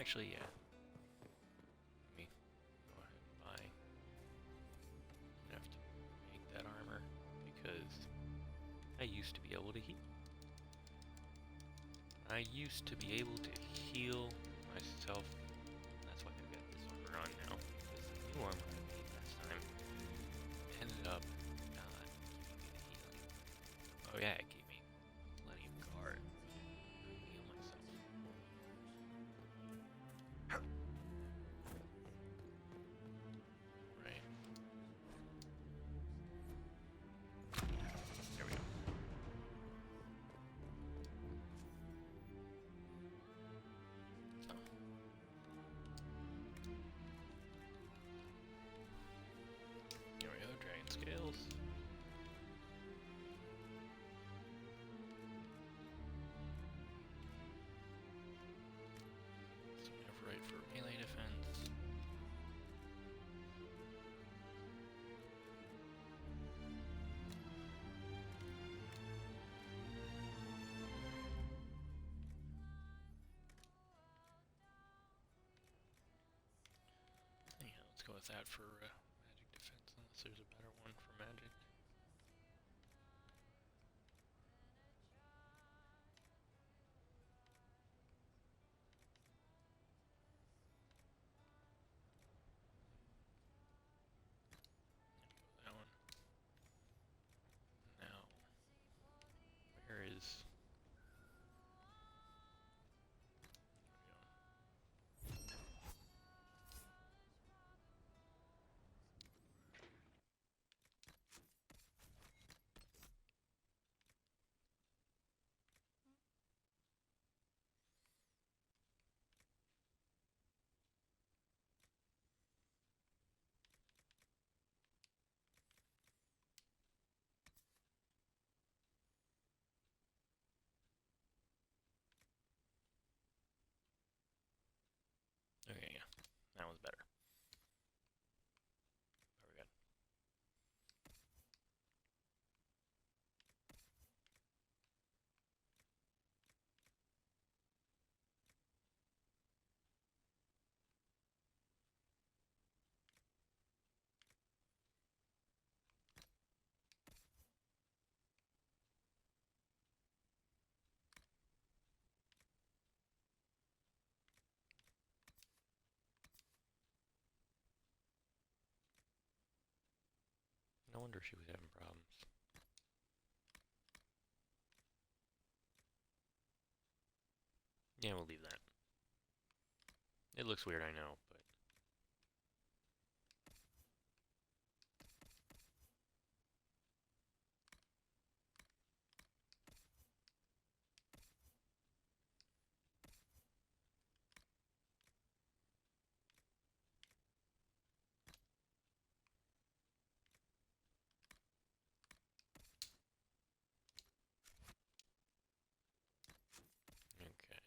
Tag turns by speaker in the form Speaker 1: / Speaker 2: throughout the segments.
Speaker 1: Actually, yeah. Let me go ahead and buy. I'm gonna have to make that armor because I used to be able to heal. I used to be able to heal myself. That's why I've got this armor on now. Because the new armor I made last time ended up not giving me the healing. Oh yeah, it gave me plenty of guard to heal myself. Right. There we go. So. Here we go, dragon scales. So we have right for melee defense. Yeah, let's go with that for magic defense, unless there's a better one for magic. That one. Now, where is... Okay, yeah, that was better. Very good. No wonder she was having problems. Yeah, we'll leave that. It looks weird, I know, but... Okay.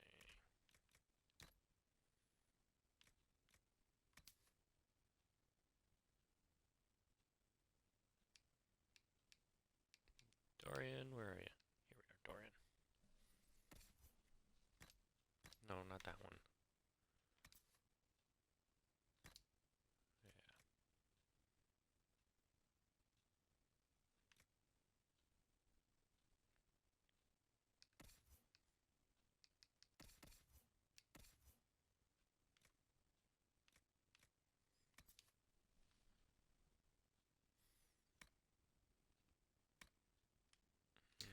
Speaker 1: Dorian, where are you? Here we are, Dorian. No, not that one.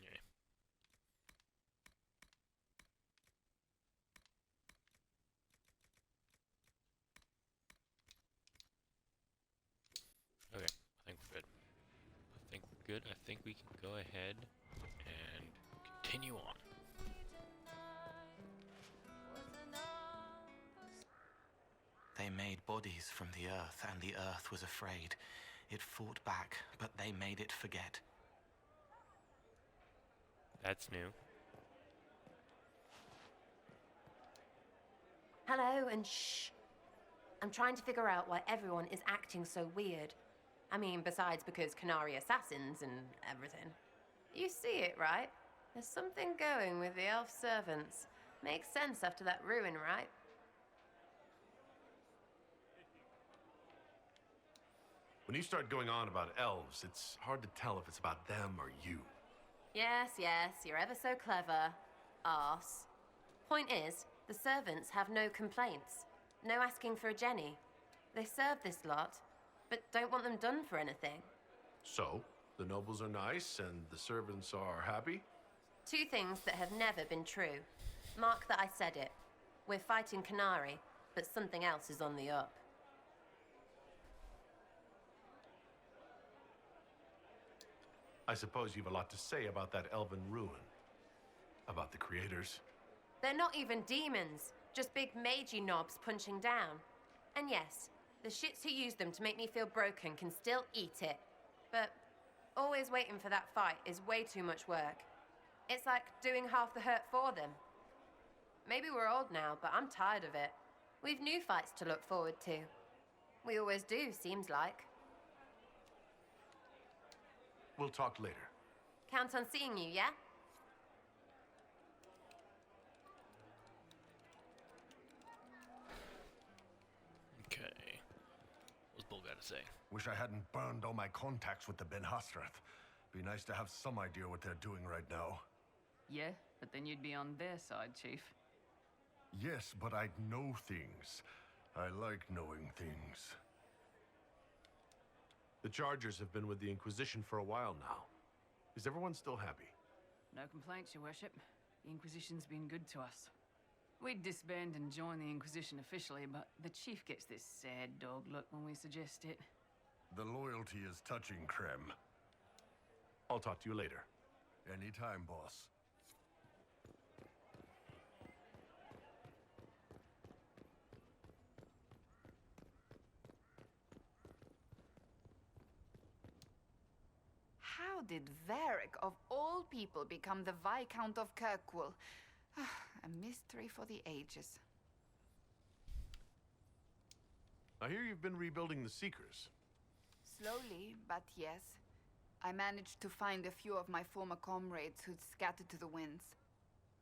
Speaker 1: Yeah. Okay. Okay, I think we're good. I think we're good. I think we can go ahead and continue on.
Speaker 2: They made bodies from the earth, and the earth was afraid. It fought back, but they made it forget.
Speaker 1: That's new.
Speaker 3: Hello, and shh. I'm trying to figure out why everyone is acting so weird. I mean, besides because Canary assassins and everything. You see it, right? There's something going with the elf servants. Makes sense after that ruin, right?
Speaker 4: When you start going on about elves, it's hard to tell if it's about them or you.
Speaker 3: Yes, yes, you're ever so clever. Arse. Point is, the servants have no complaints. No asking for a Jenny. They serve this lot, but don't want them done for anything.
Speaker 4: So, the nobles are nice and the servants are happy?
Speaker 3: Two things that have never been true. Mark that I said it. We're fighting Canary, but something else is on the up.
Speaker 4: I suppose you've a lot to say about that elven ruin. About the creators.
Speaker 3: They're not even demons, just big magey knobs punching down. And yes, the shits who use them to make me feel broken can still eat it. But always waiting for that fight is way too much work. It's like doing half the hurt for them. Maybe we're old now, but I'm tired of it. We've new fights to look forward to. We always do, seems like.
Speaker 4: We'll talk later.
Speaker 3: Count on seeing you, yeah?
Speaker 1: Okay. What's Bull got to say?
Speaker 5: Wish I hadn't burned all my contacts with the Ben Hastrath. Be nice to have some idea what they're doing right now.
Speaker 6: Yeah, but then you'd be on their side, Chief.
Speaker 5: Yes, but I'd know things. I like knowing things.
Speaker 4: The Chargers have been with the Inquisition for a while now. Is everyone still happy?
Speaker 6: No complaints, Your Worship. The Inquisition's been good to us. We'd disband and join the Inquisition officially, but the Chief gets this sad dog look when we suggest it.
Speaker 5: The loyalty is touching, Krem.
Speaker 4: I'll talk to you later.
Speaker 5: Anytime, boss.
Speaker 7: How did Varric, of all people, become the Viscount of Kirkwall? A mystery for the ages.
Speaker 4: I hear you've been rebuilding the Seekers.
Speaker 7: Slowly, but yes. I managed to find a few of my former comrades who'd scattered to the winds.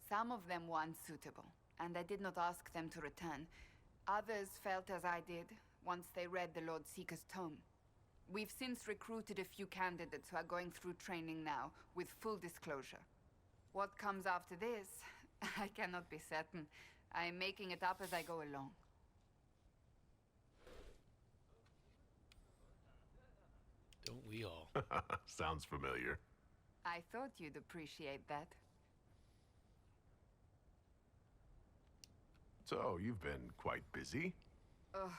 Speaker 7: Some of them were unsuitable, and I did not ask them to return. Others felt as I did, once they read the Lord Seeker's tome. We've since recruited a few candidates who are going through training now, with full disclosure. What comes after this, I cannot be certain. I am making it up as I go along.
Speaker 1: Don't we all?
Speaker 4: Sounds familiar.
Speaker 7: I thought you'd appreciate that.
Speaker 4: So, you've been quite busy?
Speaker 7: Ugh.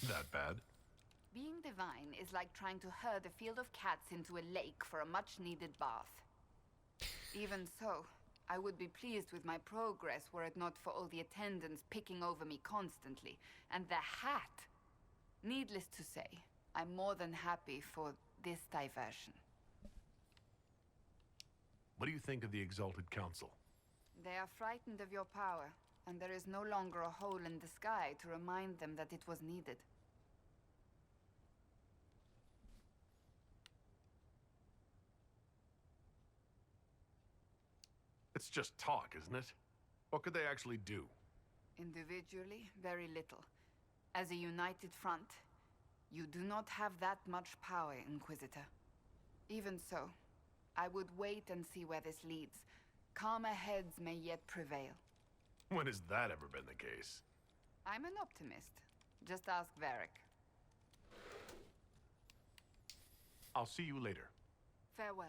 Speaker 4: That bad?
Speaker 7: Being divine is like trying to herd a field of cats into a lake for a much-needed bath. Even so, I would be pleased with my progress were it not for all the attendants picking over me constantly. And the hat! Needless to say, I'm more than happy for this diversion.
Speaker 4: What do you think of the Exalted Council?
Speaker 7: They are frightened of your power, and there is no longer a hole in the sky to remind them that it was needed.
Speaker 4: It's just talk, isn't it? What could they actually do?
Speaker 7: Individually, very little. As a united front, you do not have that much power, Inquisitor. Even so, I would wait and see where this leads. Calmer heads may yet prevail.
Speaker 4: When has that ever been the case?
Speaker 7: I'm an optimist. Just ask Varric.
Speaker 4: I'll see you later.
Speaker 7: Farewell.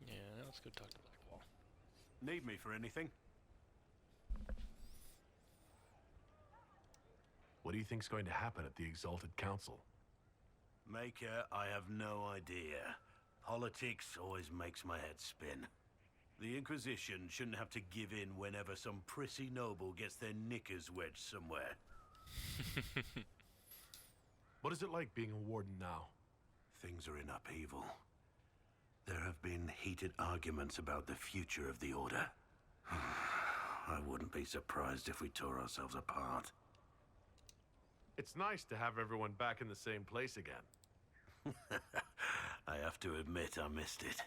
Speaker 1: Yeah, let's go talk to Blackwall.
Speaker 8: Need me for anything?
Speaker 4: What do you think's going to happen at the Exalted Council?
Speaker 8: Maker, I have no idea. Politics always makes my head spin. The Inquisition shouldn't have to give in whenever some prissy noble gets their knickers wedged somewhere.
Speaker 4: What is it like being a warden now?
Speaker 8: Things are in upheaval. There have been heated arguments about the future of the Order. I wouldn't be surprised if we tore ourselves apart.
Speaker 4: It's nice to have everyone back in the same place again.
Speaker 8: I have to admit I missed it.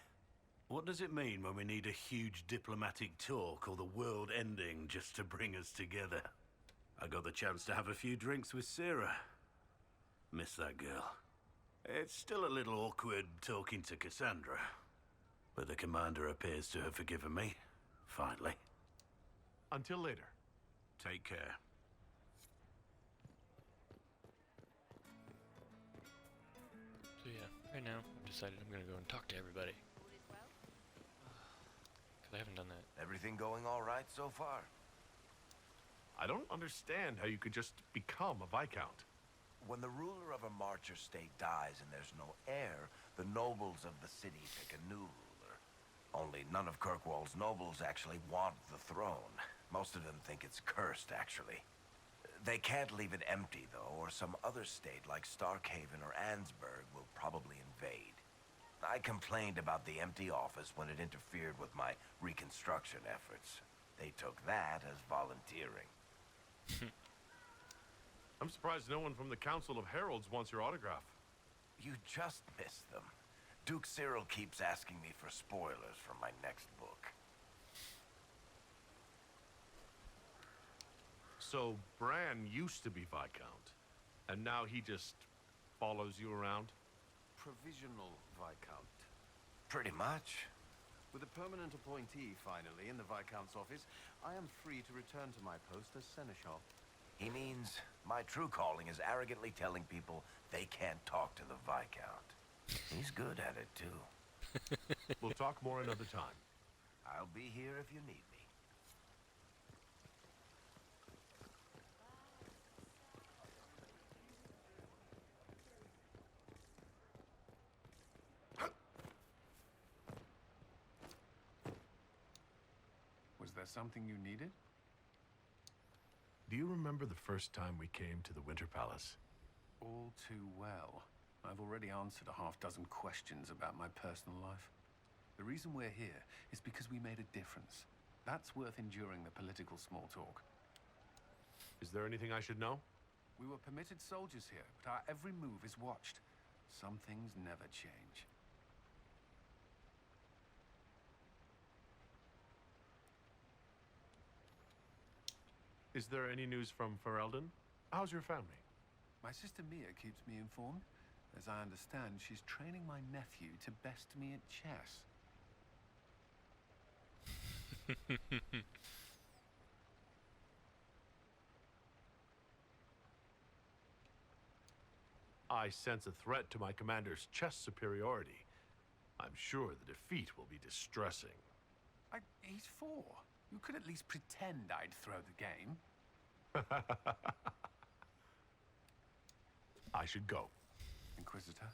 Speaker 8: What does it mean when we need a huge diplomatic talk or the world ending just to bring us together? I got the chance to have a few drinks with Sarah. Miss that girl. It's still a little awkward talking to Cassandra, but the commander appears to have forgiven me, finally.
Speaker 4: Until later.
Speaker 8: Take care.
Speaker 1: So yeah, right now I've decided I'm gonna go and talk to everybody. Cause I haven't done that.
Speaker 9: Everything going all right so far?
Speaker 4: I don't understand how you could just become a Viscount.
Speaker 9: When the ruler of a marcher state dies and there's no heir, the nobles of the city pick a new ruler. Only none of Kirkwall's nobles actually want the throne. Most of them think it's cursed, actually. They can't leave it empty, though, or some other state like Starkhaven or Ansburg will probably invade. I complained about the empty office when it interfered with my reconstruction efforts. They took that as volunteering.
Speaker 4: I'm surprised no one from the Council of Heralds wants your autograph.
Speaker 9: You just missed them. Duke Cyril keeps asking me for spoilers for my next book.
Speaker 4: So Bran used to be Viscount, and now he just follows you around?
Speaker 10: Provisional Viscount.
Speaker 9: Pretty much.
Speaker 10: With a permanent appointee, finally, in the Viscount's office, I am free to return to my post as Seneschal.
Speaker 9: He means my true calling is arrogantly telling people they can't talk to the Viscount. He's good at it, too.
Speaker 4: We'll talk more another time.
Speaker 9: I'll be here if you need me.
Speaker 10: Was there something you needed?
Speaker 4: Do you remember the first time we came to the Winter Palace?
Speaker 10: All too well. I've already answered a half-dozen questions about my personal life. The reason we're here is because we made a difference. That's worth enduring the political small talk.
Speaker 4: Is there anything I should know?
Speaker 10: We were permitted soldiers here, but our every move is watched. Some things never change.
Speaker 4: Is there any news from Ferelden? How's your family?
Speaker 10: My sister Mia keeps me informed. As I understand, she's training my nephew to best me at chess.
Speaker 4: I sense a threat to my commander's chess superiority. I'm sure the defeat will be distressing.
Speaker 10: He's 4. You could at least pretend I'd throw the game.
Speaker 4: I should go.
Speaker 10: Inquisitor?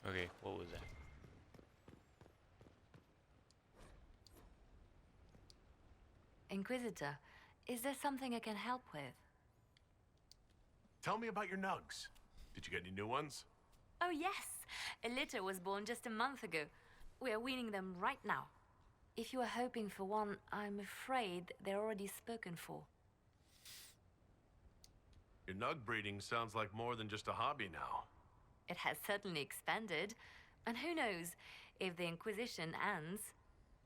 Speaker 1: Okay, what was that?
Speaker 11: Inquisitor, is there something I can help with?
Speaker 4: Tell me about your nugs. Did you get any new ones?
Speaker 11: Oh, yes. A litter was born just a month ago. We are weaning them right now. If you are hoping for one, I'm afraid they're already spoken for.
Speaker 4: Your nug breeding sounds like more than just a hobby now.
Speaker 11: It has certainly expanded. And who knows, if the Inquisition ends,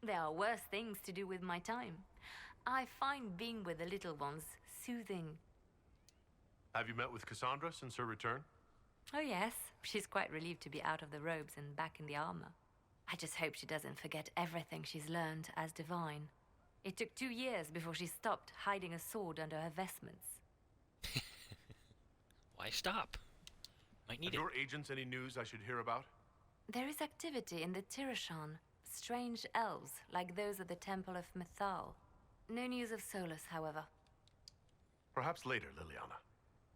Speaker 11: there are worse things to do with my time. I find being with the little ones soothing.
Speaker 4: Have you met with Cassandra since her return?
Speaker 11: Oh yes, she's quite relieved to be out of the robes and back in the armor. I just hope she doesn't forget everything she's learned as divine. It took 2 years before she stopped hiding a sword under her vestments.
Speaker 1: Why stop? Might need
Speaker 4: Have your agents any news I should hear about?
Speaker 11: There is activity in the Tirashan. Strange elves, like those at the Temple of Mythal. No news of Solus, however.
Speaker 4: Perhaps later, Liliana.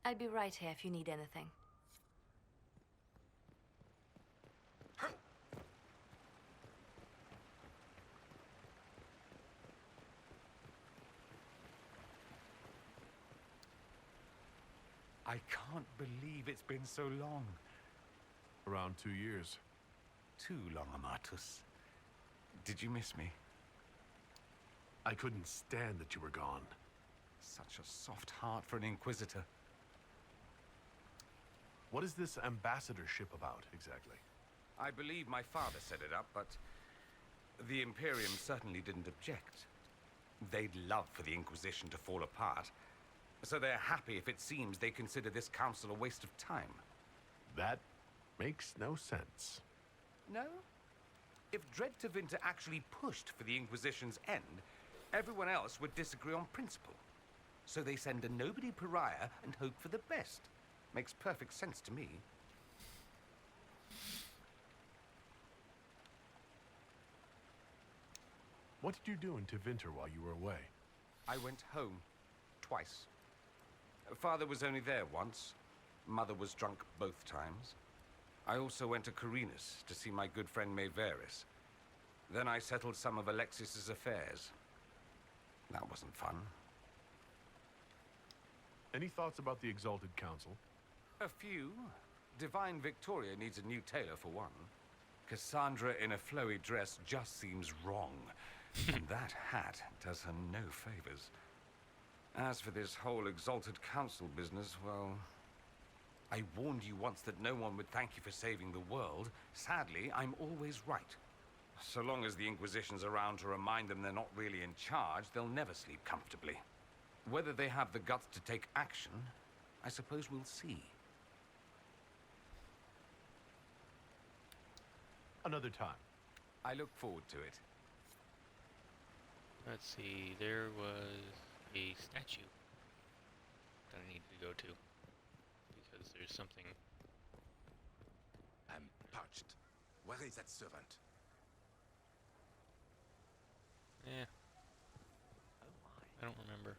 Speaker 11: I'll be right here if you need anything.
Speaker 12: I can't believe it's been so long.
Speaker 4: Around 2 years.
Speaker 12: too long, Amatus. Did you miss me?
Speaker 4: I couldn't stand that you were gone.
Speaker 12: Such a soft heart for an Inquisitor.
Speaker 4: What is this ambassadorship about, exactly?
Speaker 12: I believe my father set it up, but the Imperium certainly didn't object. They'd love for the Inquisition to fall apart, so they're happy if it seems they consider this council a waste of time.
Speaker 4: That makes no sense.
Speaker 12: No? If Dread to Winter actually pushed for the Inquisition's end, everyone else would disagree on principle. So they send a nobody pariah and hope for the best. Makes perfect sense to me.
Speaker 4: What did you do in Tevinter while you were away?
Speaker 12: I went home. Twice. Father was only there once. Mother was drunk both times. I also went to Carinus to see my good friend Maeveris. Then I settled some of Alexis's affairs. That wasn't fun.
Speaker 4: Any thoughts about the Exalted Council?
Speaker 12: A few. Divine Victoria needs a new tailor for one. Cassandra in a flowy dress just seems wrong. And that hat does her no favors. As for this whole Exalted Council business, well, I warned you once that no one would thank you for saving the world. Sadly, I'm always right. So long as the Inquisition's around to remind them they're not really in charge, they'll never sleep comfortably. Whether they have the guts to take action, I suppose we'll see.
Speaker 4: Another time.
Speaker 12: I look forward to it.
Speaker 1: Let's see, there was a statue that I need to go to. Because there's something...
Speaker 13: I'm parched. Where is that servant?
Speaker 1: Eh. I don't remember.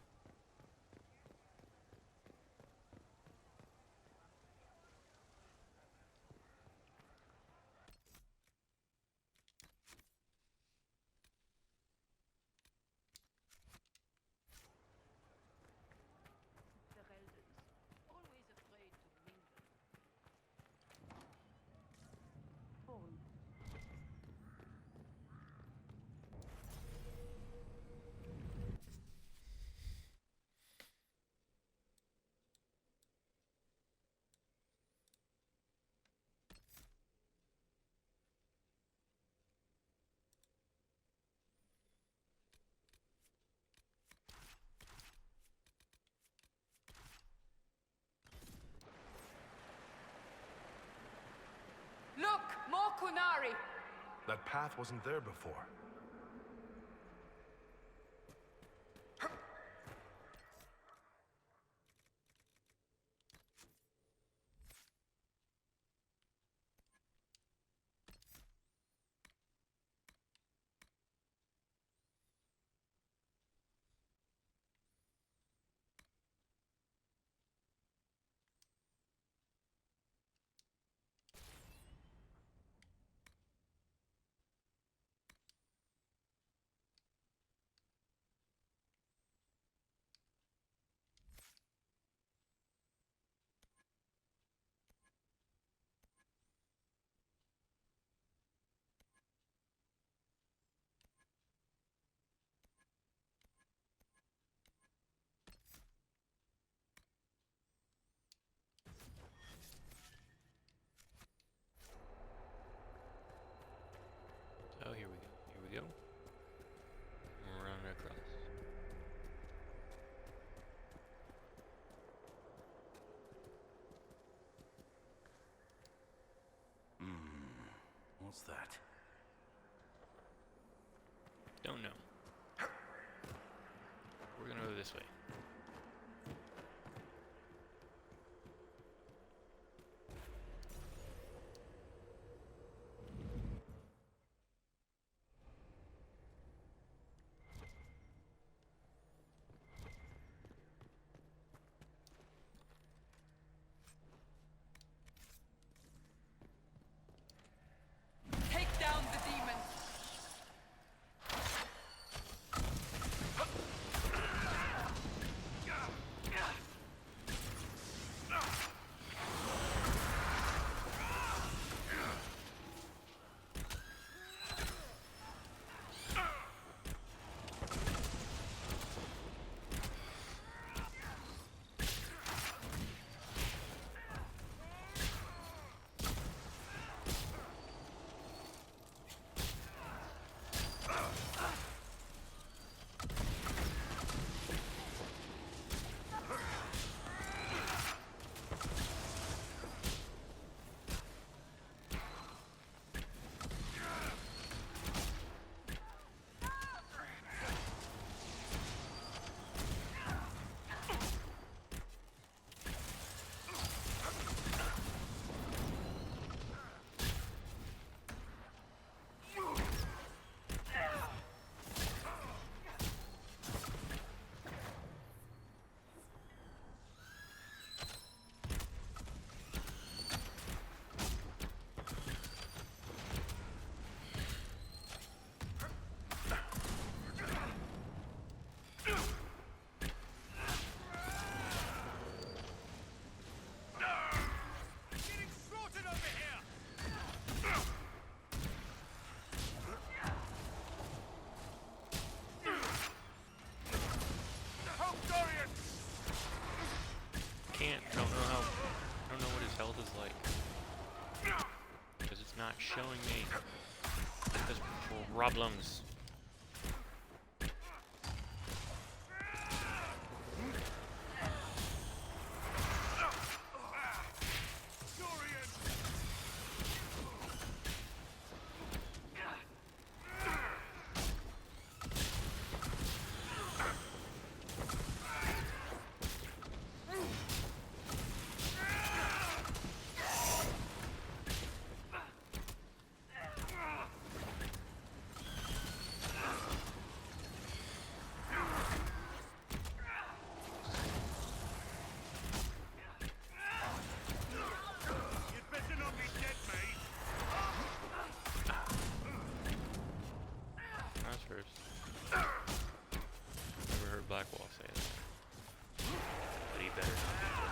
Speaker 7: Look! More Kunari!
Speaker 4: That path wasn't there before.
Speaker 1: So here we go. Here we go. Run across.
Speaker 8: What's that?
Speaker 1: Don't know. We're gonna go this way.
Speaker 7: Take down the demon!
Speaker 1: can't. I don't know what his health is like. Because it's not showing me. There's problems. Never heard Blackwall say that. But he better not.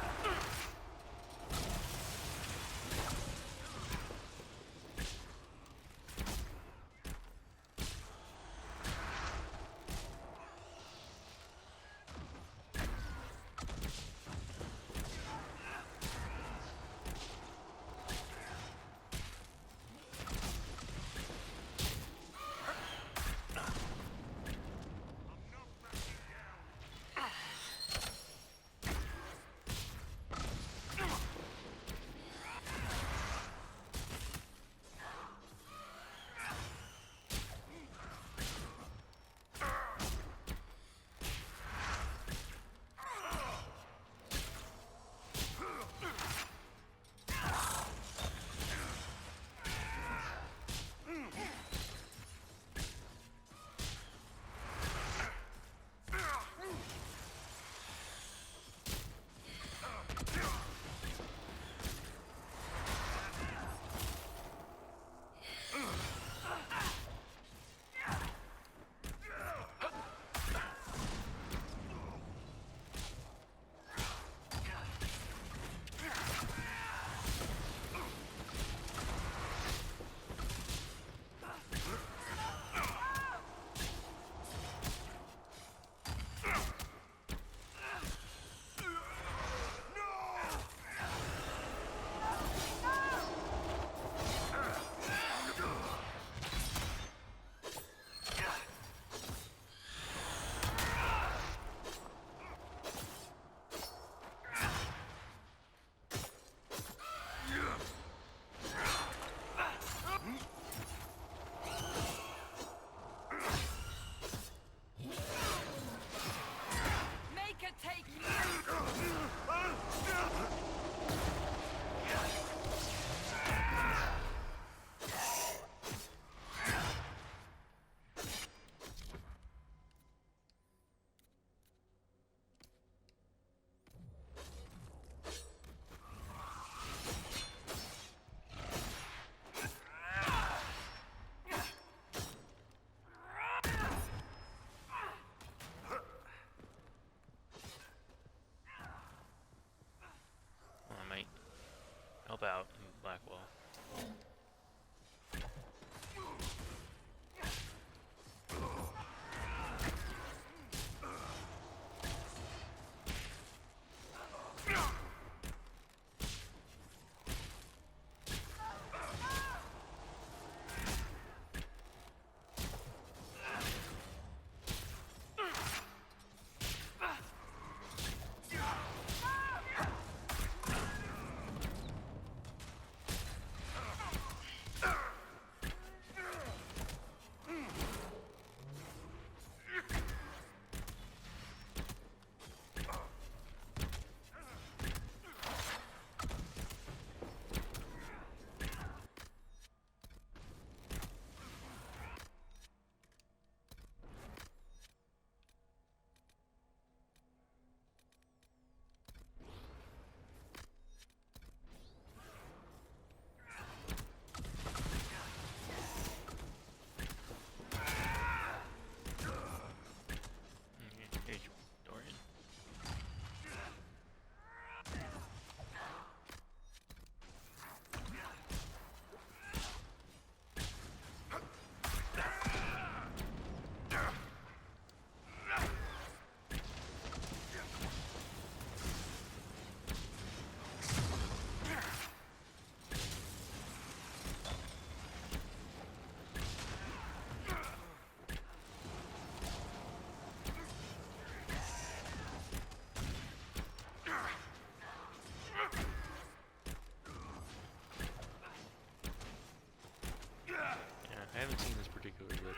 Speaker 1: Help out in Blackwall.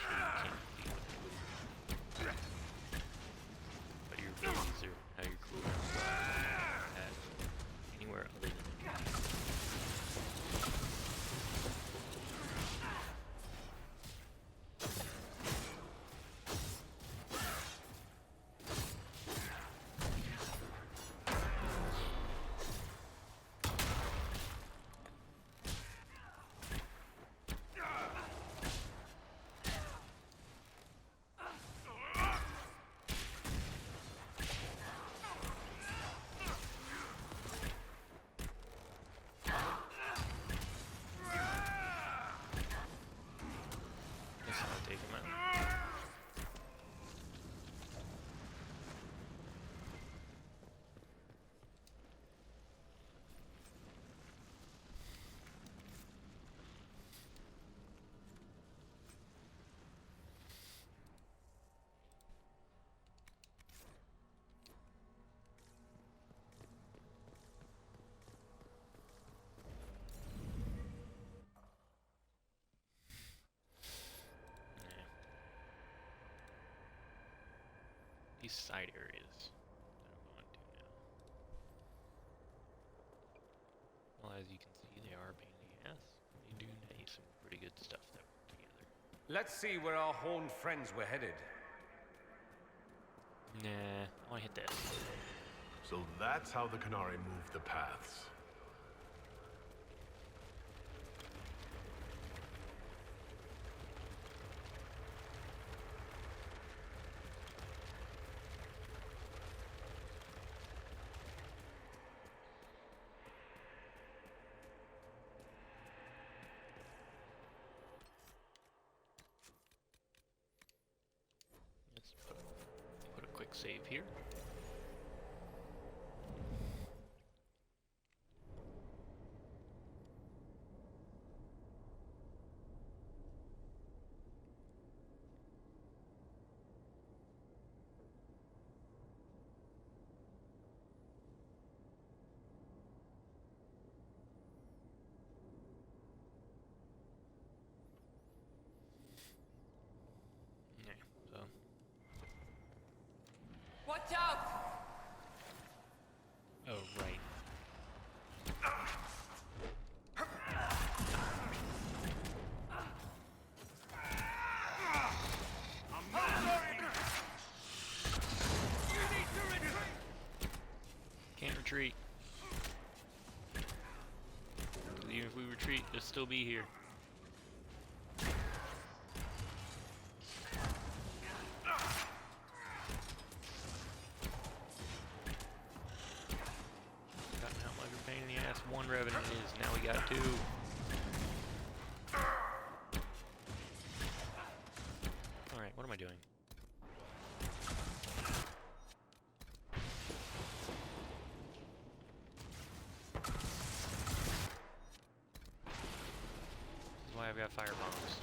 Speaker 1: sure you can't see what but your abilities are how your cooldowns are at anywhere other than take him out. These side areas that I'm going to now. Well, as you can see, they are a pain in the ass. They do need some pretty good stuff that work together.
Speaker 12: Let's see where our horned friends were headed.
Speaker 1: Nah, I want to hit this.
Speaker 4: So that's how the Canari move the paths.
Speaker 1: Let's put a quick save here. Okay, so
Speaker 6: Watch out!
Speaker 1: oh right. Can't retreat. 'Cause even if we retreat, they'll still be here. Forgotten how much of a pain in the ass one revenant is. Now we got two. Alright, what am I doing? This is why I've got fire bombs.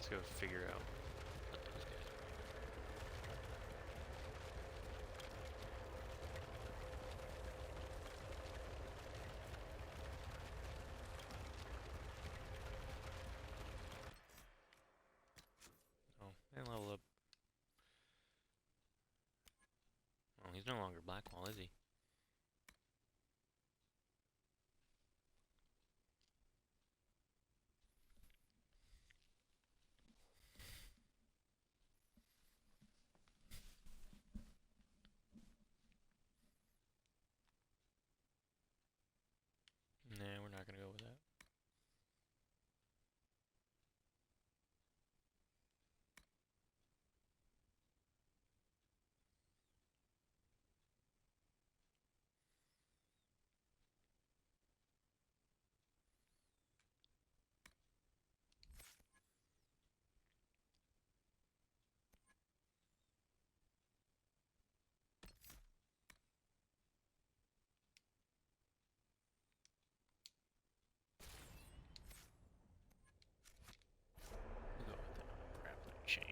Speaker 1: Let's go figure out what those guys are. Oh, and level up. Oh, he's no longer Blackwall, is he? Nah, we're not gonna go with that. We'll go with the grappling chain.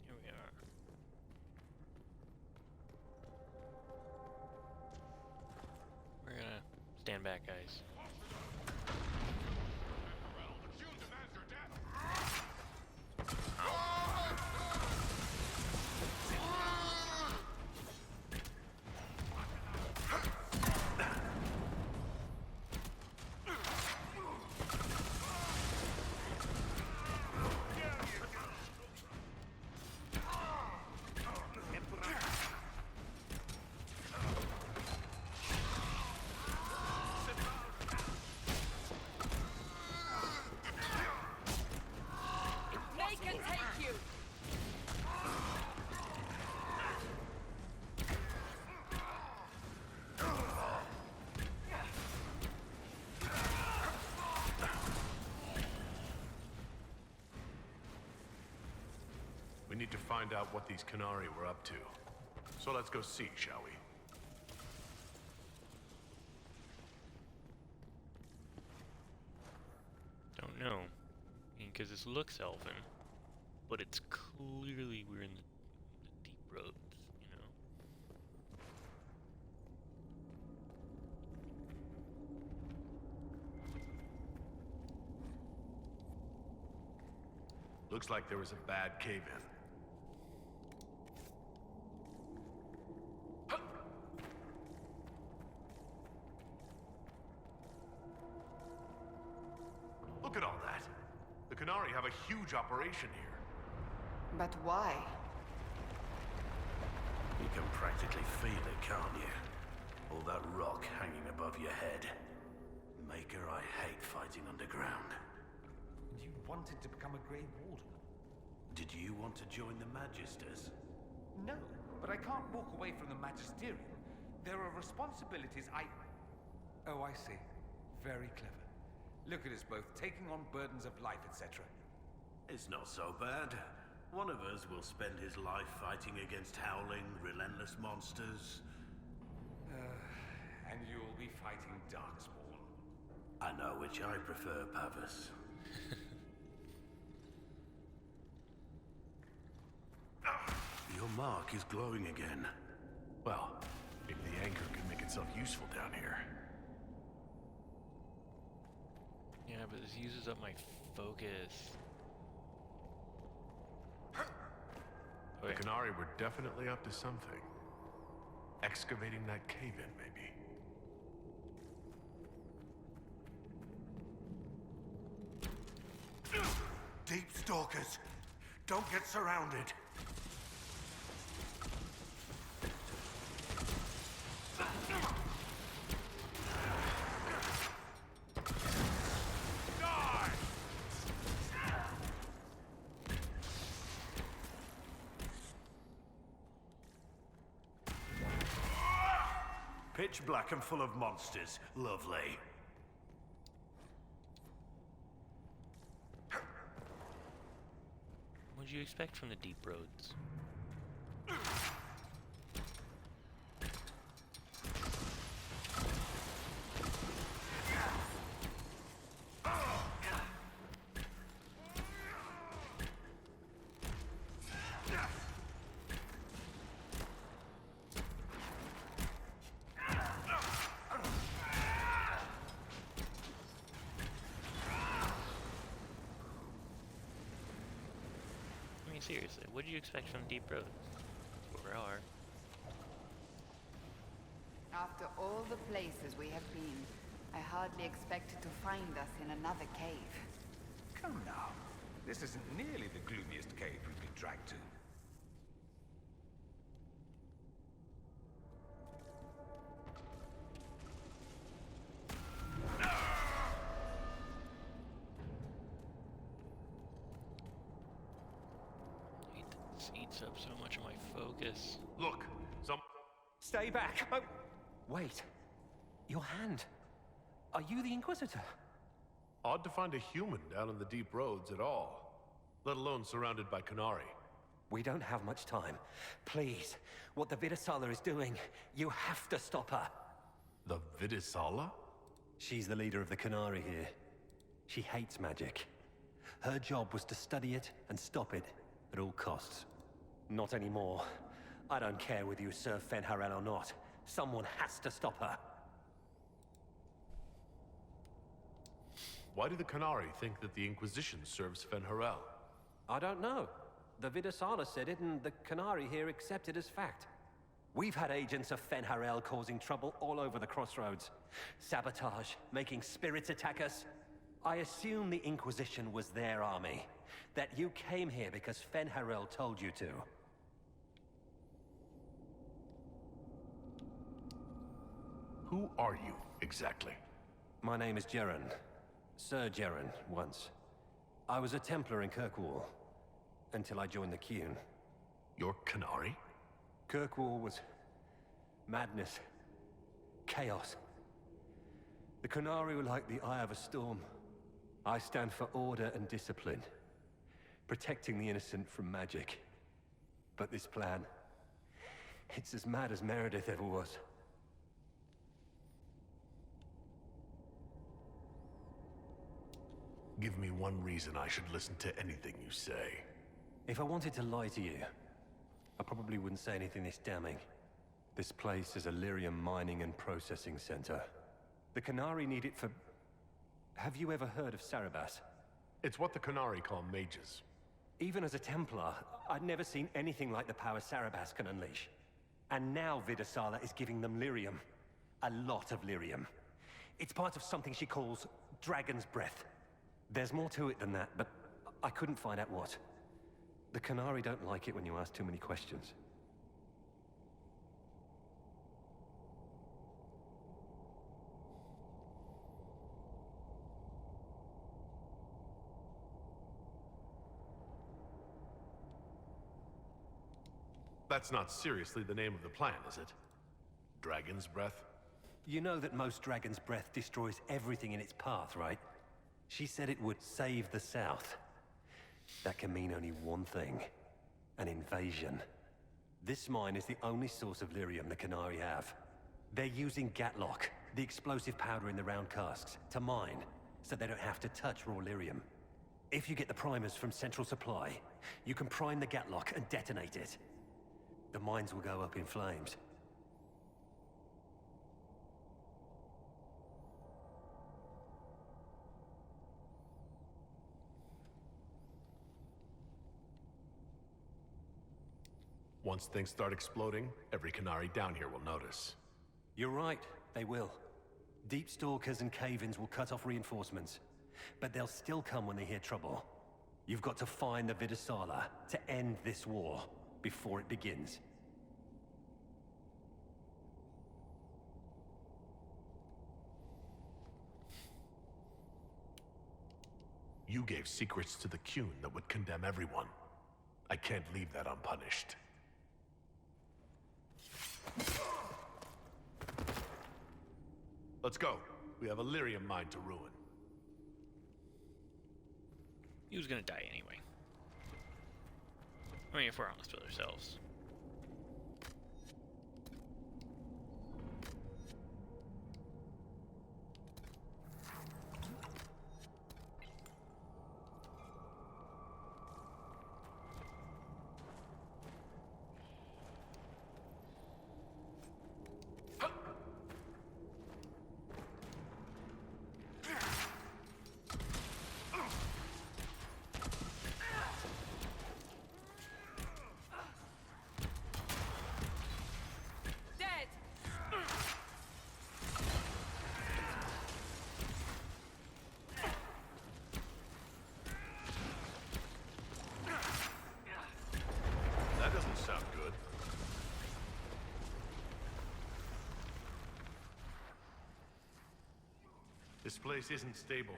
Speaker 1: Here we are. We're gonna stand back, guys.
Speaker 4: We need to find out what these Canari were up to. So let's go see, shall we?
Speaker 1: Don't know. I mean, because this looks elven, but it's clearly we're in the deep roads, you know?
Speaker 4: Looks like there was a bad cave-in. Look at all that. The Canari have a huge operation here.
Speaker 7: But why?
Speaker 8: You can practically feel it, can't you? All that rock hanging above your head. Maker, I hate fighting underground.
Speaker 12: You wanted to become a Grey Warden?
Speaker 8: Did you want to join the Magisters?
Speaker 12: No, but I can't walk away from the Magisterium. There are responsibilities Oh, I see. Very clever. Look at us both, taking on burdens of life, etc.
Speaker 8: It's not so bad. One of us will spend his life fighting against howling, relentless monsters.
Speaker 12: And you'll be fighting Darkspawn.
Speaker 8: I know which I prefer, Pavus. little mark is glowing again.
Speaker 4: Well, maybe the anchor can make itself useful down here.
Speaker 1: Yeah, but this uses up my focus.
Speaker 4: The Canary were definitely up to something. Excavating that cave-in, maybe.
Speaker 9: Deep stalkers! Don't get surrounded!
Speaker 8: Pitch black and full of monsters. Lovely.
Speaker 1: What do you expect from the deep roads? Seriously, what do you expect from deep roads? That's where we are.
Speaker 7: After all the places we have been, I hardly expected to find us in another cave.
Speaker 12: Come now. This isn't nearly the gloomiest cave we've been dragged to.
Speaker 1: This eats up so much of my focus.
Speaker 4: Look,
Speaker 14: Stay back! Oh, wait. Your hand. Are you the Inquisitor?
Speaker 4: Odd to find a human down in the deep roads at all, let alone surrounded by Canary.
Speaker 14: We don't have much time. Please, what the Vidasala is doing, you have to stop her.
Speaker 4: The Vidisala?
Speaker 14: She's the leader of the Canary here. She hates magic. Her job was to study it and stop it at all costs. Not anymore. I don't care whether you serve Fenharel or not. Someone has to stop her.
Speaker 4: Why do the Canary think that the Inquisition serves Fenharel?
Speaker 14: I don't know. The Vidasala said it, and the Canary here accepted as fact. We've had agents of Fenharel causing trouble all over the crossroads. Sabotage, making spirits attack us. I assume the Inquisition was their army. That you came here because Fenharel told you to.
Speaker 4: Who are you, exactly?
Speaker 14: My name is Jeren. Sir Jeren, once. I was a Templar in Kirkwall, until I joined the Qun.
Speaker 4: You're Canary?
Speaker 14: Kirkwall was madness, chaos. The Canary were like the eye of a storm. I stand for order and discipline, protecting the innocent from magic. But this plan, it's as mad as Meredith ever was.
Speaker 4: Give me one reason I should listen to anything you say.
Speaker 14: If I wanted to lie to you, I probably wouldn't say anything this damning. This place is a lyrium mining and processing center. The Canary need it for... Have you ever heard of Sarabas?
Speaker 4: It's what the Canary call mages.
Speaker 14: Even as a Templar, I'd never seen anything like the power Sarabas can unleash. And now Vidasala is giving them lyrium. A lot of lyrium. It's part of something she calls Dragon's Breath. There's more to it than that, but I couldn't find out what. The Canary don't like it when you ask too many questions.
Speaker 4: That's not seriously the name of the plan, is it? Dragon's Breath?
Speaker 14: You know that most Dragon's Breath destroys everything in its path, right? She said it would save the South. That can mean only one thing. An invasion. This mine is the only source of lyrium the Canary have. They're using Gatlock, the explosive powder in the round casks, to mine, so they don't have to touch raw lyrium. If you get the primers from Central Supply, you can prime the Gatlock and detonate it. The mines will go up in flames.
Speaker 4: Once things start exploding, every Canary down here will notice.
Speaker 14: You're right, they will. Deep stalkers and cave-ins will cut off reinforcements. But they'll still come when they hear trouble. You've got to find the Vidasala to end this war before it begins.
Speaker 4: You gave secrets to the Qun that would condemn everyone. I can't leave that unpunished. Let's go. We have a lyrium mine to ruin.
Speaker 1: He was gonna die anyway. I mean, if we're honest with ourselves.
Speaker 4: That doesn't sound good. This place isn't stable.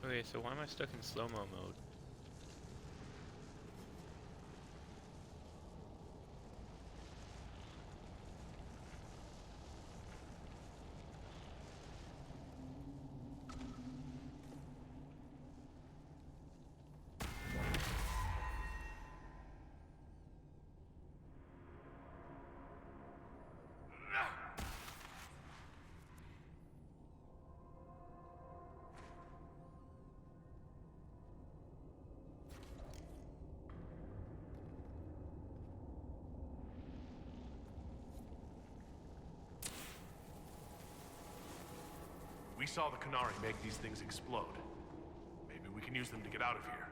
Speaker 1: Okay, so why am I stuck in slow-mo mode?
Speaker 4: We saw the Canary make these things explode. Maybe we can use them to get out of here.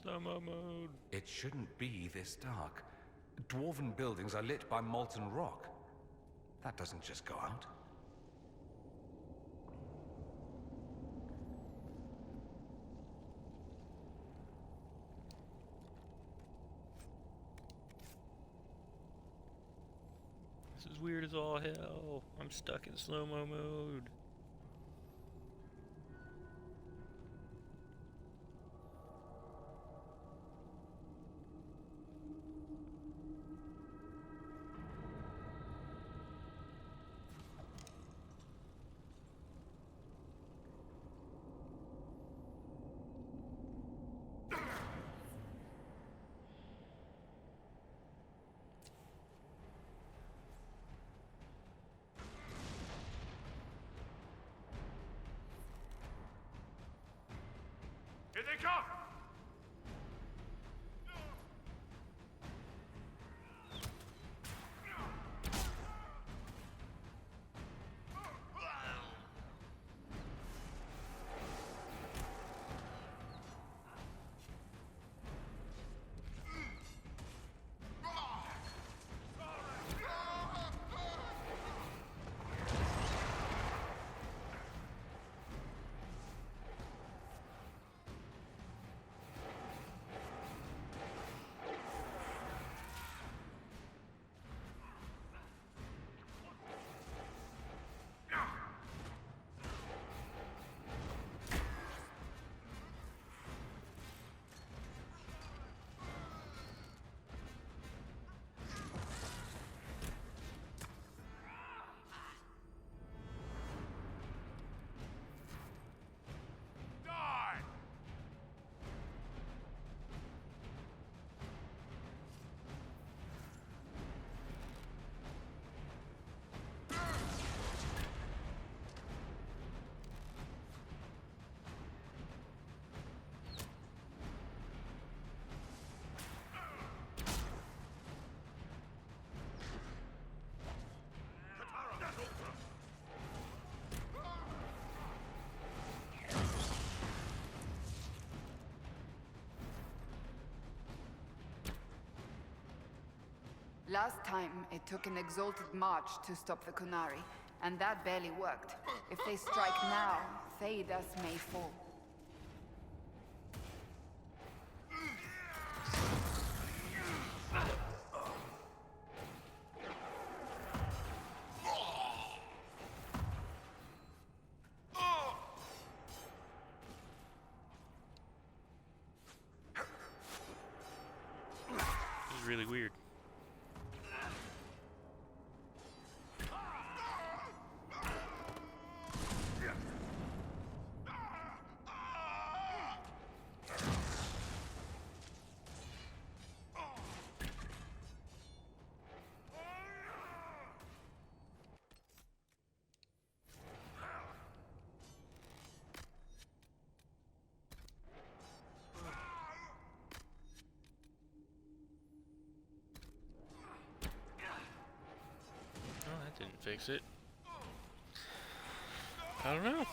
Speaker 1: Slow-mo mode.
Speaker 12: It shouldn't be this dark. Dwarven buildings are lit by molten rock. That doesn't just go out.
Speaker 1: This is weird as all hell. I'm stuck in slow-mo mode.
Speaker 7: Last time, it took an exalted march to stop the Kunari, and that barely worked. If they strike now, Thedas may fall.
Speaker 1: This is really weird. Oh, that didn't fix it. I don't know.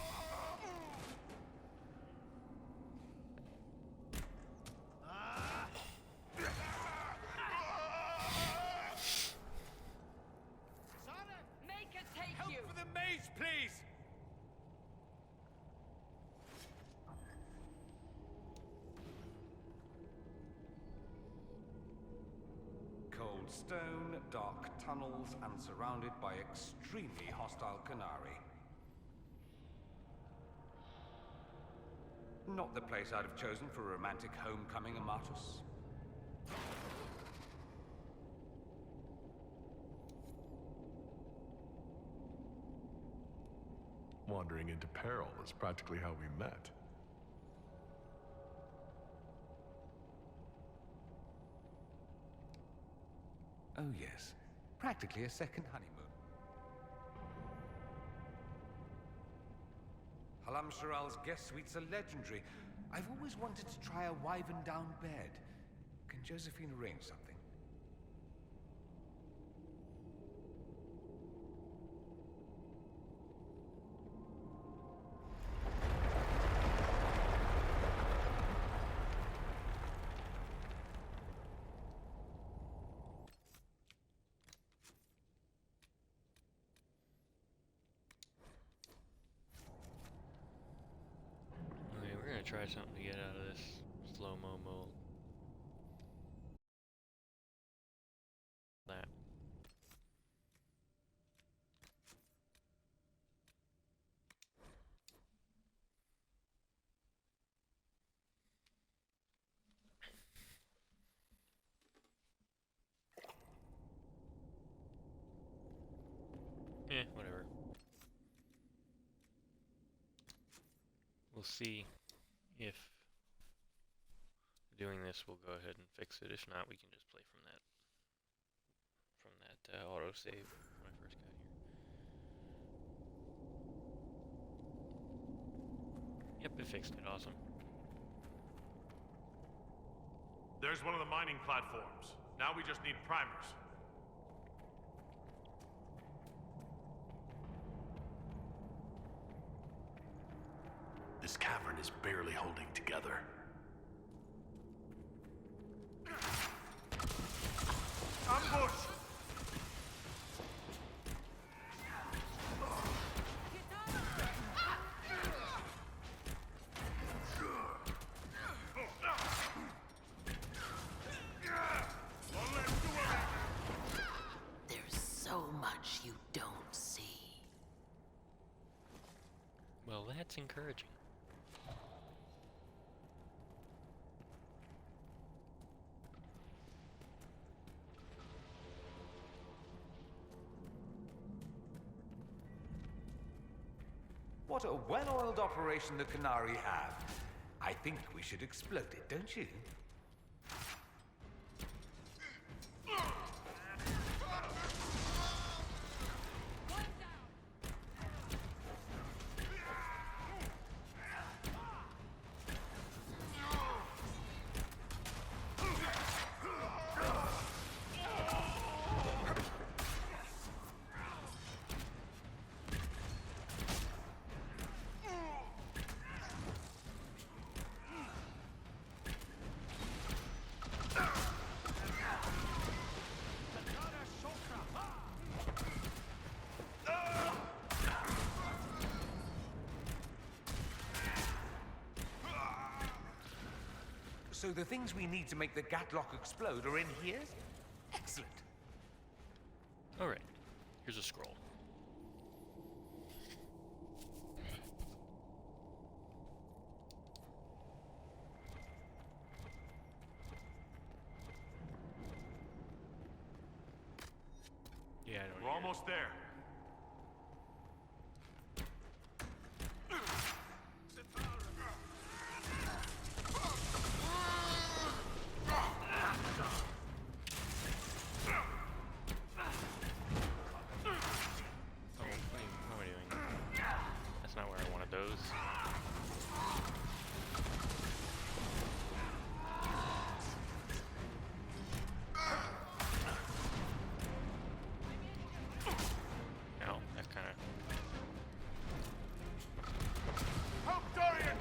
Speaker 6: Make her take
Speaker 12: Help
Speaker 6: you!
Speaker 12: for the mage, please! Cold stone, dark tunnels, and surrounded by extremely hostile Kunari. Not the place I'd have chosen for a romantic homecoming, Amatus.
Speaker 4: Wandering into peril is practically how we met.
Speaker 12: Oh yes, practically a second honeymoon. Halam Shiral's guest suites are legendary. I've always wanted to try a wyvern down bed. Can Josephine arrange something?
Speaker 1: Okay, we're gonna try something to get out of this slow-mo mode. That. Whatever. We'll see if doing this will go ahead and fix it. If not, we can just play from that autosave when I first got here. Yep, it fixed it. Awesome.
Speaker 4: There's one of the mining platforms. Now we just need primers. This cavern is barely holding together. Ambush!
Speaker 15: There's so much you don't see.
Speaker 1: Well, that's encouraging.
Speaker 12: What a well-oiled operation the Kunari have. I think we should explode it, don't you? So the things we need to make the Gatlock explode are in here? Excellent.
Speaker 1: Alright, here's a scroll. Yeah, I don't
Speaker 4: We're almost there.
Speaker 1: What am I doing? That's not where I wanted those. No, that kind of...
Speaker 4: Help Dorian!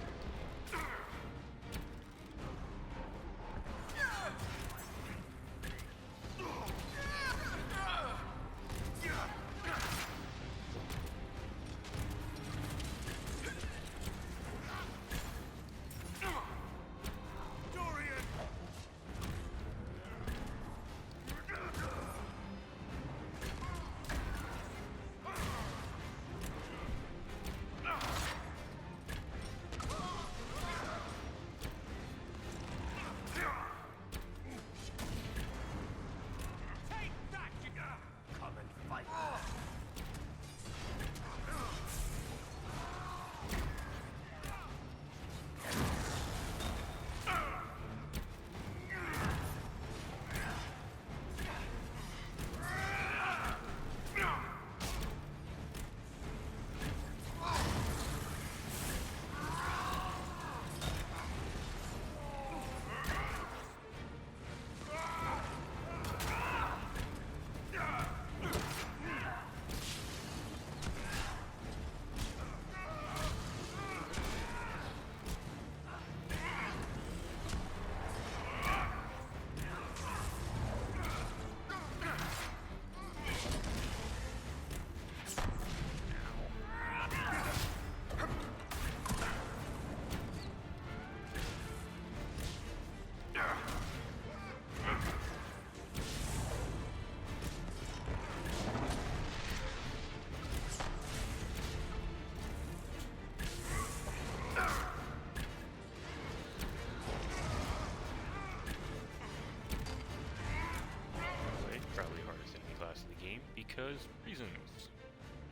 Speaker 1: Probably hardest enemy class in the game because reasons.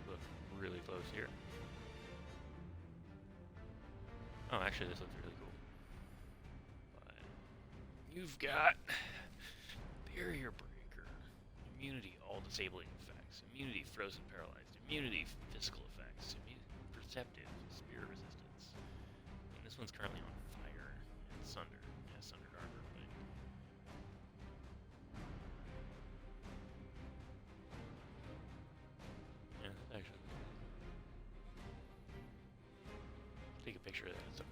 Speaker 1: Look really close here. Oh, actually, this looks really cool. But you've got barrier breaker, immunity, all disabling effects, immunity, frozen, paralyzed, immunity, physical effects, immunity, perceptive, spear resistance. And this one's currently on fire and sundered. Yeah, sundered armor, but yeah, actually. Take a picture of that. So.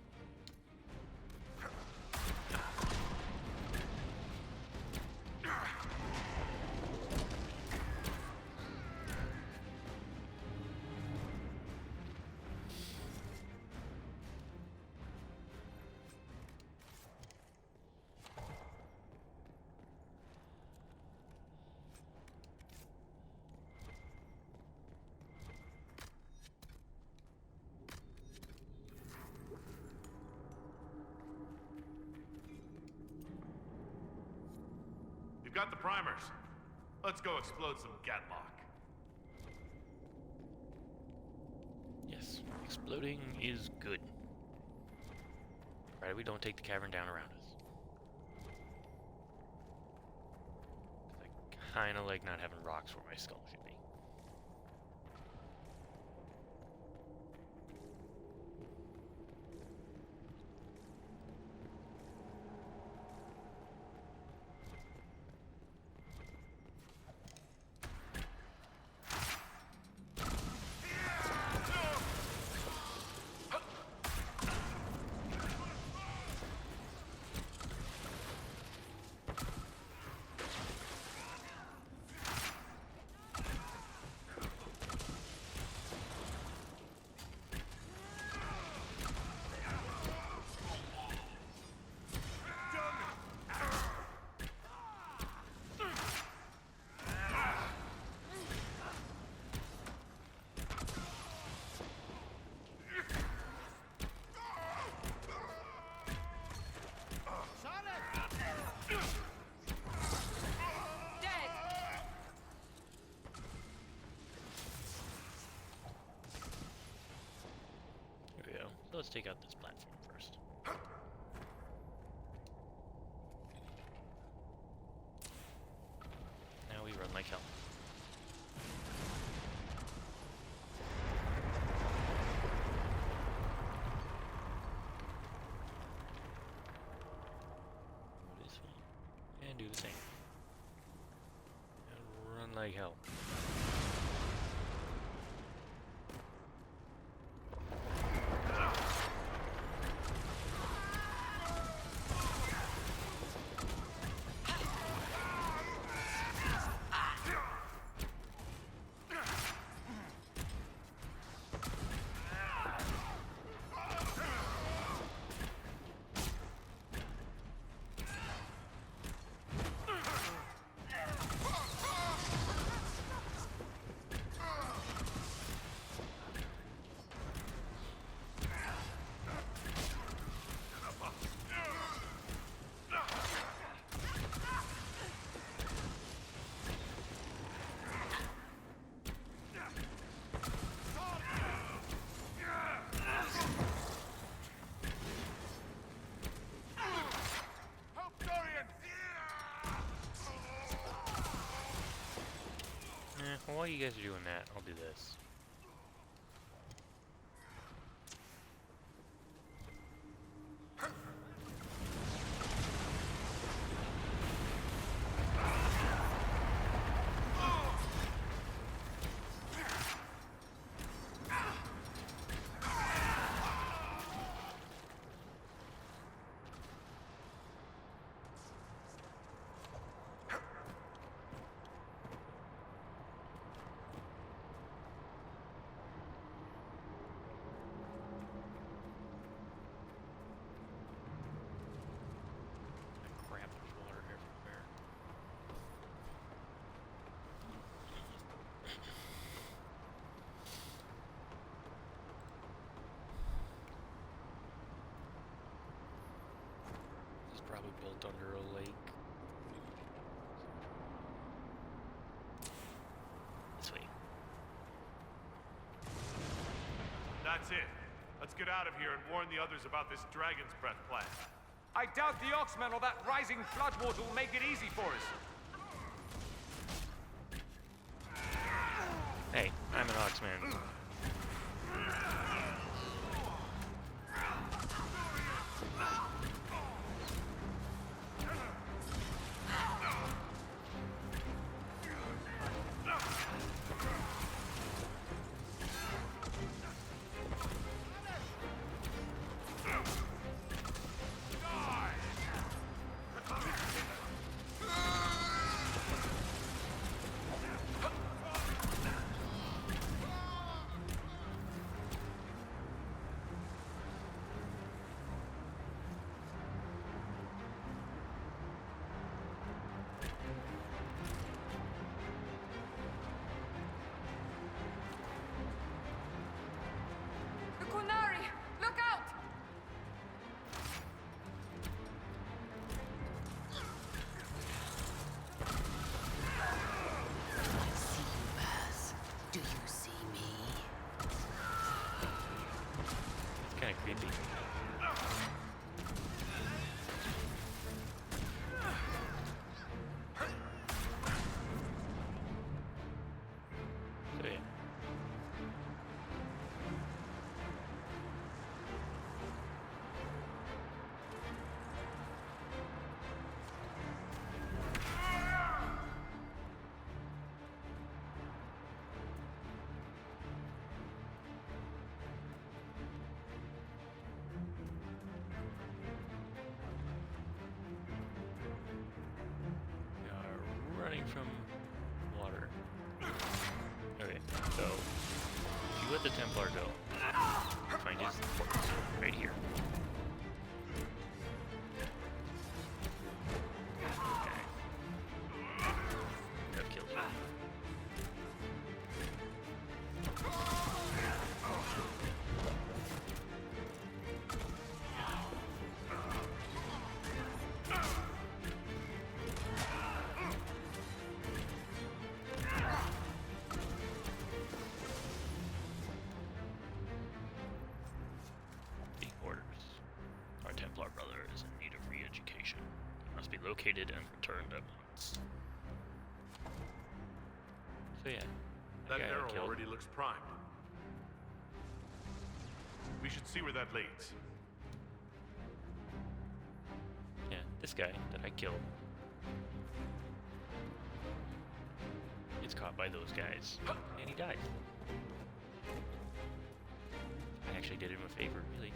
Speaker 4: You've got the primers. Let's go explode some Gatlock.
Speaker 1: Yes, exploding is good. Right, we don't take the cavern down around us. 'Cause I kinda like not having rocks where my skull should be. let's take out this platform first. Now we run like hell. Do this one and do the same. And run like hell. While you guys are doing that, I'll do this. Probably built under a lake. This way.
Speaker 16: That's it. Let's get out of here and warn the others about this Dragon's Breath plan.
Speaker 12: I doubt the Oxmen or that rising floodwater will make it easy for us.
Speaker 1: Hey, I'm an Oxman. Creepy. So yeah. Running from water. Okay, so you let the Templar go. Find his corpse right here. Okay. I've killed him. must be located and returned at once. So yeah.
Speaker 16: That
Speaker 1: guy I
Speaker 16: arrow
Speaker 1: killed.
Speaker 16: already looks primed. We should see where that leads.
Speaker 1: Yeah, this guy that I killed. Gets caught by those guys. And he dies. I actually did him a favor, really.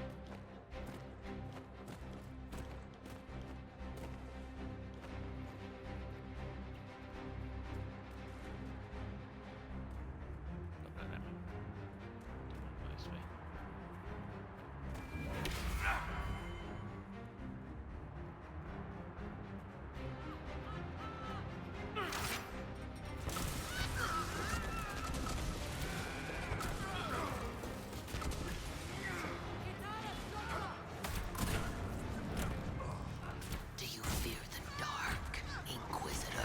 Speaker 15: Do you fear the dark, Inquisitor?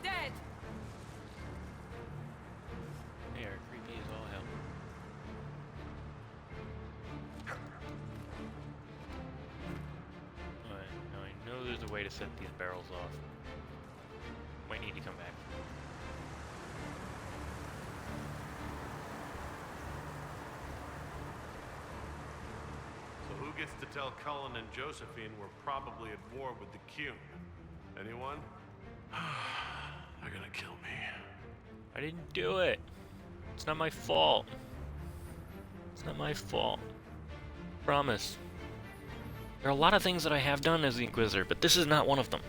Speaker 6: Dead!
Speaker 1: They are creepy as all hell. Alright, now I know there's a way to set these barrels off. Might need to come back.
Speaker 16: So who gets to tell Cullen and Josephine we're probably at war with the Cune? Anyone? They're gonna kill me.
Speaker 1: I didn't do it. It's not my fault. It's not my fault. Promise. There are a lot of things that I have done as the Inquisitor, but this is not one of them.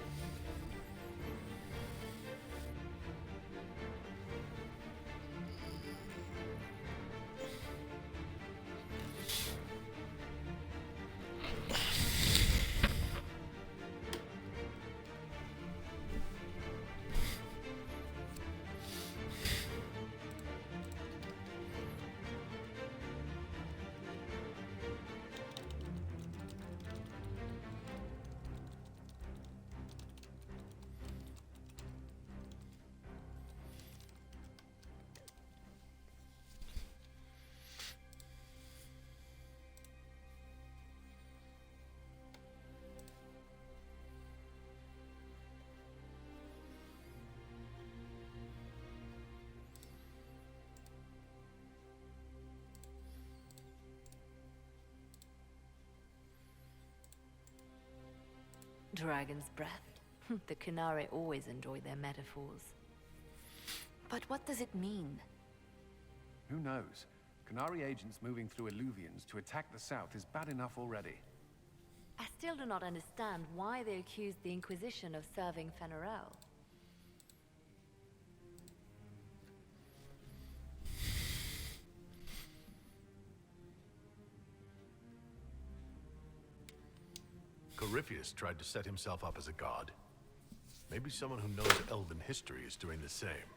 Speaker 11: Dragon's breath. The Kunari always enjoy their metaphors.
Speaker 7: But what does it mean?
Speaker 10: Who knows? Kunari agents moving through Illuvians to attack the south is bad enough already.
Speaker 11: I still do not understand why they accused the Inquisition of serving Fenarel.
Speaker 4: Corypheus tried to set himself up as a god. Maybe someone who knows Elven history is doing the same.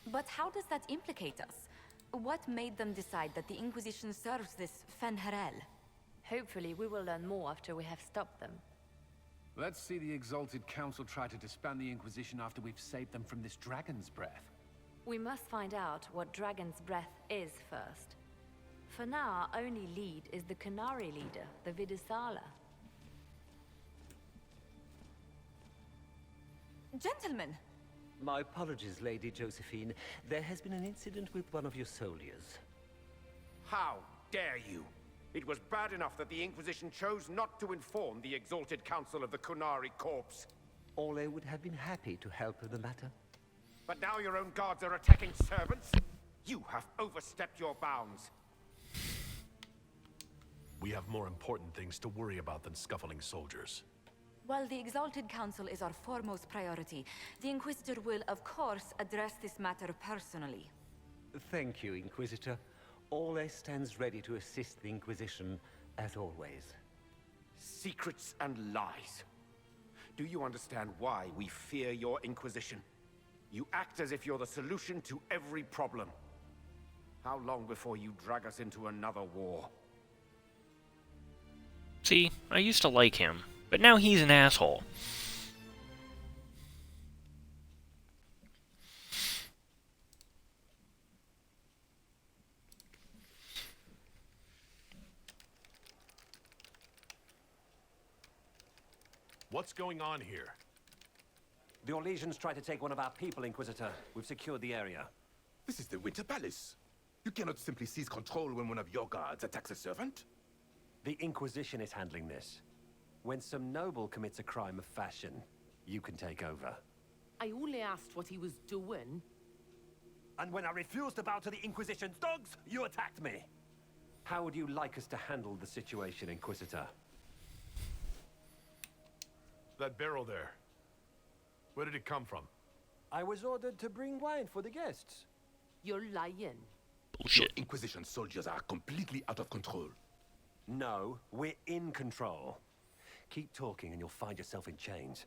Speaker 17: But how does that implicate us? What made them decide that the Inquisition serves this Fenharel?
Speaker 11: Hopefully we will learn more after we have stopped them.
Speaker 10: Let's see the Exalted Council try to disband the Inquisition after we've saved them from this dragon's breath.
Speaker 11: We must find out what Dragon's Breath is first. For now, our only lead is the Kunari leader, the Vidusala.
Speaker 17: Gentlemen!
Speaker 14: My apologies, Lady Josephine. There has been an incident with one of your soldiers.
Speaker 18: How dare you? It was bad enough that the Inquisition chose not to inform the Exalted Council of the Kunari Corps.
Speaker 14: Ole would have been happy to help in the matter.
Speaker 18: But now your own guards are attacking servants? You have overstepped your bounds.
Speaker 4: We have more important things to worry about than scuffling soldiers.
Speaker 17: While the Exalted Council is our foremost priority, the Inquisitor will, of course, address this matter personally.
Speaker 14: Thank you, Inquisitor. Ole stands ready to assist the Inquisition, as always.
Speaker 18: Secrets and lies. Do you understand why we fear your Inquisition? You act as if you're the solution to every problem. How long before you drag us into another war?
Speaker 1: See, I used to like him, but now he's an asshole.
Speaker 4: What's going on here?
Speaker 14: The Orlesians tried to take one of our people, Inquisitor. We've secured the area.
Speaker 13: This is the Winter Palace. You cannot simply seize control when one of your guards attacks a servant.
Speaker 14: The Inquisition is handling this. When some noble commits a crime of fashion, you can take over.
Speaker 19: I only asked what he was doing.
Speaker 14: And when I refused to bow to the Inquisition's dogs, you attacked me. How would you like us to handle the situation, Inquisitor?
Speaker 4: That barrel there. Where did it come from?
Speaker 14: I was ordered to bring wine for the guests.
Speaker 19: You're lying.
Speaker 13: Your Inquisition soldiers are completely out of control.
Speaker 14: No, we're in control. Keep talking and you'll find yourself in chains.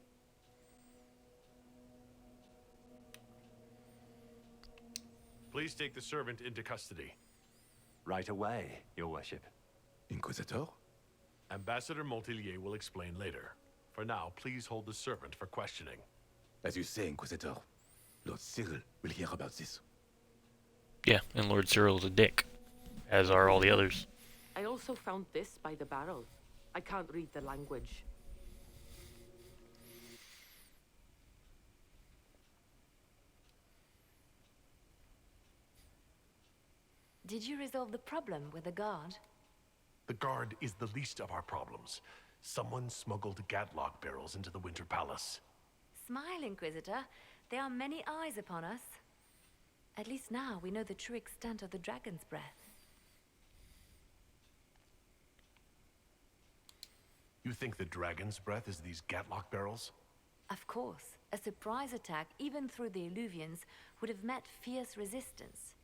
Speaker 4: Please take the servant into custody.
Speaker 14: Right away, Your Worship.
Speaker 13: Inquisitor?
Speaker 4: Ambassador Montilier will explain later. For now, please hold the servant for questioning.
Speaker 13: As you say, Inquisitor, Lord Cyril will hear about this.
Speaker 1: Yeah, and Lord Cyril's a dick, as are all the others.
Speaker 19: I also found this by the barrel. I can't read the language.
Speaker 11: Did you resolve the problem with the guard?
Speaker 4: The guard is the least of our problems. Someone smuggled Gatlock barrels into the Winter Palace.
Speaker 11: Smile, Inquisitor. There are many eyes upon us. At least now we know the true extent of the dragon's breath.
Speaker 4: You think the dragon's breath is these Gatlock barrels?
Speaker 11: Of course. A surprise attack, even through the Illuvians, would have met fierce resistance.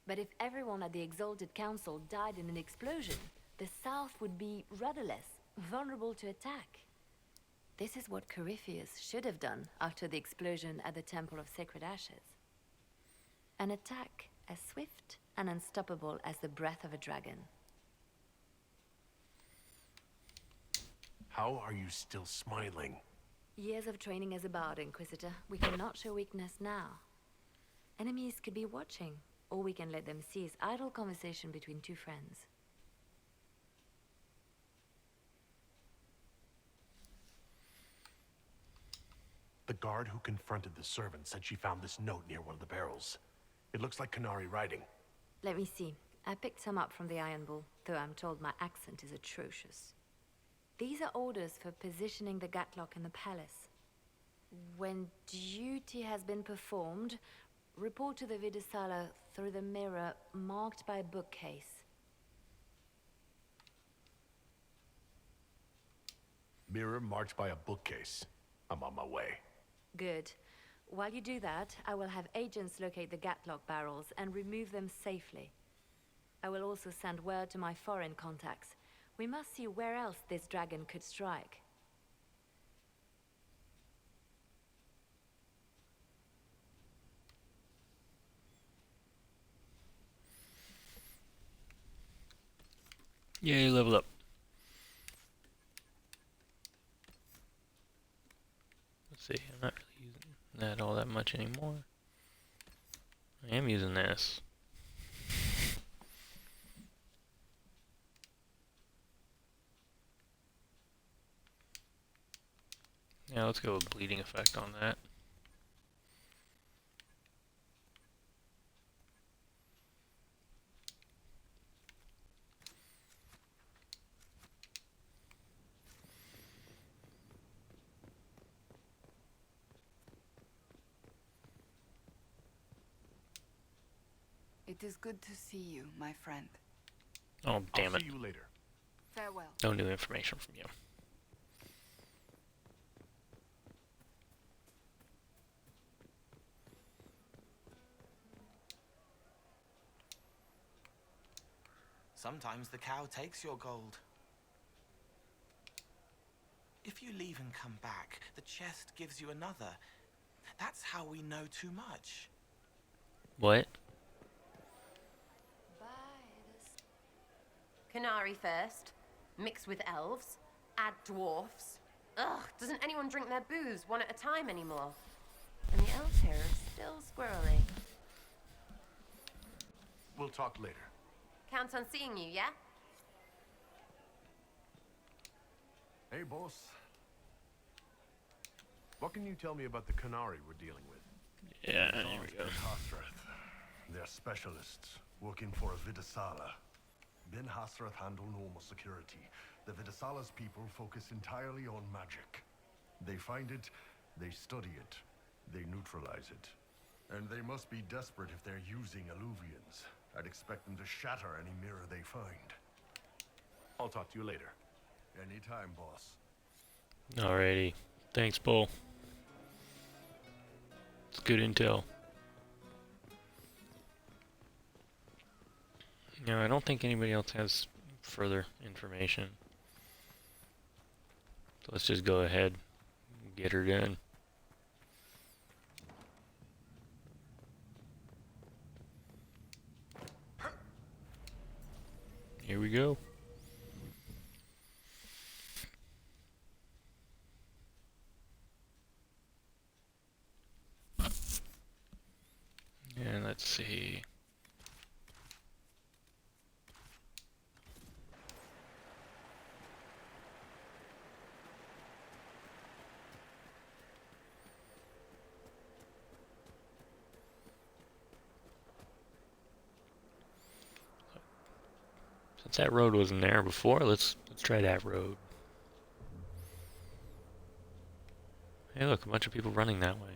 Speaker 11: But if everyone at the Exalted Council died in an explosion, the South would be rudderless, vulnerable to attack. This is what Corypheus should have done after the explosion at the Temple of Sacred Ashes. An attack as swift and unstoppable as the breath of a dragon.
Speaker 4: How are you still smiling?
Speaker 11: Years of training as a bard, Inquisitor. We cannot show weakness now. Enemies could be watching, or we can let them seize idle conversation between two friends.
Speaker 4: The guard who confronted the servant said she found this note near one of the barrels. It looks like Canary writing.
Speaker 11: Let me see. I picked some up from the Iron Bull, though I'm told my accent is atrocious. These are orders for positioning the Gatlock in the palace. When duty has been performed, report to the Vidisala through the mirror marked by a bookcase.
Speaker 4: Mirror marked by a bookcase. I'm on my way.
Speaker 11: Good. While you do that, I will have agents locate the Gatlock barrels and remove them safely. I will also send word to my foreign contacts. We must see where else this dragon could strike.
Speaker 1: Yay, level up. Let's see, I'm not really using that all that much anymore. I am using this. Yeah, let's go with bleeding effect on that.
Speaker 7: It is good to see you, my friend.
Speaker 1: Oh, damn it.
Speaker 4: See you later.
Speaker 7: Farewell.
Speaker 1: No new information from you.
Speaker 2: Sometimes the cow takes your gold. If you leave and come back, the chest gives you another. That's how we know too much.
Speaker 1: What?
Speaker 3: Canary first, mix with elves, add dwarfs. Ugh, doesn't anyone drink their booze one at a time anymore? And the elves here are still squirrely.
Speaker 4: We'll talk later.
Speaker 3: Count on seeing you, yeah?
Speaker 5: Hey, boss.
Speaker 4: What can you tell me about the Qunari we're dealing with?
Speaker 1: Yeah, here we go.
Speaker 5: They're specialists working for a Vidasala. Ben Hasrath handle normal security. The Vidasala's people focus entirely on magic. They find it, they study it, they neutralize it. And they must be desperate if they're using Alluvians. I'd expect them to shatter any mirror they find.
Speaker 4: I'll talk to you later.
Speaker 5: Anytime, boss.
Speaker 1: Alrighty. Thanks, Bull. It's good intel. No, I don't think anybody else has further information. So let's just go ahead and get her done. Here we go. And let's see. Since that road wasn't there before, let's try that road. Hey, look, a bunch of people running that way.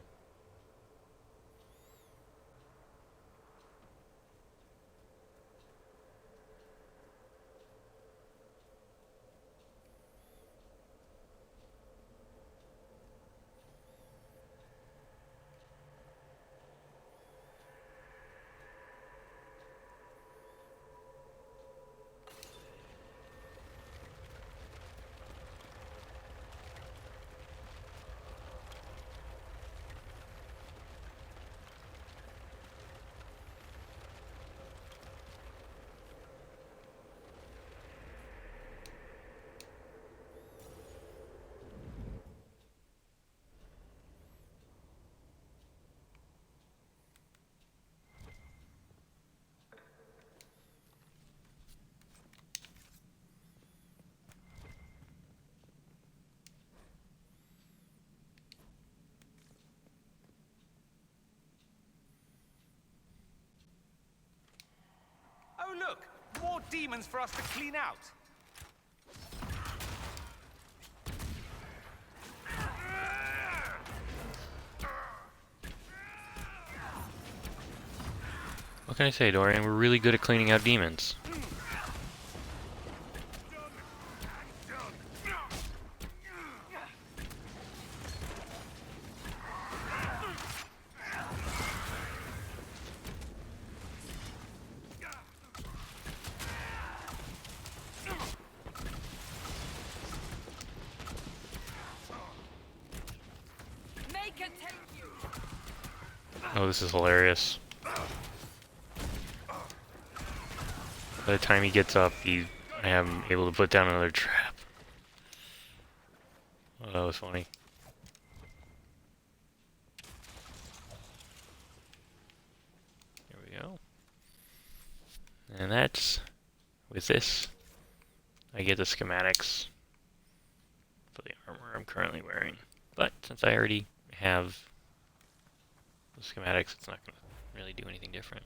Speaker 12: Oh, look! More demons for us to clean out!
Speaker 1: What can I say, Dorian? We're really good at cleaning out demons. Oh, this is hilarious. By the time he gets up, I have him able to put down another trap. Oh, that was funny. Here we go. And that's, with this, I get the schematics for the armor I'm currently wearing. But since I already have the schematics, it's not going to really do anything different.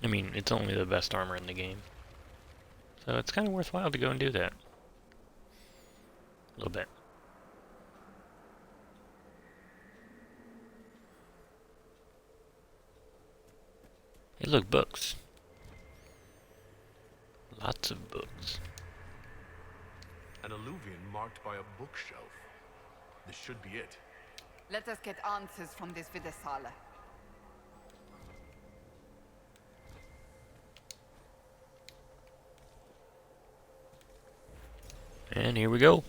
Speaker 1: I mean, it's only the best armor in the game. So it's kind of worthwhile to go and do that. A little bit. Hey, look, books. Lots of books.
Speaker 4: An alluvian marked by a bookshelf. This should be it.
Speaker 7: Let us get answers from this Vidasala.
Speaker 1: And here we go.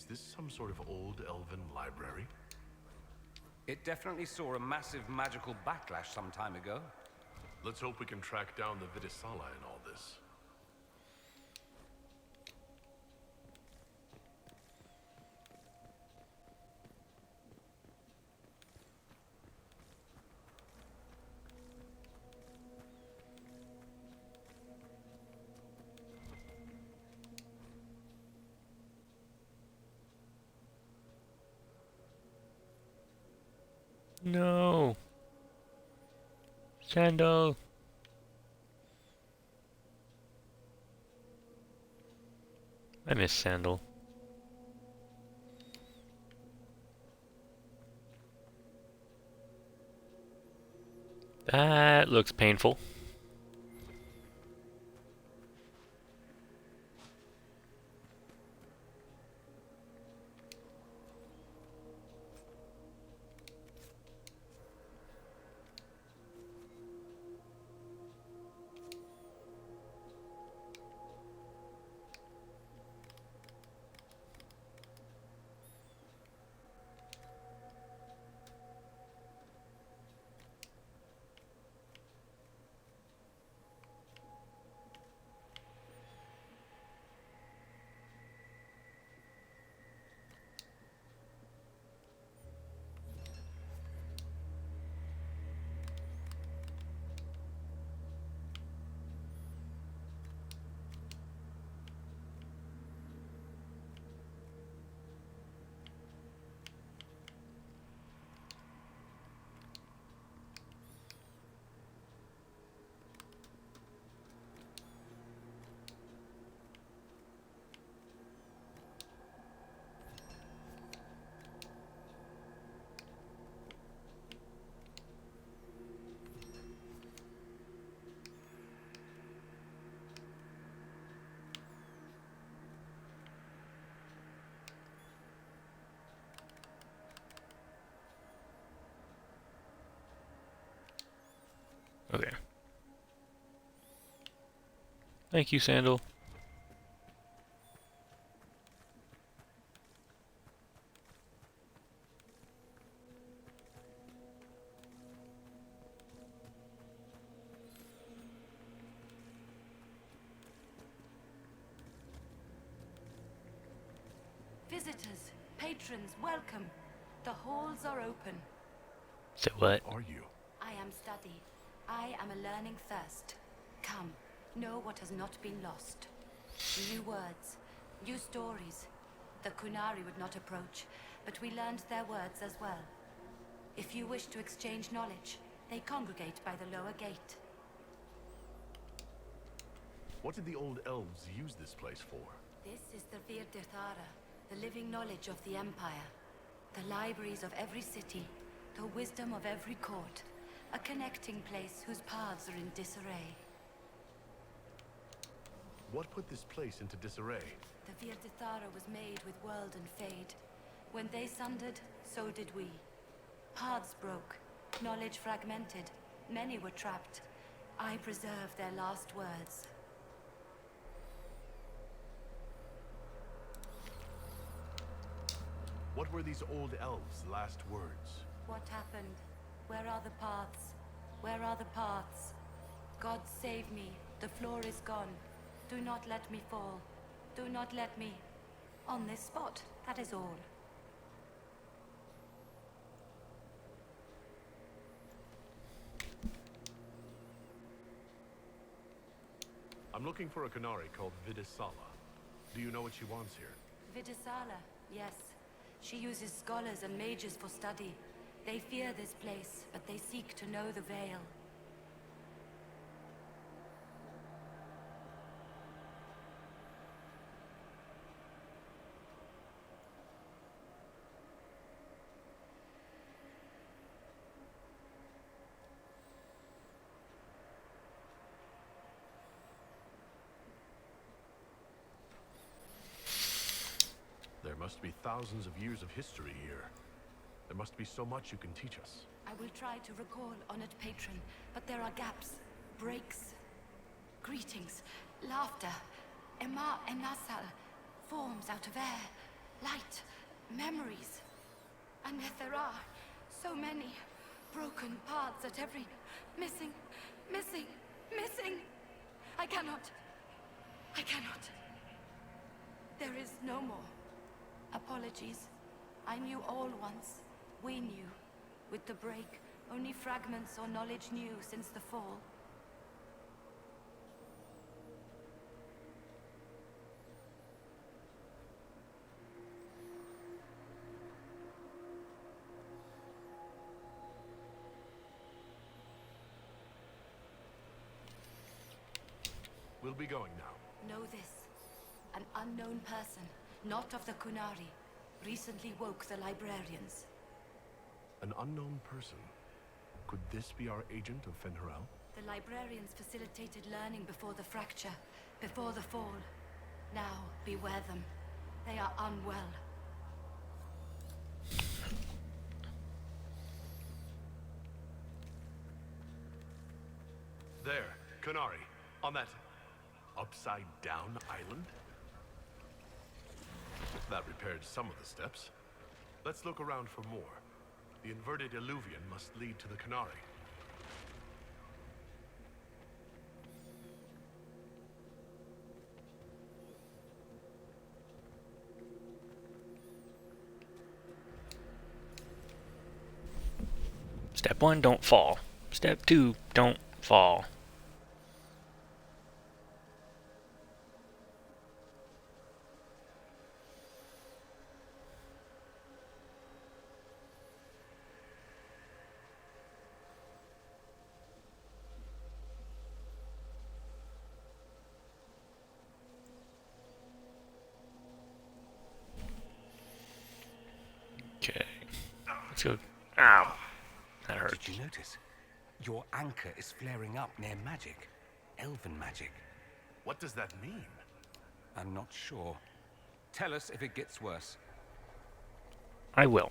Speaker 4: Is this some sort of old elven library?
Speaker 12: It definitely saw a massive magical backlash some time ago.
Speaker 4: Let's hope we can track down the Vidisala in all this.
Speaker 1: No. Sandal. I miss Sandal. That looks painful. Okay. Thank you, Sandal.
Speaker 17: Visitors, patrons, welcome. The halls are open.
Speaker 1: So what?
Speaker 4: Are you?
Speaker 17: I am study. I am a learning thirst. Come, know what has not been lost. New words, new stories. The Kunari would not approach, but we learned their words as well. If you wish to exchange knowledge, they congregate by the lower gate.
Speaker 4: What did the old elves use this place for?
Speaker 17: This is the Vir Dithara, the living knowledge of the Empire. The libraries of every city, the wisdom of every court. A connecting place whose paths are in disarray.
Speaker 4: What put this place into disarray?
Speaker 17: The Vir Dithara was made with world and fade. When they sundered, so did we. Paths broke, knowledge fragmented, many were trapped. I preserved their last words.
Speaker 4: What were these old elves' last words?
Speaker 17: What happened? Where are the paths? Where are the paths? God save me. The floor is gone. Do not let me fall. Do not let me... On this spot, that is all.
Speaker 4: I'm looking for a Kunari called Vidisala. Do you know what she wants here?
Speaker 17: Vidisala, yes. She uses scholars and mages for study. They fear this place, but they seek to know the Veil.
Speaker 4: There must be thousands of years of history here. There must be so much you can teach us.
Speaker 17: I will try to recall, honored patron, but there are gaps, breaks. Greetings, laughter, Emma Enasal, forms out of air, light, memories. And yet there are so many broken paths at every... Missing. I cannot. There is no more. Apologies. I knew all once. We knew. With the break, only fragments or knowledge new since the fall.
Speaker 4: We'll be going now.
Speaker 17: Know this. An unknown person, not of the Kunari, recently woke the librarians.
Speaker 4: An unknown person? Could this be our agent of Fen'Harel?
Speaker 17: The librarians facilitated learning before the fracture, before the fall. Now, beware them. They are unwell.
Speaker 4: There, Kunari, on that upside-down island. That repaired some of the steps. Let's look around for more. The inverted alluvion must lead to the Kunari.
Speaker 1: Step 1, don't fall. Step 2, don't fall. Okay. Let's go. Ow. That hurt.
Speaker 12: Did you notice? Your anchor is flaring up near magic. Elven magic.
Speaker 4: What does that mean?
Speaker 12: I'm not sure. Tell us if it gets worse.
Speaker 1: I will.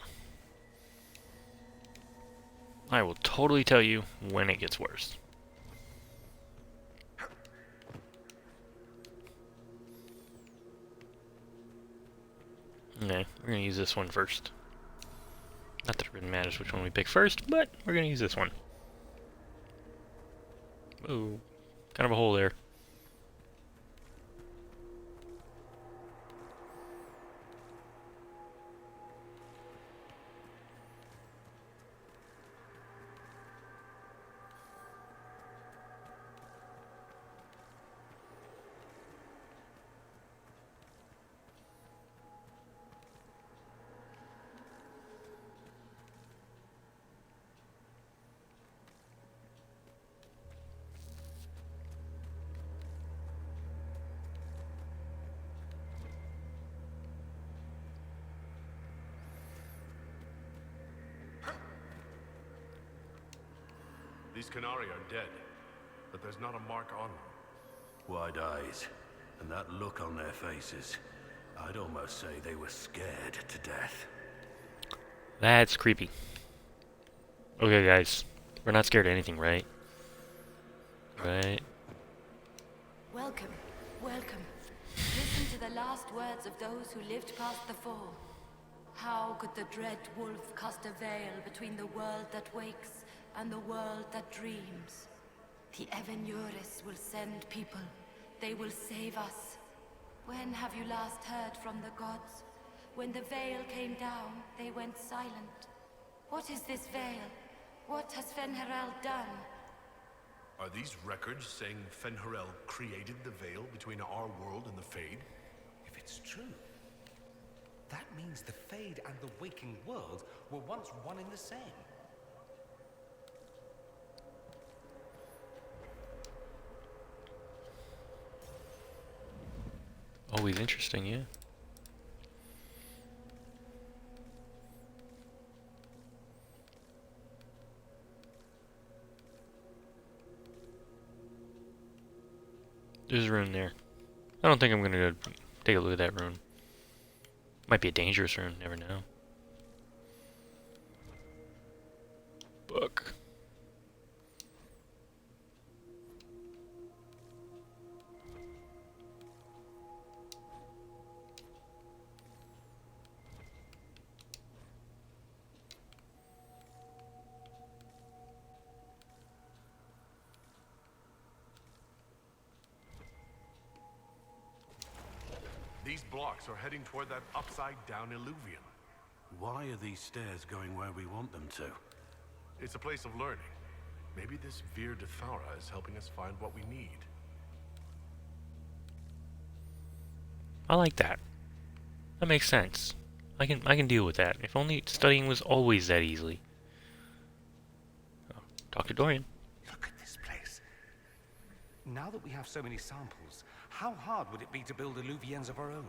Speaker 1: I will totally tell you when it gets worse. Okay, we're gonna use this one first. Not that it really matters which one we pick first, but we're gonna use this one. Ooh, kind of a hole there.
Speaker 4: These Kunari are dead, but there's not a mark on them.
Speaker 8: Wide eyes, and that look on their faces. I'd almost say they were scared to death.
Speaker 1: That's creepy. Okay, guys. We're not scared of anything, right? Right?
Speaker 17: Welcome. Listen to the last words of those who lived past the fall. How could the dread wolf cast a veil between the world that wakes and the world that dreams? The Evenuris will send people. They will save us. When have you last heard from the gods? When the veil came down, they went silent. What is this veil? What has Fen'Harel done?
Speaker 4: Are these records saying Fen'Harel created the veil between our world and the Fade?
Speaker 12: If it's true, that means the Fade and the waking world were once one and the same.
Speaker 1: Always interesting, yeah. There's a rune there. I don't think I'm gonna go take a look at that rune. Might be a dangerous rune, never know. Book.
Speaker 16: These blocks are heading toward that upside-down illuvium.
Speaker 8: Why are these stairs going where we want them to?
Speaker 16: It's a place of learning. Maybe this Vir de Thaura is helping us find what we need.
Speaker 1: I like that. That makes sense. I can deal with that. If only studying was always that easily. Oh, Dr. Dorian.
Speaker 12: Look at this place. Now that we have so many samples, how hard would it be to build illuvians of our own?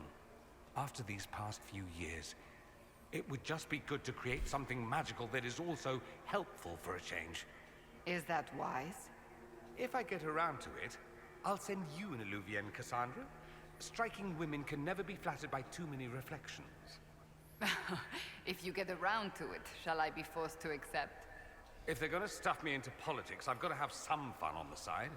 Speaker 12: After these past few years, it would just be good to create something magical that is also helpful for a change.
Speaker 7: Is that wise?
Speaker 12: If I get around to it, I'll send you an illuvian, Cassandra. Striking women can never be flattered by too many reflections.
Speaker 7: If you get around to it, shall I be forced to accept?
Speaker 12: If they're gonna stuff me into politics, I've got to have some fun on the side.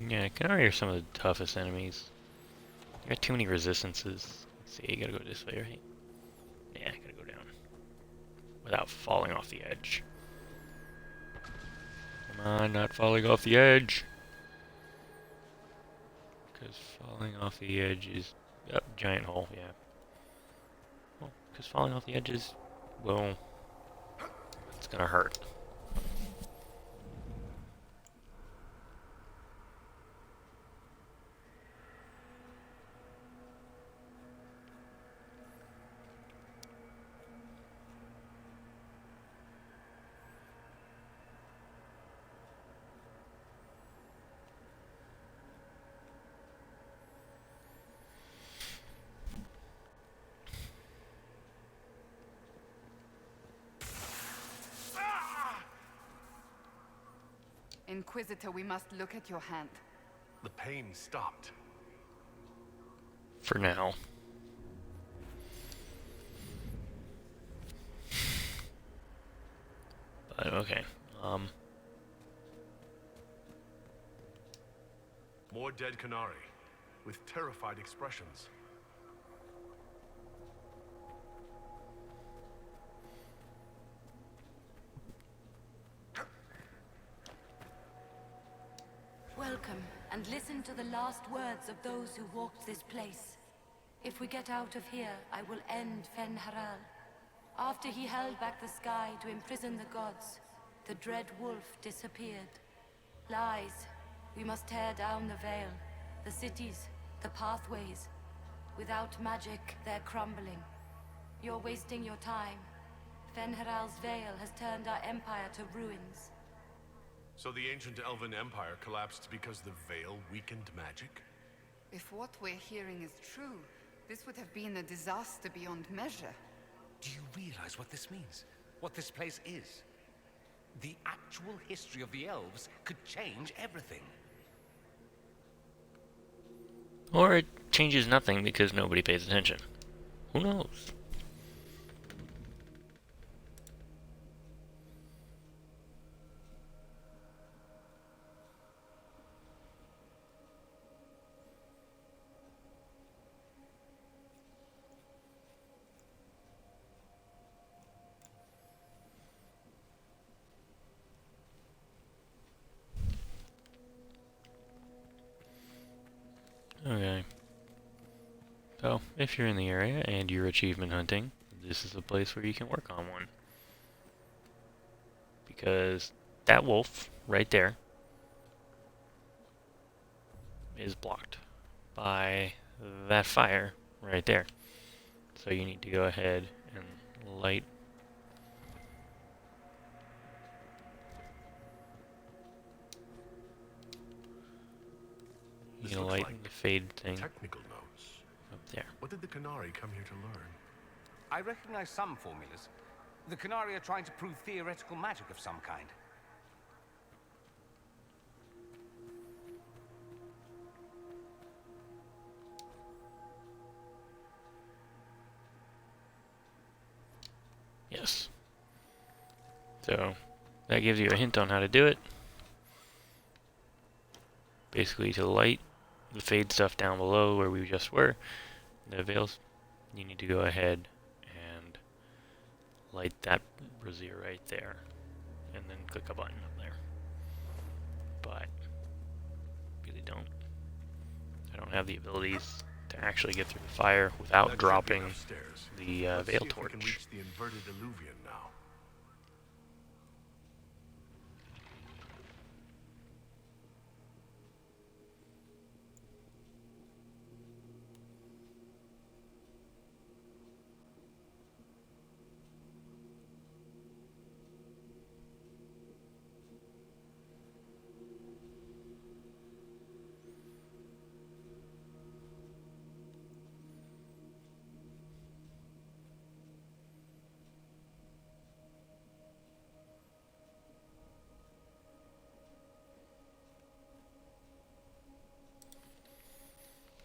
Speaker 1: Yeah, Canary are some of the toughest enemies. You got too many resistances. Let's see, you gotta go this way, right? Yeah, I gotta go down. Without falling off the edge. Come on, not falling off the edge. Because falling off the edge is... Yep, giant hole, yeah. Well, because falling off the edge is... Well... It's gonna hurt.
Speaker 7: Inquisitor, we must look at your hand.
Speaker 16: The pain stopped.
Speaker 1: For now. But okay.
Speaker 16: More dead Canary, with terrified expressions.
Speaker 17: Welcome, and listen to the last words of those who walked this place. If we get out of here, I will end Fenharal. After he held back the sky to imprison the gods, the dread wolf disappeared. Lies. We must tear down the veil, the cities, the pathways. Without magic, they're crumbling. You're wasting your time. Fenharal's veil has turned our empire to ruins.
Speaker 16: So the ancient Elven Empire collapsed because the veil weakened magic?
Speaker 7: If what we're hearing is true, this would have been a disaster beyond measure.
Speaker 12: Do you realize what this means? What this place is? The actual history of the elves could change everything.
Speaker 1: Or it changes nothing because nobody pays attention. Who knows? Okay. So, if you're in the area and you're achievement hunting, this is a place where you can work on one. Because that wolf right there is blocked by that fire right there. So you need to go ahead and light
Speaker 4: This
Speaker 1: you know,
Speaker 4: looks
Speaker 1: light
Speaker 4: like
Speaker 1: the fade thing
Speaker 4: technical notes.
Speaker 1: up there.
Speaker 4: What did the Canary come here to learn?
Speaker 12: I recognize some formulas. The Canary are trying to prove theoretical magic of some kind.
Speaker 1: Yes. So that gives you a hint on how to do it. Basically, to light the fade stuff down below where we just were, the veils, you need to go ahead and light that brazier right there, and then click a button up there. But really I don't have the abilities to actually get through the fire without dropping the veil torch.
Speaker 4: We can reach the inverted alluvion now.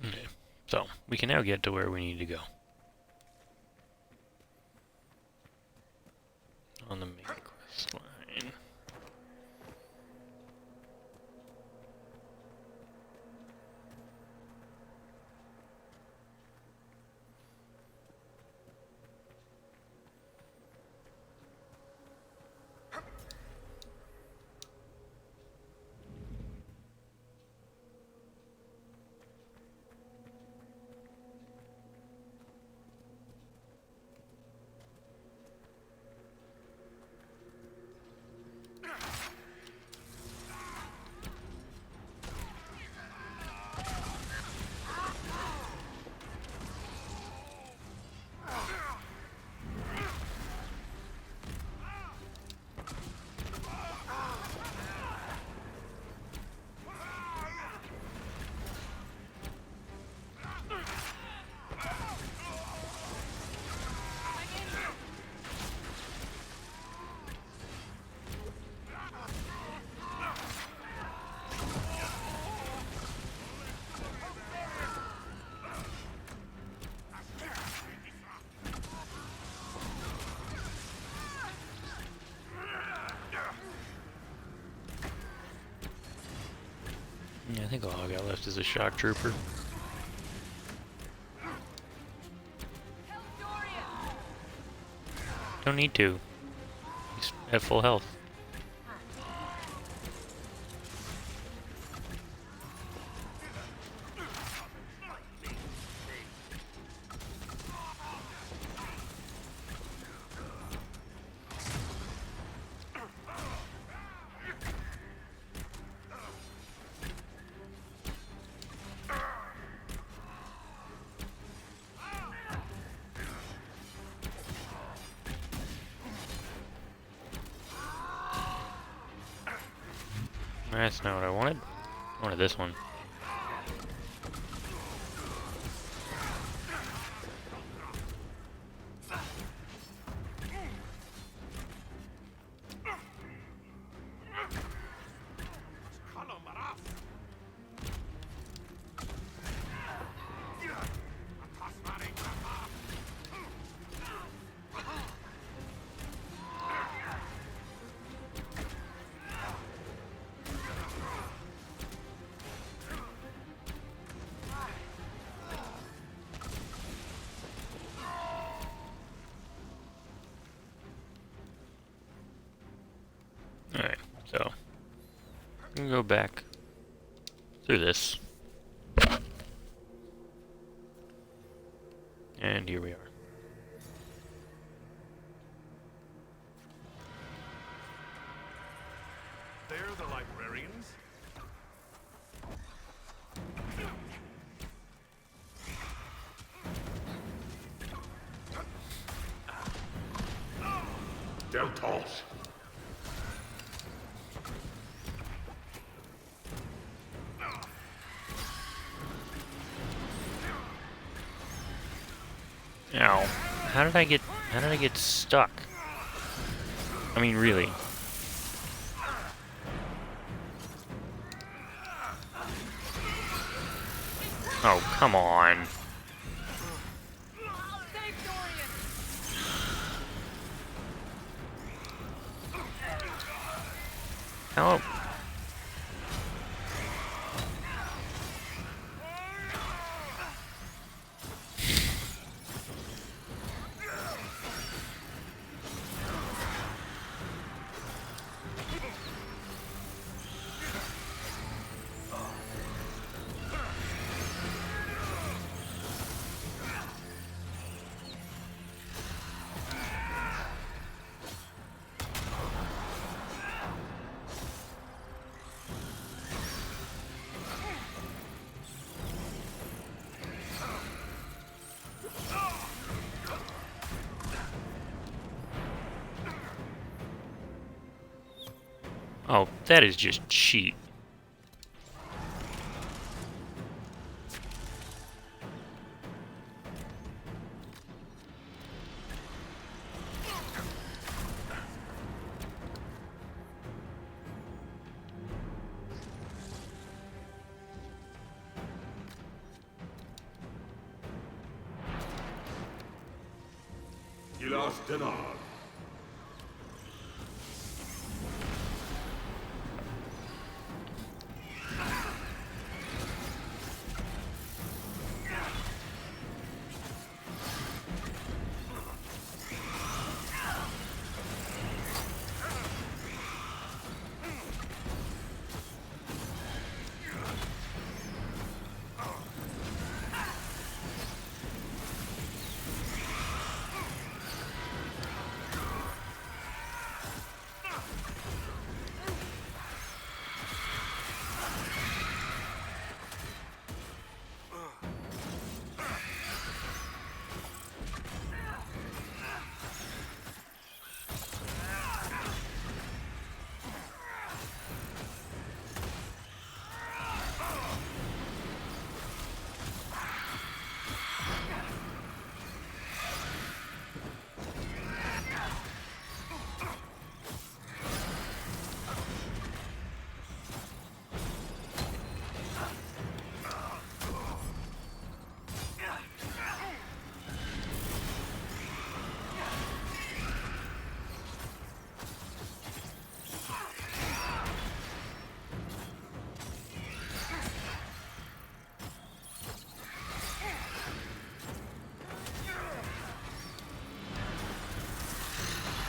Speaker 1: Okay, so we can now get to where we need to go. On the main quest line. Yeah, I think all I got left is a shock trooper. Don't need to. He's at full health. That's not what I wanted. I wanted this one. We can go back through this. And here we are.
Speaker 16: They're the librarians?
Speaker 13: Deltos.
Speaker 1: Ow. How did I get stuck? I mean, really. Oh, come on. Help. Oh, that is just cheat.
Speaker 13: Gilas Denar.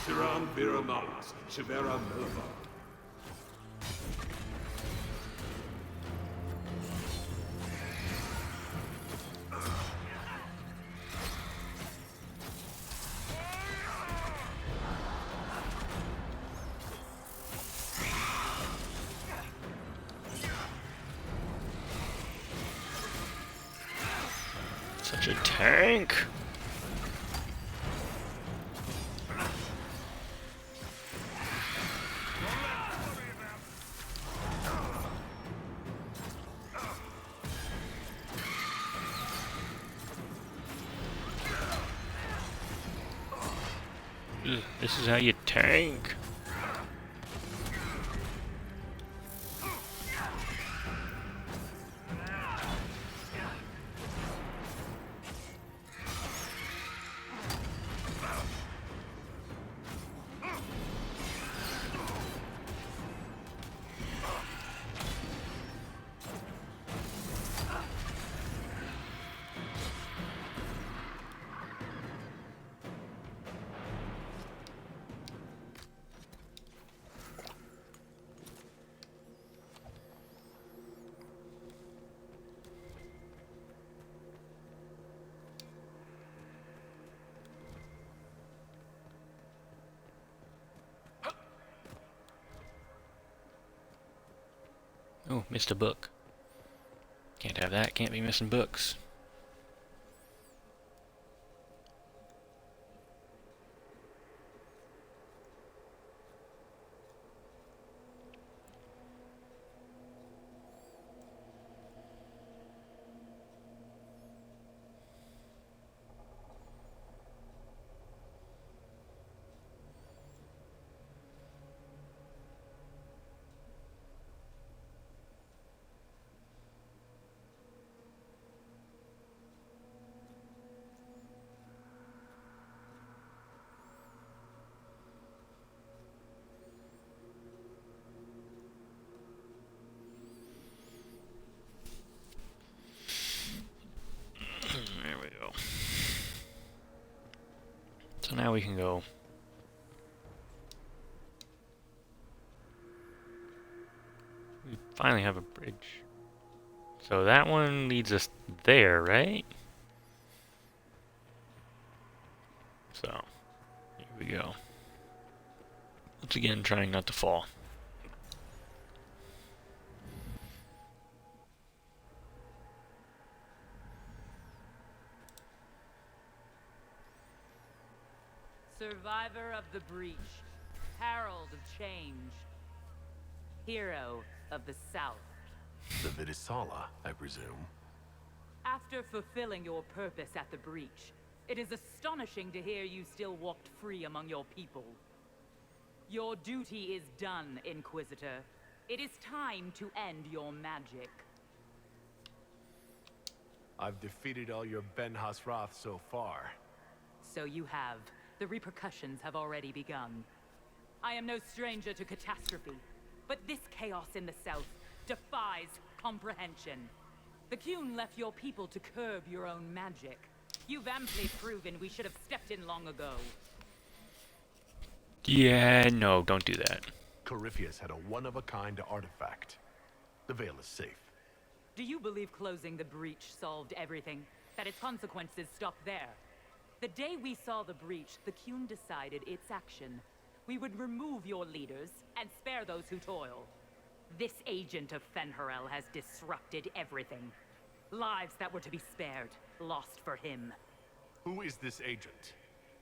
Speaker 13: Siran Viramalas, Shivera Melava.
Speaker 1: Such a tank. This is how you tank. Oh, missed a book. Can't have that. Can't be missing books. There we go. So now we can go. We finally have a bridge. So that one leads us there, right? So, here we go. Once again, trying not to fall.
Speaker 20: Survivor of the breach, herald of change, hero of the South.
Speaker 4: The Vidisala, I presume.
Speaker 20: After fulfilling your purpose at the breach, it is astonishing to hear you still walked free among your people. Your duty is done, Inquisitor. It is time to end your magic.
Speaker 4: I've defeated all your Ben Hasrath so far.
Speaker 20: So you have. The repercussions have already begun. I am no stranger to catastrophe, but this chaos in the South defies comprehension. The Qun left your people to curb your own magic. You've amply proven we should have stepped in long ago.
Speaker 1: Yeah, no, don't do that.
Speaker 4: Corypheus had a one-of-a-kind artifact. The Veil is safe.
Speaker 20: Do you believe closing the breach solved everything? That its consequences stopped there? The day we saw the breach, the Qun decided its action. We would remove your leaders and spare those who toil. This agent of Fen'Harel has disrupted everything. Lives that were to be spared, lost for him.
Speaker 4: Who is this agent?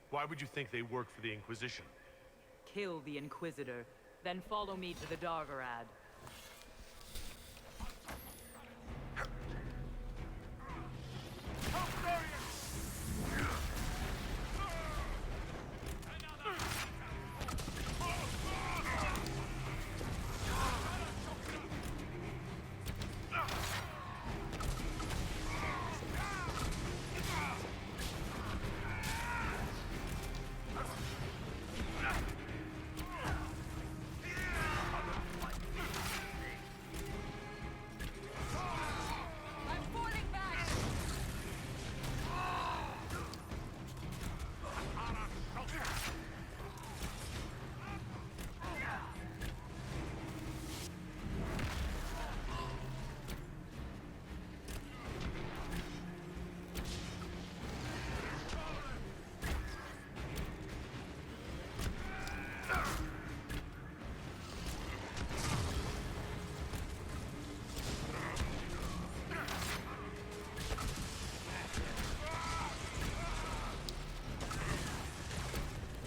Speaker 4: Why would you think they work for the Inquisition?
Speaker 20: Kill the Inquisitor, then follow me to the Dargarad.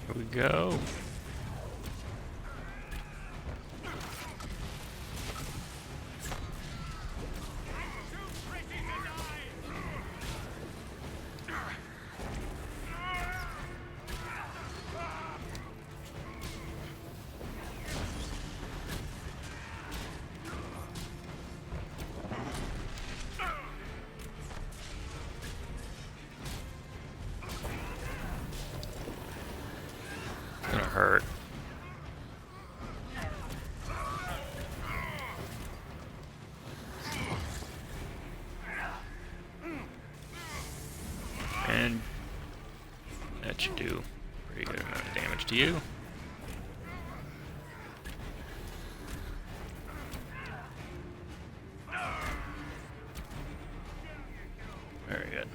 Speaker 1: Here we go. Gonna hurt. And that should do a pretty good amount of damage to you. Very good.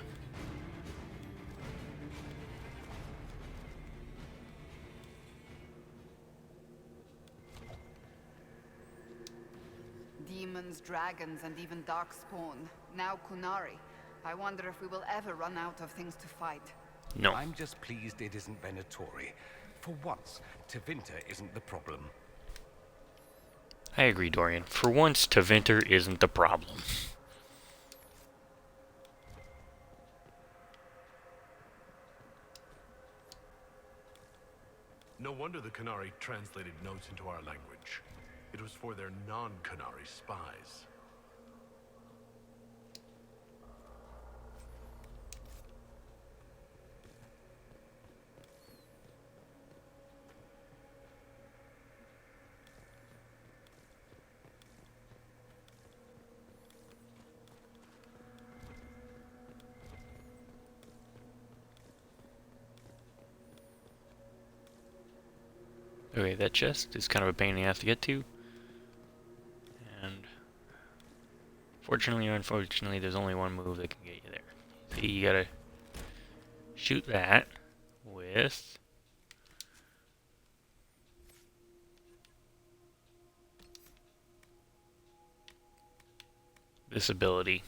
Speaker 7: demons, dragons, and even darkspawn. Now Kunari. I wonder if we will ever run out of things to fight.
Speaker 1: No.
Speaker 12: I'm just pleased it isn't Venatori. For once, Tevinter isn't the problem.
Speaker 1: I agree, Dorian. For once, Tevinter isn't the problem.
Speaker 4: No wonder the Qunari translated notes into our language. It was for their non-Qunari spies.
Speaker 1: Okay, that chest is kind of a pain in the ass to get to. And fortunately or unfortunately, there's only one move that can get you there. See, you gotta shoot that with this ability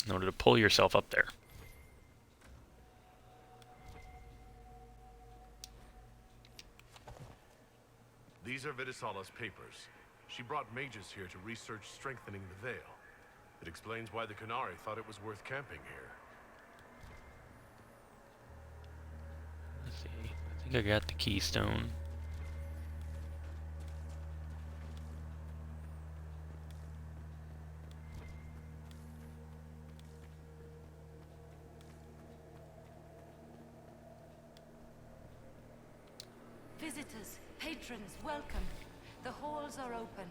Speaker 1: in order to pull yourself up there.
Speaker 4: These are Vidisala's papers. She brought mages here to research strengthening the veil. It explains why the Qunari thought it was worth camping here.
Speaker 1: Let's see. I think I got the keystone.
Speaker 17: Visitors, patrons, welcome. The halls are open.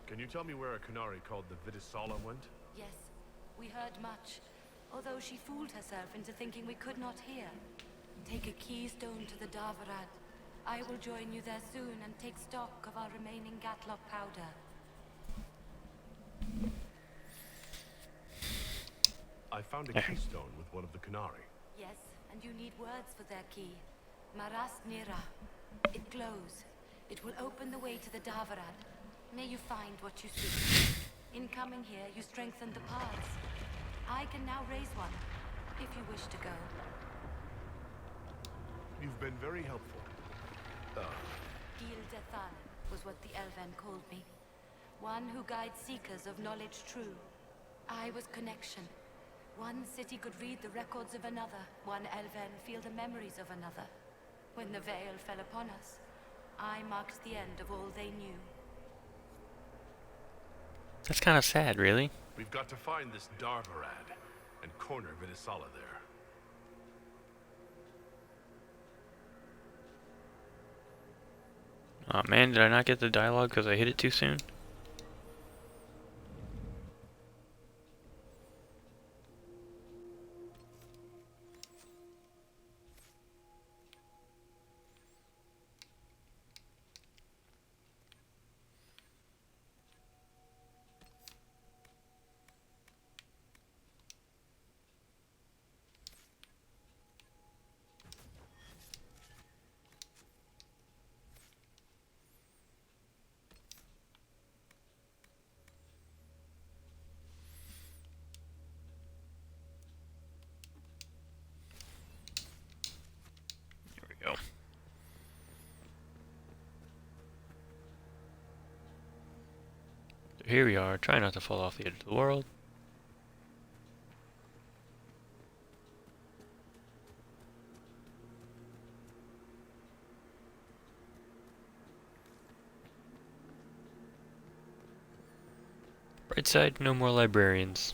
Speaker 4: Can you tell me where a Qunari called the Vidisala went?
Speaker 17: Yes, we heard much. Although she fooled herself into thinking we could not hear. Take a keystone to the Darvarad. I will join you there soon and take stock of our remaining Gatlock powder.
Speaker 4: I found a keystone with one of the Qunari.
Speaker 17: Yes, and you need words for their key. Maras Nira. It glows. It will open the way to the Darvarad. May you find what you seek. In coming here, you strengthen the paths. I can now raise one, if you wish to go.
Speaker 4: You've been very helpful.
Speaker 17: Gildethan was what the Elven called me. One who guides seekers of knowledge true. I was connection. One city could read the records of another. One Elven feel the memories of another. When the veil fell upon us, I marked the end of all they knew.
Speaker 1: That's kind of sad, really.
Speaker 4: We've got to find this Darvarad and corner Vidisala there.
Speaker 1: Oh man, did I not get the dialogue because I hit it too soon? Go. So here we are, trying not to fall off the edge of the world. Bright side, no more librarians.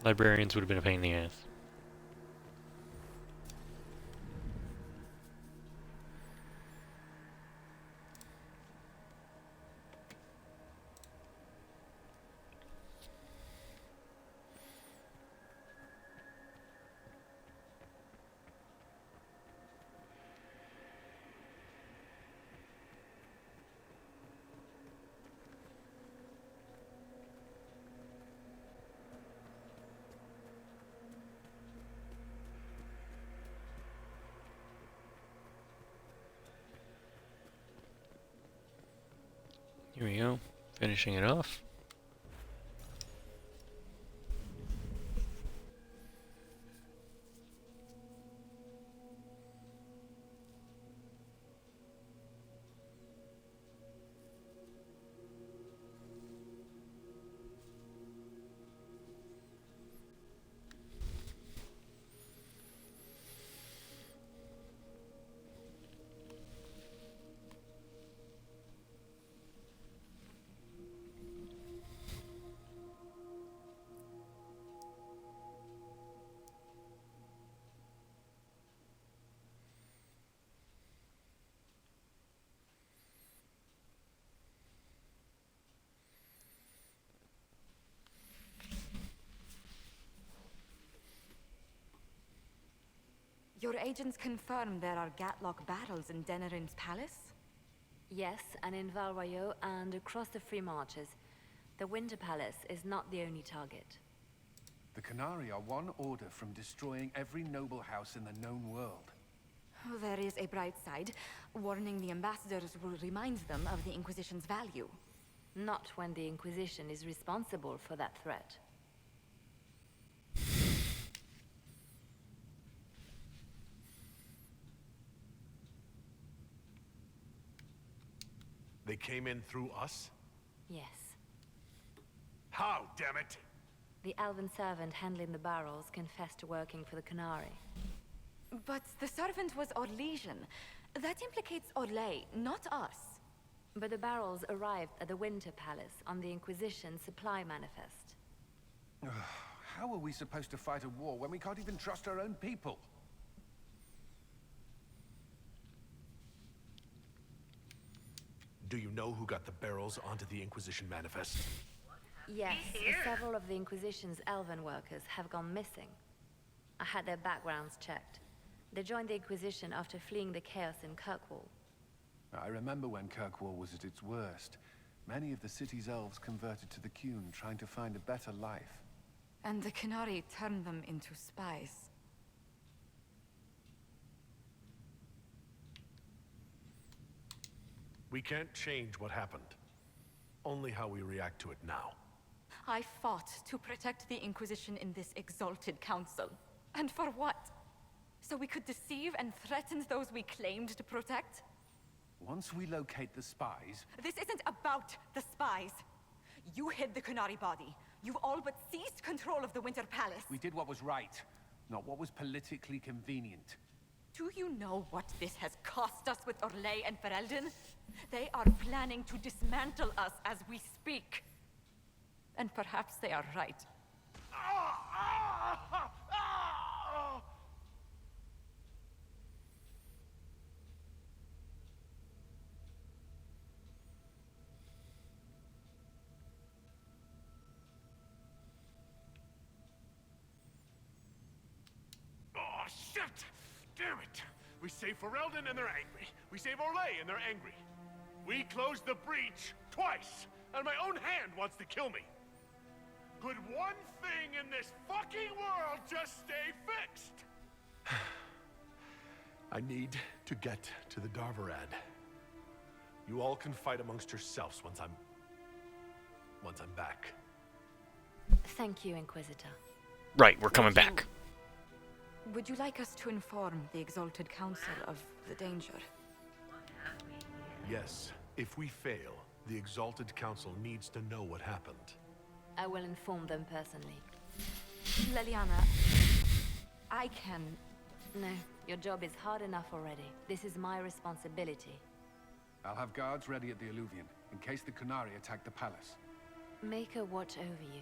Speaker 1: Librarians would have been a pain in the ass. Here we go, finishing it off.
Speaker 17: Your agents confirm there are Gatlock barrels in Denerim's palace?
Speaker 11: Yes, and in Val Royeaux and across the Free Marches. The Winter Palace is not the only target.
Speaker 10: The Canari are one order from destroying every noble house in the known world.
Speaker 17: Oh, there is a bright side. Warning the ambassadors will remind them of the Inquisition's value.
Speaker 11: Not when the Inquisition is responsible for that threat.
Speaker 4: They came in through us?
Speaker 11: Yes.
Speaker 4: How, damn it?
Speaker 11: The elven servant handling the barrels confessed to working for the Canari.
Speaker 17: But the servant was Orlesian. That implicates Orlais, not us.
Speaker 11: But the barrels arrived at the Winter Palace on the Inquisition supply manifest.
Speaker 10: How are we supposed to fight a war when we can't even trust our own people?
Speaker 4: Do you know who got the barrels onto the Inquisition manifest?
Speaker 11: Yes, several of the Inquisition's elven workers have gone missing. I had their backgrounds checked. They joined the Inquisition after fleeing the chaos in Kirkwall.
Speaker 10: I remember when Kirkwall was at its worst. Many of the city's elves converted to the Qun, trying to find a better life.
Speaker 17: And the Canari turned them into spies.
Speaker 4: We can't change what happened. Only how we react to it now.
Speaker 17: I fought to protect the Inquisition in this exalted council. And for what? So we could deceive and threaten those we claimed to protect?
Speaker 10: Once we locate the spies...
Speaker 17: This isn't about the spies. You hid the Canari body. You've all but seized control of the Winter Palace.
Speaker 10: We did what was right, not what was politically convenient.
Speaker 17: Do you know what this has cost us with Orlais and Ferelden? They are planning to dismantle us as we speak. And perhaps they are right.
Speaker 4: Oh, shit! Damn it! We save Ferelden and they're angry. We save Orlais and they're angry. We closed the breach twice, and my own hand wants to kill me. Could one thing in this fucking world just stay fixed? I need to get to the Darvarad. You all can fight amongst yourselves once I'm back.
Speaker 11: Thank you, Inquisitor.
Speaker 1: Right, we're coming back.
Speaker 17: Would you like us to inform the Exalted Council of the danger?
Speaker 4: Yes. If we fail, the Exalted Council needs to know what happened.
Speaker 11: I will inform them personally.
Speaker 17: Leliana, I can...
Speaker 11: No, your job is hard enough already. This is my responsibility.
Speaker 10: I'll have guards ready at the Alluvion, in case the Canari attack the palace.
Speaker 11: Make her watch over you.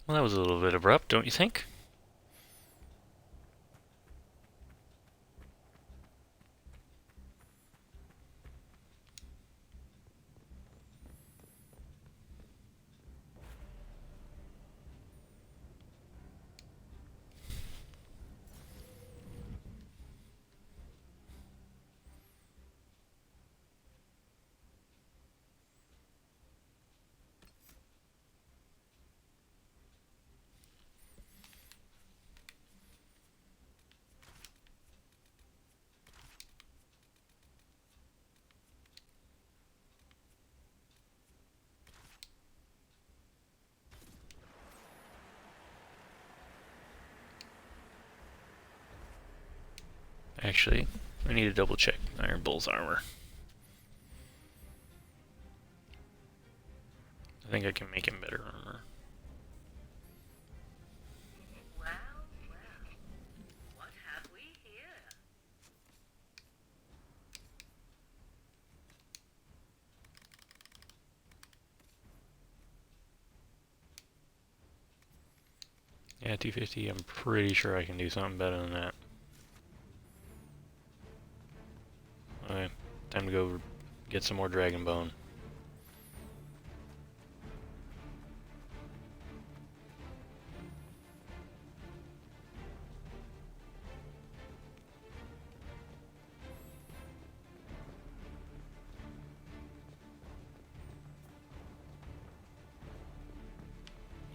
Speaker 1: Well, that was a little bit abrupt, don't you think? Actually, I need to double check Iron Bull's armor. I think I can make him better armor. Yeah, 250, I'm pretty sure I can do something better than that. Alright, time to go get some more Dragon Bone.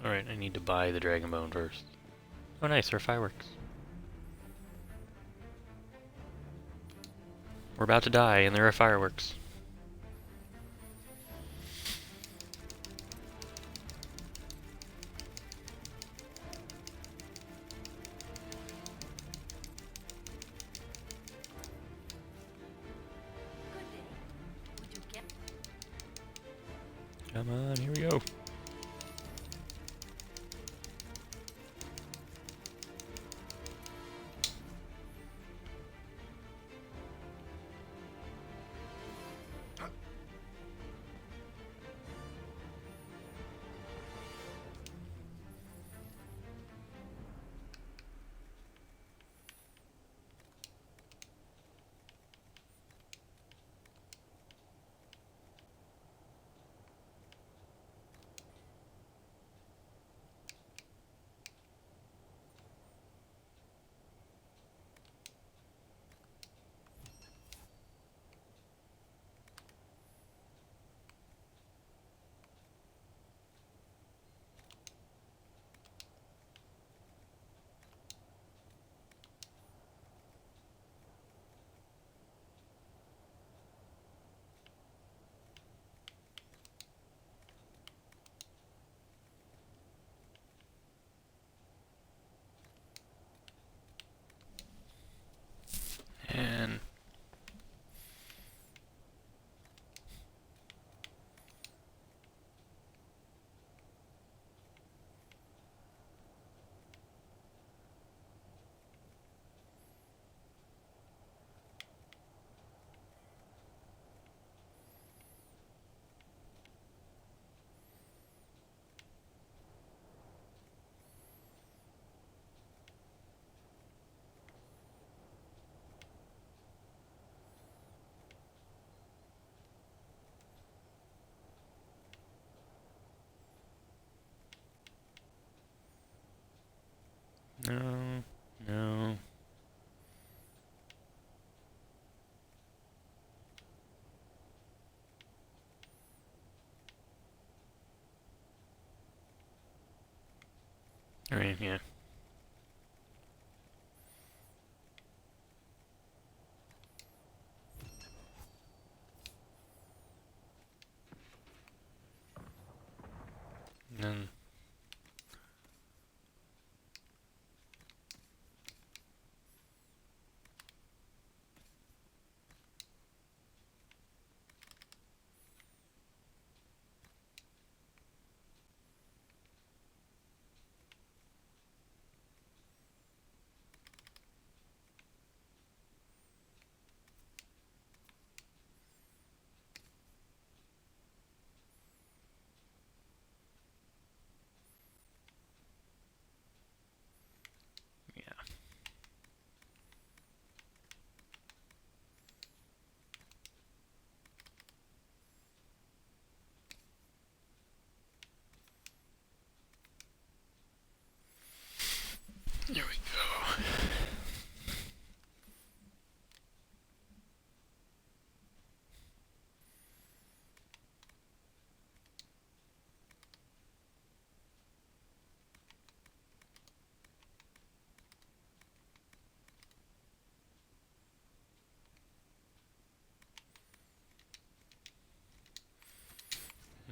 Speaker 1: Alright, I need to buy the Dragon Bone first. Oh nice, there are fireworks. We're about to die and there are fireworks. Come on, here we go. And no, no. Alright, yeah. And then there we go.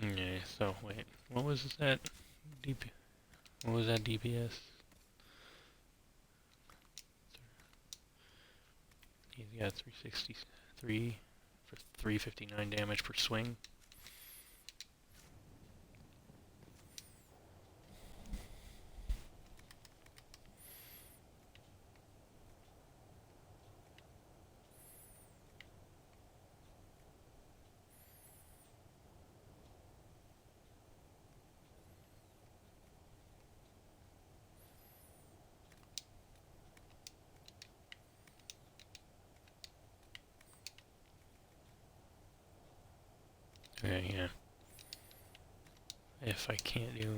Speaker 1: Okay, so wait, what was that DP? What was that DPS? Yeah, 363 for 359 damage per swing. Okay, yeah. If I can't do...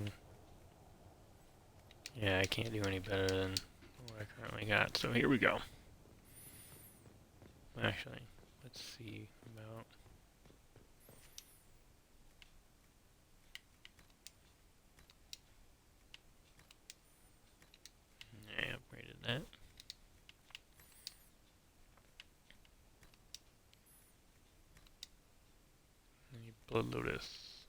Speaker 1: Yeah, I can't do any better than what I currently got, so here we go. Actually, let's see about... Yeah, I upgraded that. Blood Lotus.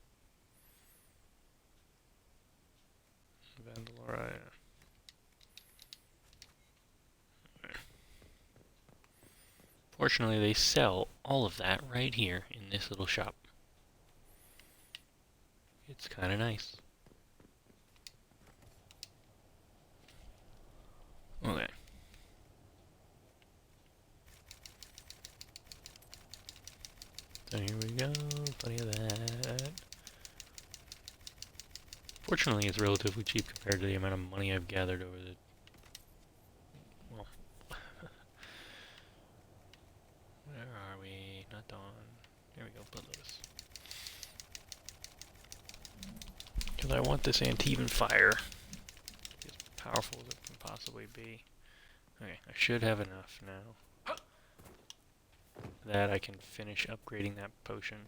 Speaker 1: Vandalora. Fortunately, they sell all of that right here in this little shop. It's kind of nice. Okay. So here we go, plenty of that. Fortunately, it's relatively cheap compared to the amount of money I've gathered over the... Well... Where are we? Not Dawn. Here we go, Blood Lotus. Because I want this Antivan fire to be as powerful as it can possibly be. Okay, I should have enough now that I can finish upgrading that potion.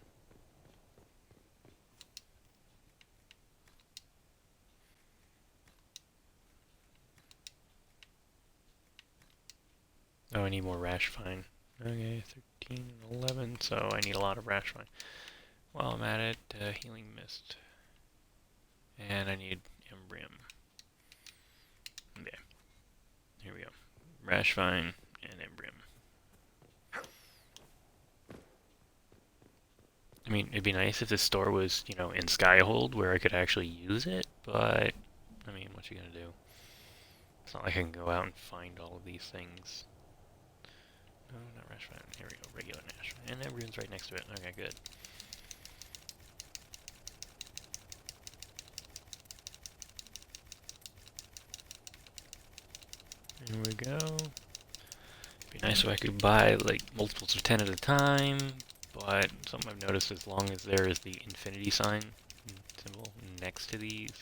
Speaker 1: Oh, I need more Rash Fine. Okay, 13 and 11, so I need a lot of Rash Fine. While I'm at it, Healing Mist. And I need Embrium. Okay. Here we go. Rash Vine and Embrium. I mean, it'd be nice if this store was, you know, in Skyhold where I could actually use it, but, I mean, what you gonna do? It's not like I can go out and find all of these things. No, not Rash Vine. Here we go. Regular Nash. And Embrium's right next to it. Okay, good. Here we go. Be nice if I could buy like multiples of 10 at a time, but something I've noticed, as long as there is the infinity sign symbol next to these,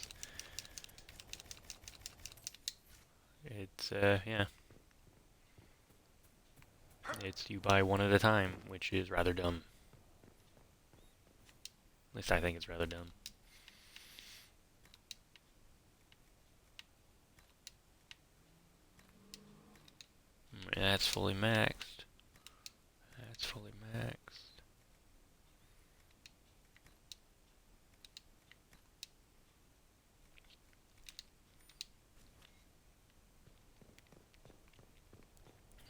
Speaker 1: it's yeah. It's you buy one at a time, which is rather dumb. At least I think it's rather dumb. That's fully maxed. That's fully maxed.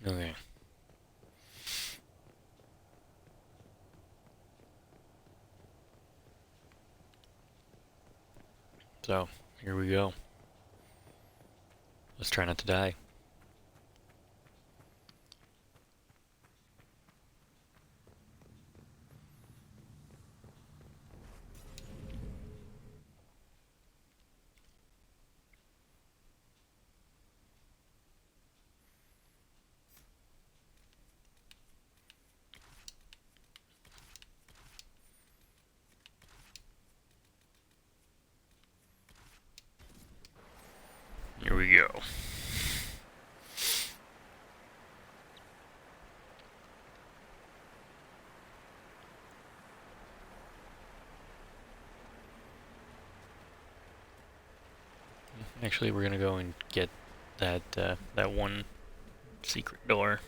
Speaker 1: Okay. So, here we go. Let's try not to die. Here we go. Actually, we're gonna go and get that that one secret door.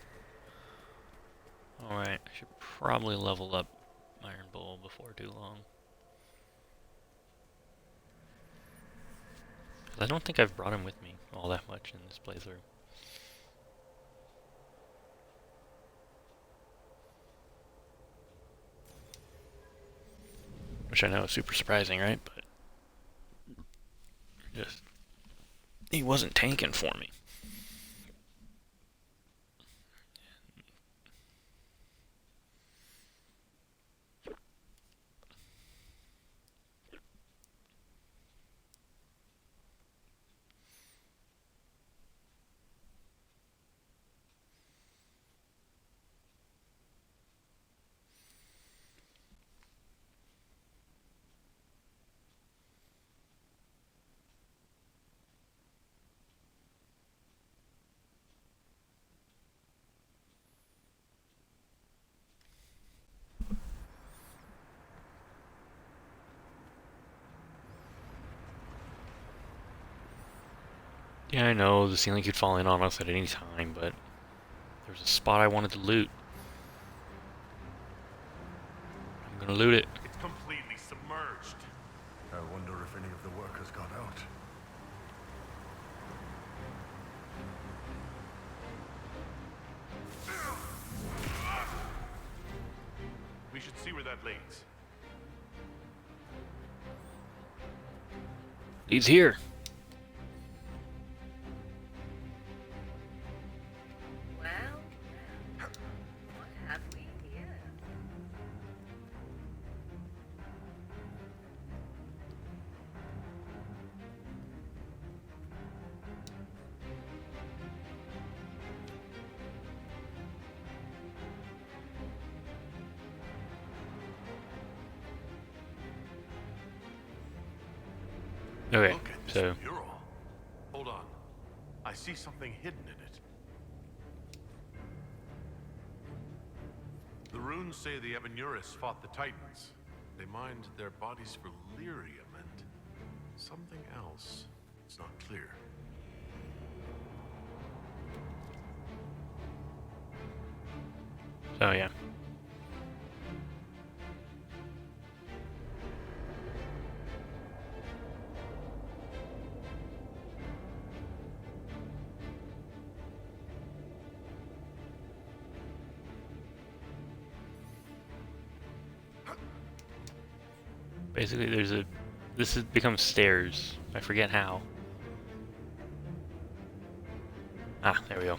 Speaker 1: All right, I should probably level up Iron Bull before too long. I don't think I've brought him with me all that much in this playthrough. Which I know is super surprising, right? But just he wasn't tanking for me. Yeah, I know the ceiling could fall in on us at any time, but there's a spot I wanted to loot. I'm gonna loot it.
Speaker 4: It's completely submerged.
Speaker 5: I wonder if any of the workers got out.
Speaker 4: We should see where that leads.
Speaker 1: Leads here. Okay,
Speaker 4: Look at this
Speaker 1: so
Speaker 4: mural. Hold on. I see something hidden in it. The runes say the Evanuris fought the Titans. They mined their bodies for lyrium and something else. It's not clear.
Speaker 1: oh yeah. Basically, this has become stairs. I forget how. Ah, there we go.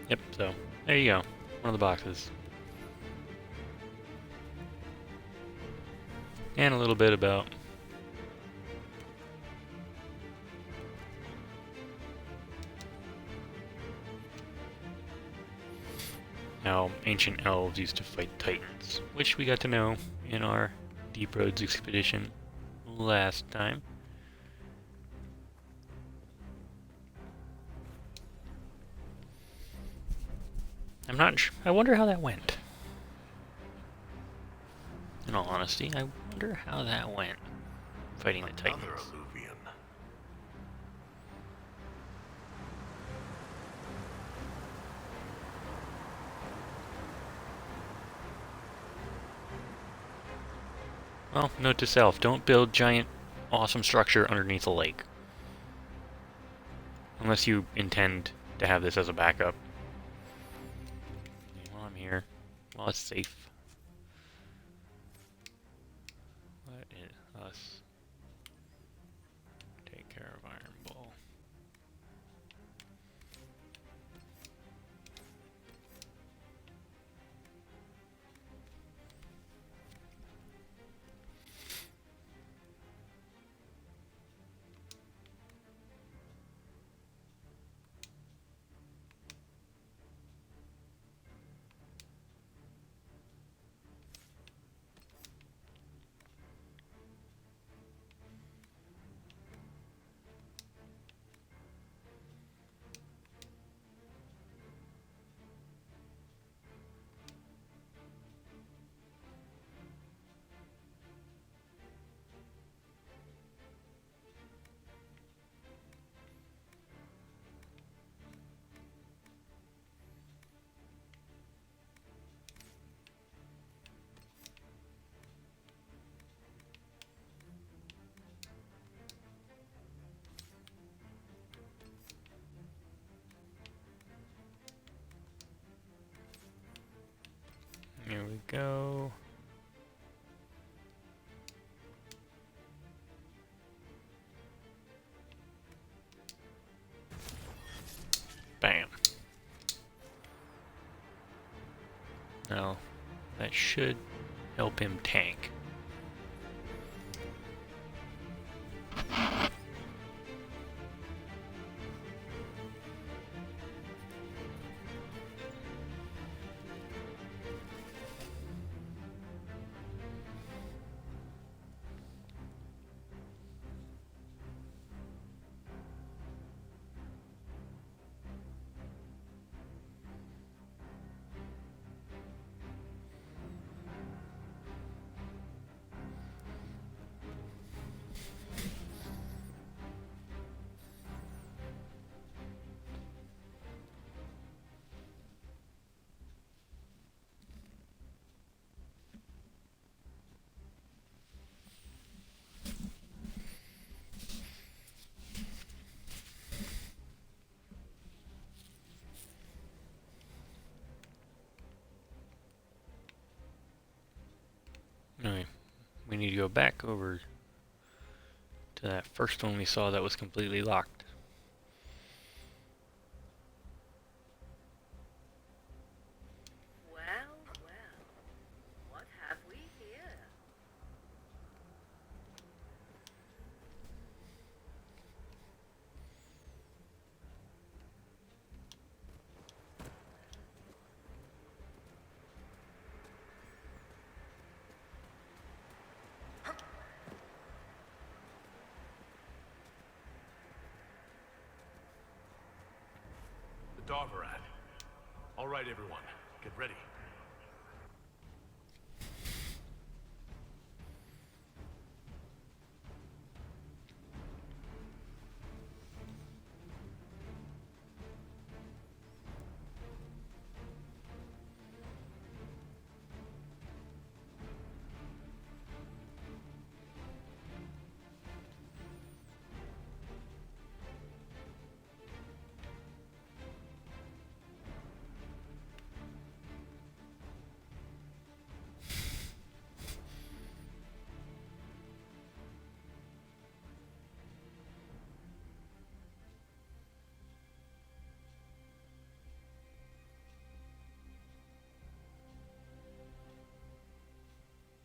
Speaker 1: Yep, so there you go. One of the boxes. And a little bit about how ancient elves used to fight titans, which we got to know in our Deep Roads expedition last time. I'm not sure. I wonder how that went. In all honesty, I wonder how that went. Fighting the titans.
Speaker 4: Another alluvion.
Speaker 1: Well, note to self, don't build giant, awesome structure underneath a lake. Unless you intend to have this as a backup. While I'm here, while it's safe. Let us take care of Iron Ball. Here we go. Bam. Now, that should help him tank. Alright, we need to go back over to that first one we saw that was completely locked.
Speaker 15: Well, well, what have we here?
Speaker 4: The Darvarad. All right, everyone. Get ready.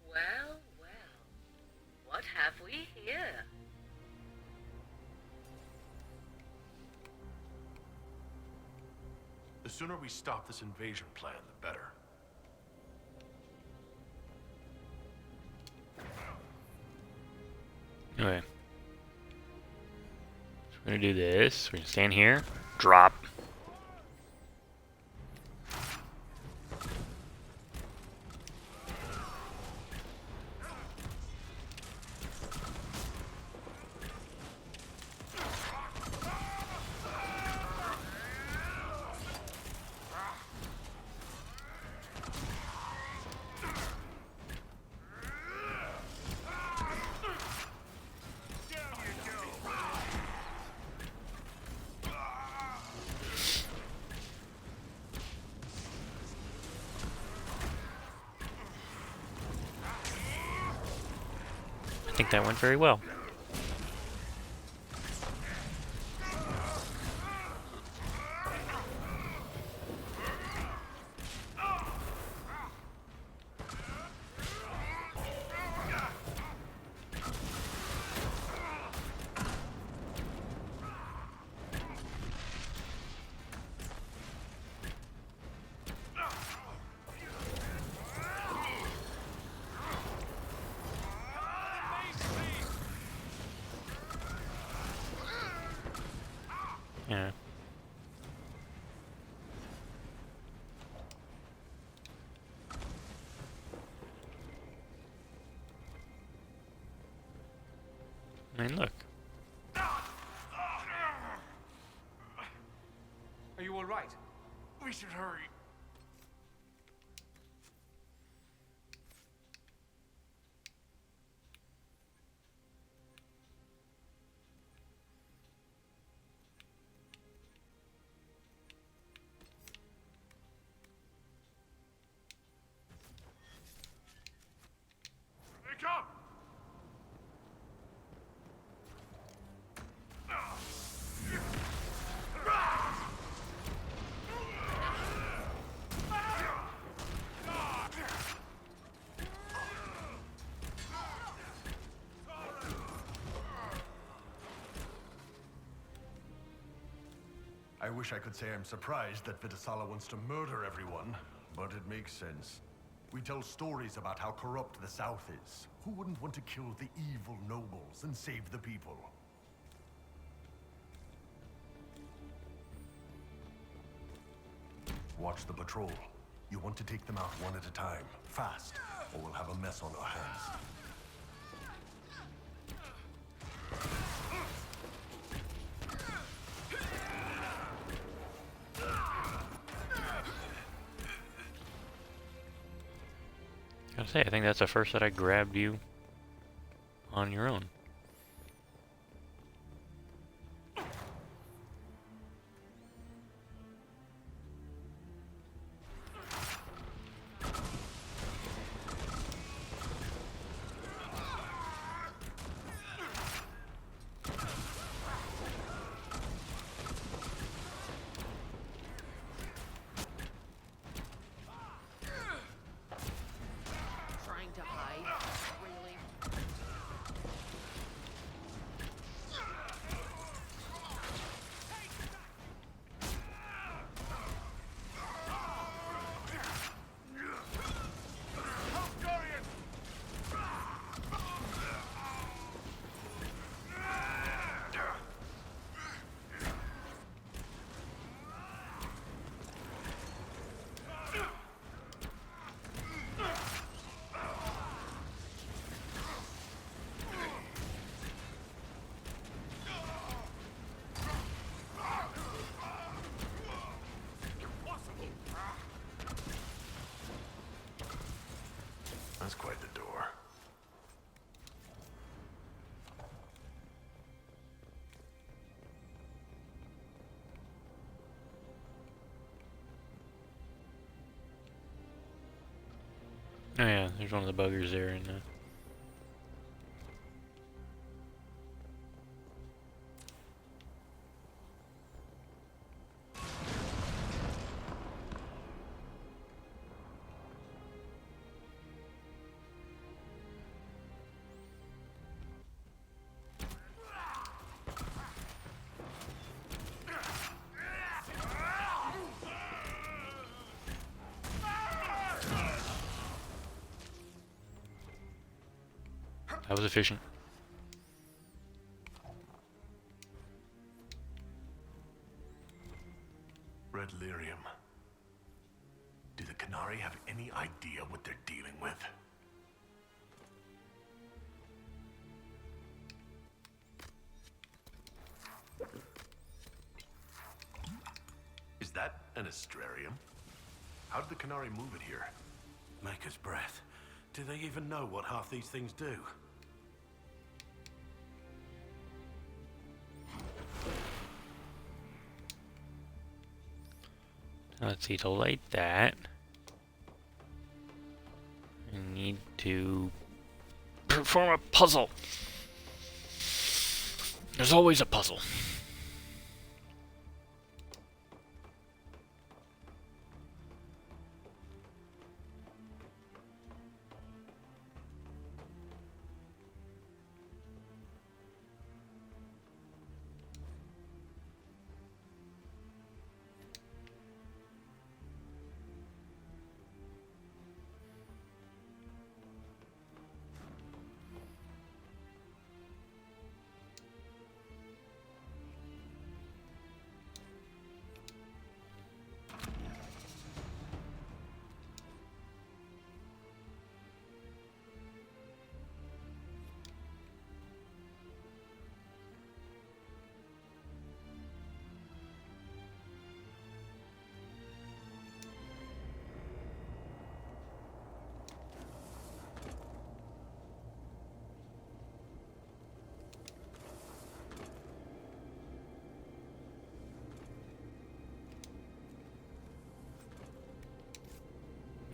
Speaker 15: Well, well, what have we here?
Speaker 4: The sooner we stop this invasion plan, the better.
Speaker 1: Okay. So we're gonna do this. We're gonna stand here, drop. I think that went very well. Yeah. I mean, look.
Speaker 12: Are you all right?
Speaker 4: We should hurry.
Speaker 5: I wish I could say I'm surprised that Vidasala wants to murder everyone, but it makes sense. We tell stories about how corrupt the South is. Who wouldn't want to kill the evil nobles and save the people? Watch the patrol. You want to take them out one at a time, fast, or we'll have a mess on our hands.
Speaker 1: I gotta say, I think that's the first that I grabbed you on your own.
Speaker 19: Trying to hide? Really?
Speaker 5: That's quite the door.
Speaker 1: Oh yeah, there's one of the buggers there in the... That was efficient.
Speaker 4: Red lyrium. Do the Qunari have any idea what they're dealing with? Is that an astrarium? How did the Qunari move it here?
Speaker 8: Maker's breath. Do they even know what half these things do?
Speaker 1: Let's see, to light that, I need to perform a puzzle. There's always a puzzle.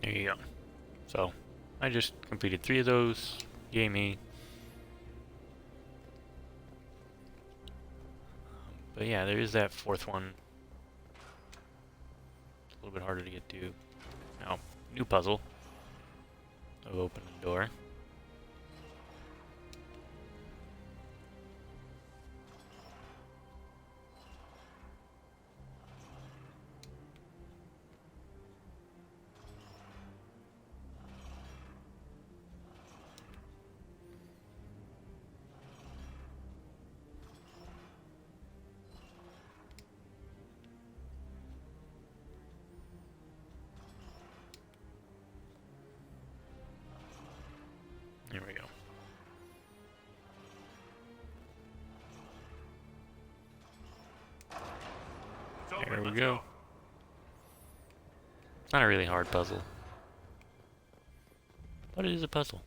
Speaker 1: There you go. So, I just completed 3 of those. Yay me. But yeah, there is that 4th one. It's a little bit harder to get to. Now, new puzzle. I'll open the door. Here we go. There we go. It's not a really hard puzzle, but it is a puzzle.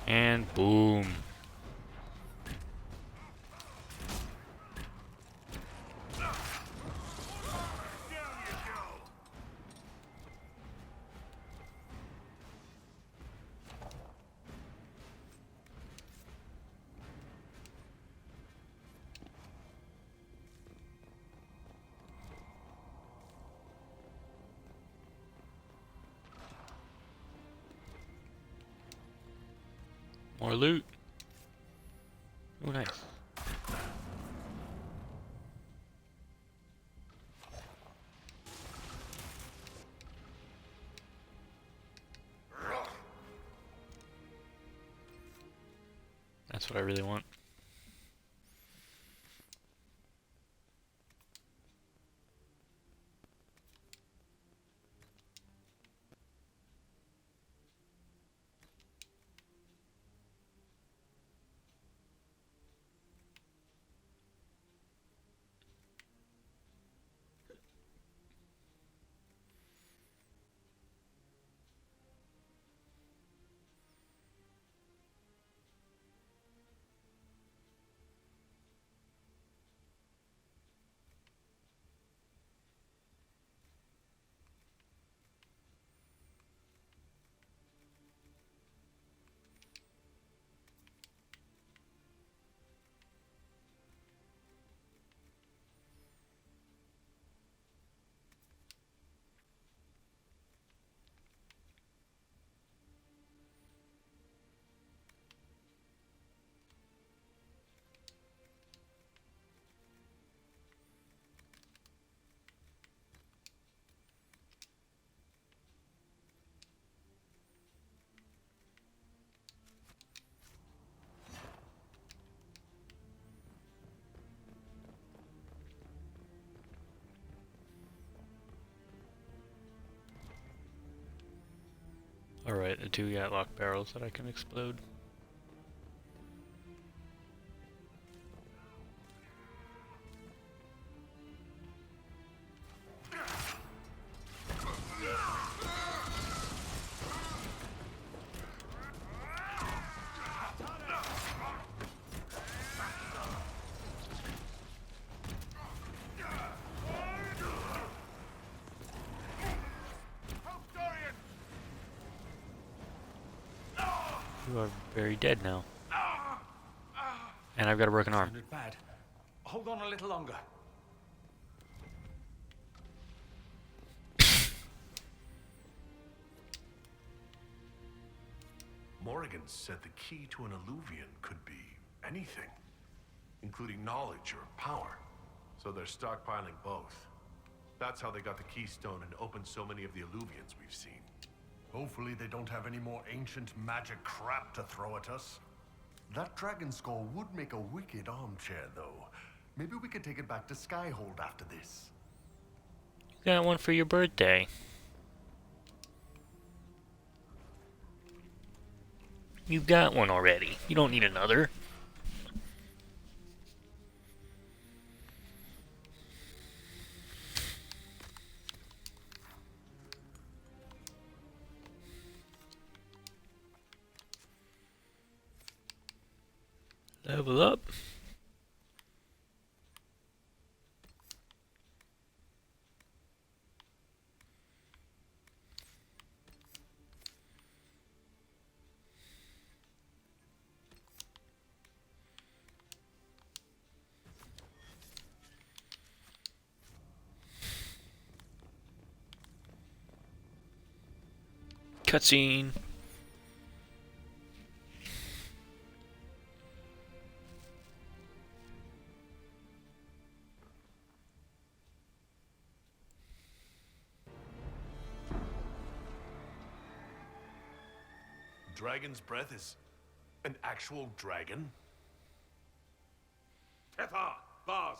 Speaker 1: And boom. More loot. Oh, nice. That's what I really want. Alright, the 2 Gatlock barrels that I can explode. You are very dead now. And I've got a broken arm.
Speaker 12: Sounded bad. Hold on a little longer.
Speaker 4: Morrigan said the key to an illuvian could be anything, including knowledge or power. So they're stockpiling both. That's how they got the keystone and opened so many of the illuvians we've seen.
Speaker 5: Hopefully they don't have any more ancient magic crap to throw at us. That dragon skull would make a wicked armchair, though. Maybe we could take it back to Skyhold after this.
Speaker 1: You got one for your birthday. You got one already. You don't need another. Level up. Cutscene.
Speaker 4: Dragon's breath is an actual dragon?
Speaker 12: Tetha! Bars!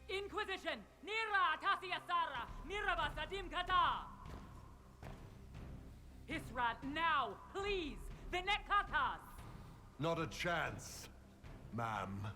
Speaker 20: Inquisition! Nira Tasiasara! Niraba Sadim Kata! Hisrat, now! Please! The Nekatas!
Speaker 5: Not a chance, ma'am.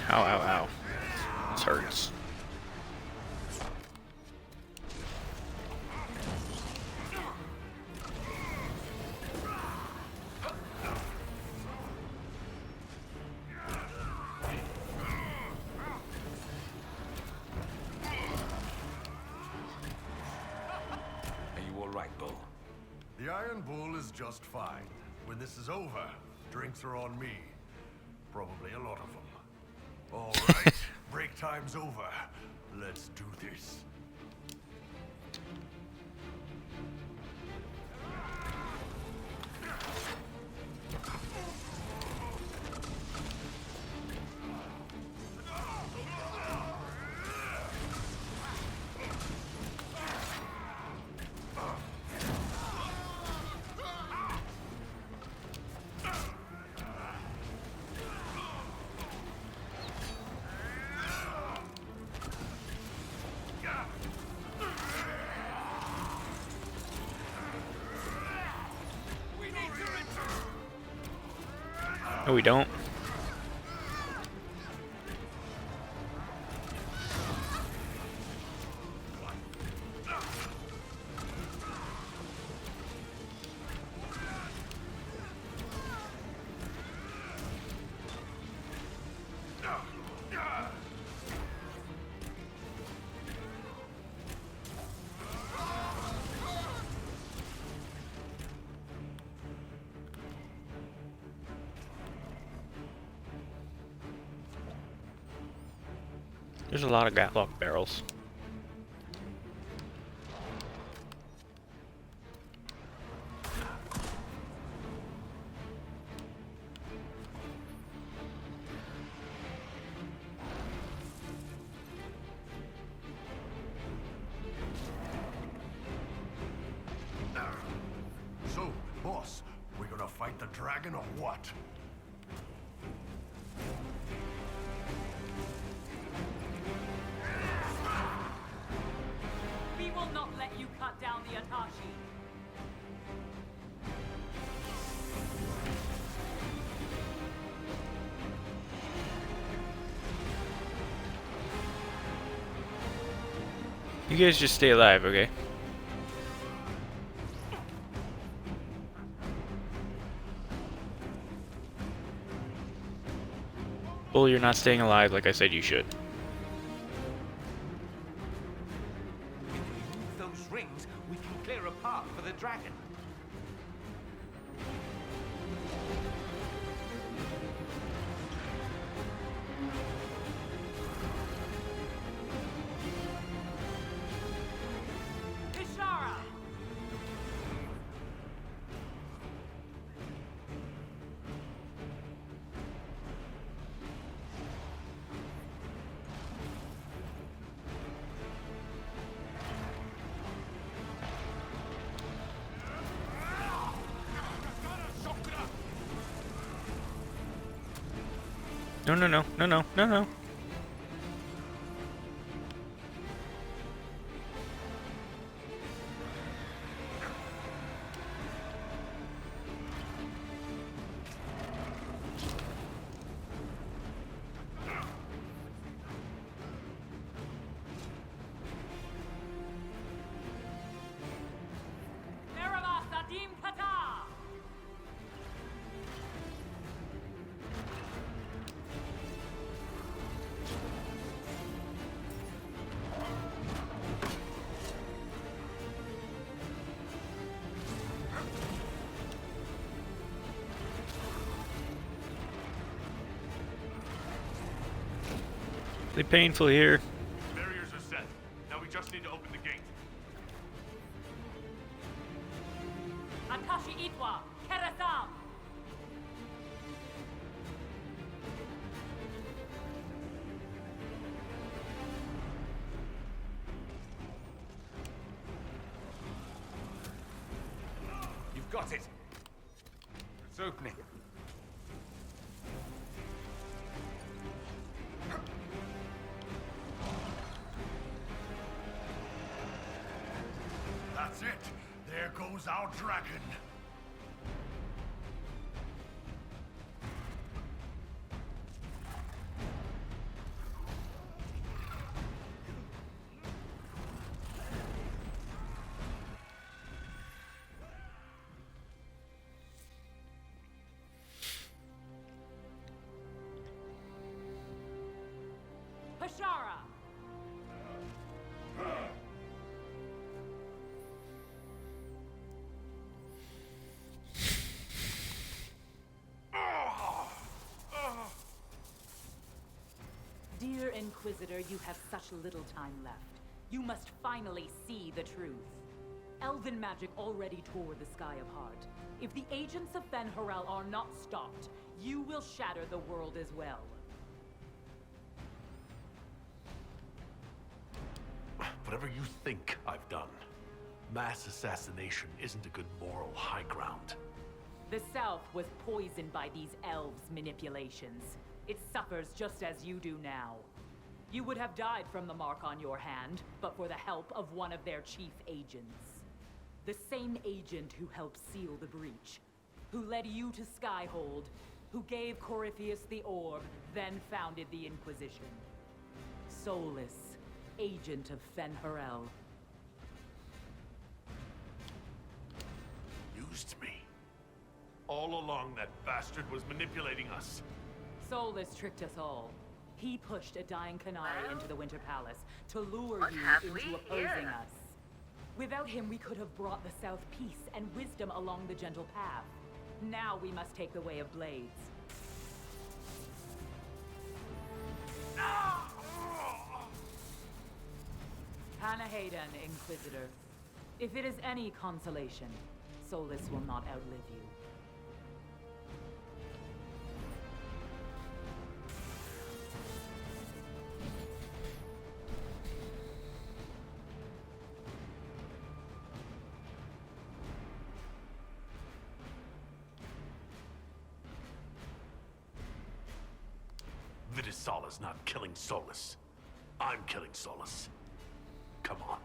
Speaker 1: Ow, ow, ow. This hurts.
Speaker 12: Are you all right, Bull?
Speaker 5: The Iron Bull is just fine. When this is over, drinks are on me. Probably a lot of them. All right, break time's over. Let's do this.
Speaker 1: No, we don't. There's a lot of Gatlock barrels.
Speaker 5: So, boss, we gonna fight the dragon or what?
Speaker 20: We will not let you cut down the Atashi.
Speaker 1: You guys just stay alive, okay? Bull, you're not staying alive like I said you should.
Speaker 12: Those rings, we can clear a path for the dragon.
Speaker 1: No, no, no, no, no, no, no. Really painful here.
Speaker 4: Barriers are set. Now we just need to open the gate.
Speaker 20: Akashi Itwa, Kerasam!
Speaker 12: You've got it. It's opening.
Speaker 4: That's it. There goes our dragon.
Speaker 20: Pashara! Dear Inquisitor, you have such little time left. You must finally see the truth. Elven magic already tore the Sky of Heart. If the agents of Fen-Harel are not stopped, you will shatter the world as well.
Speaker 4: Whatever you think I've done, mass assassination isn't a good moral high ground.
Speaker 20: The South was poisoned by these elves' manipulations. It suffers just as you do now. You would have died from the mark on your hand, but for the help of one of their chief agents. The same agent who helped seal the breach, who led you to Skyhold, who gave Corypheus the orb, then founded the Inquisition. Solus, agent of Fen-Harel.
Speaker 4: Used me. All along, that bastard was manipulating us.
Speaker 20: Solus tricked us all. He pushed a dying Qunari into the Winter Palace to lure
Speaker 15: What
Speaker 20: you
Speaker 15: have
Speaker 20: into
Speaker 15: we
Speaker 20: opposing
Speaker 15: here?
Speaker 20: us. Without him, we could have brought the South peace and wisdom along the gentle path. Now we must take the way of blades. Panahadan, Inquisitor. If it is any consolation, Solus will not outlive you.
Speaker 4: Vidisala's not killing Solus. I'm killing Solus. Come on.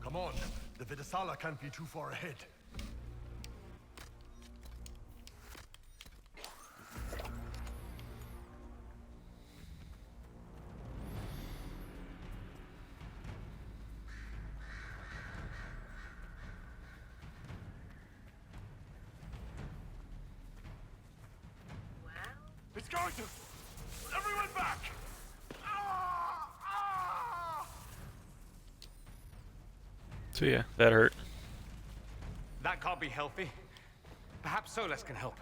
Speaker 4: Come on. The Vidisala can't be too far ahead. Everyone back!
Speaker 1: So yeah, that hurt.
Speaker 12: That can't be healthy. Perhaps Solus can help.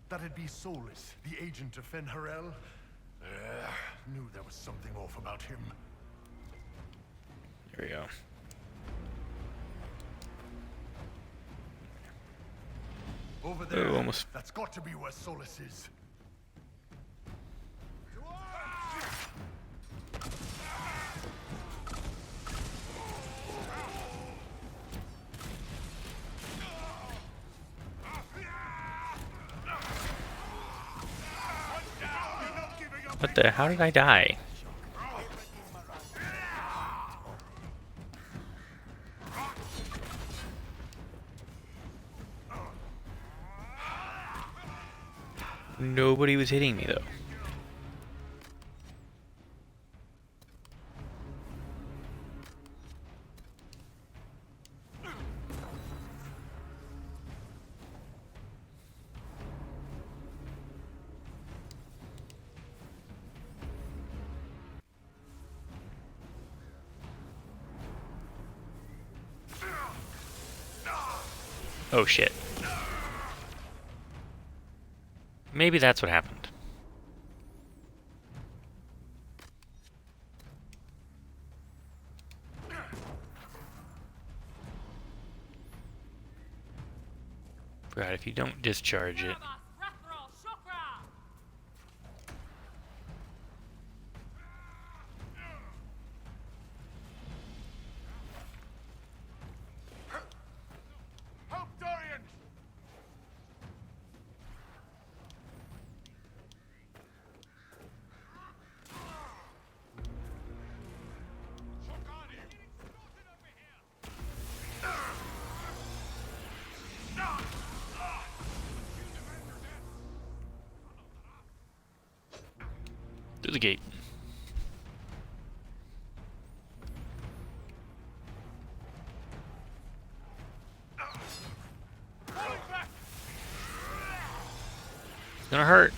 Speaker 5: That'd be Solus, the agent of Fen'Harel. Knew there was something off about him.
Speaker 1: There we go.
Speaker 5: Over there.
Speaker 1: Oh, almost.
Speaker 5: That's got to be where Solus is.
Speaker 1: What the? How did I die? Nobody was hitting me though. Oh shit. Maybe that's what happened. Right, if you don't discharge it.
Speaker 4: Help Dorian!
Speaker 1: Through the gate. It's gonna hurt.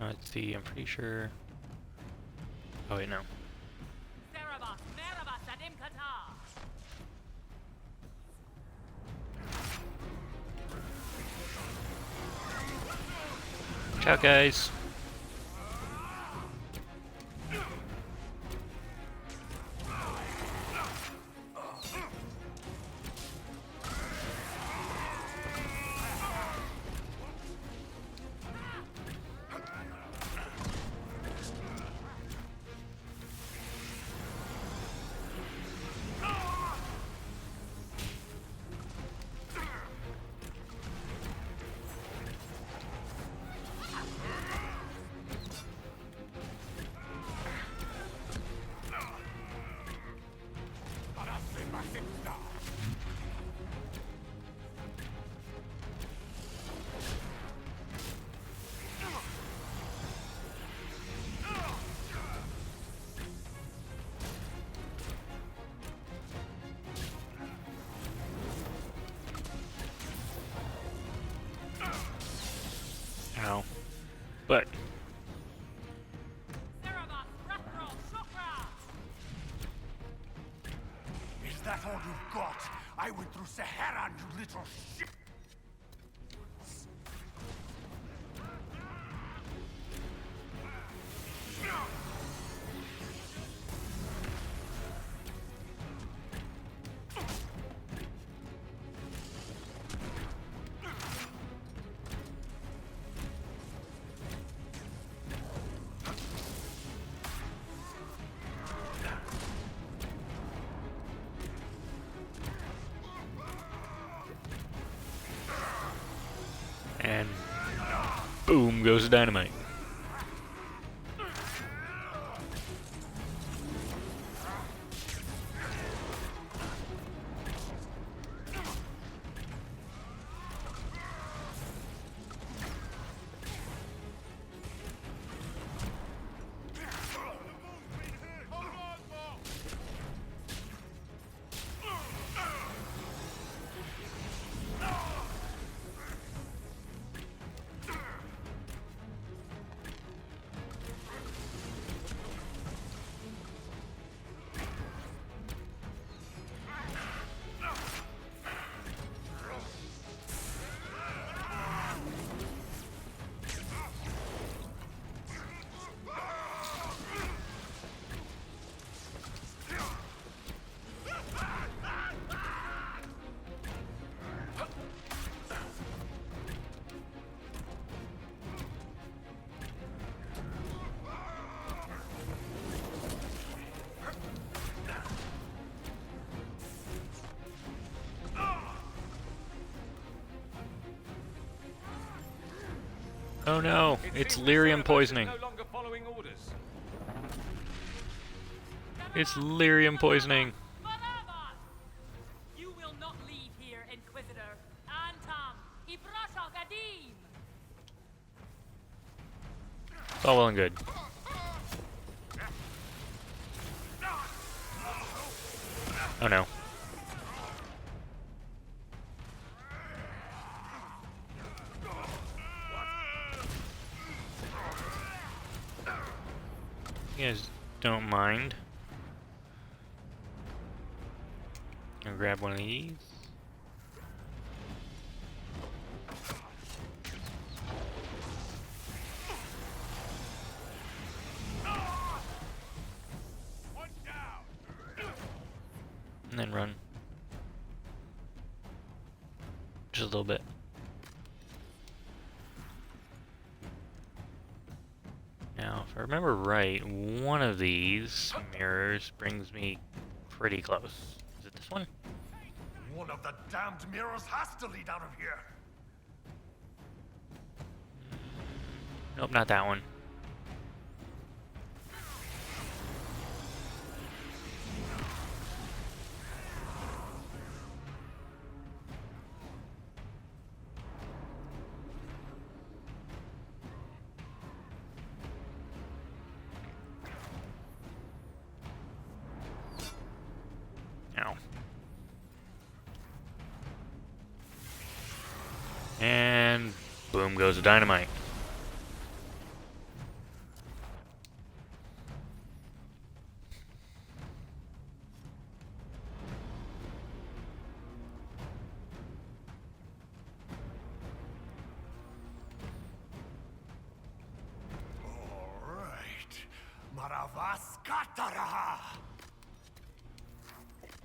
Speaker 1: Let's see, I'm pretty sure. Oh wait, no. Watch out, guys. Ow. But
Speaker 4: Is that all you've got? I went through Saharan, you little shit!
Speaker 1: Boom goes the dynamite. Oh no, it's lyrium poisoning. It's lyrium poisoning.
Speaker 20: You will not leave here, Inquisitor. Antam, Ibrashak Adim.
Speaker 1: It's all well and good. Oh no. You guys don't mind. I'll grab one of these. And then run. Just a little bit. Now, if I remember right, one of these mirrors brings me pretty close. Is it this one?
Speaker 5: One of the damned mirrors has to lead out of here.
Speaker 1: Nope, not that one. And boom goes the dynamite.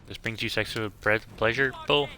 Speaker 1: This brings you sexual pleasure, Bull?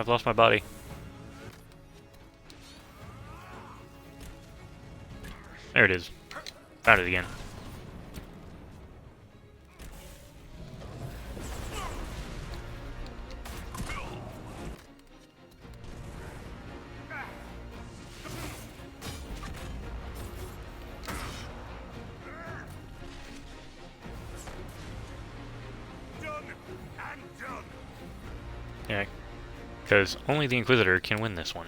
Speaker 1: I've lost my body. There it is. Found it again. Yeah, because only the Inquisitor can win this one.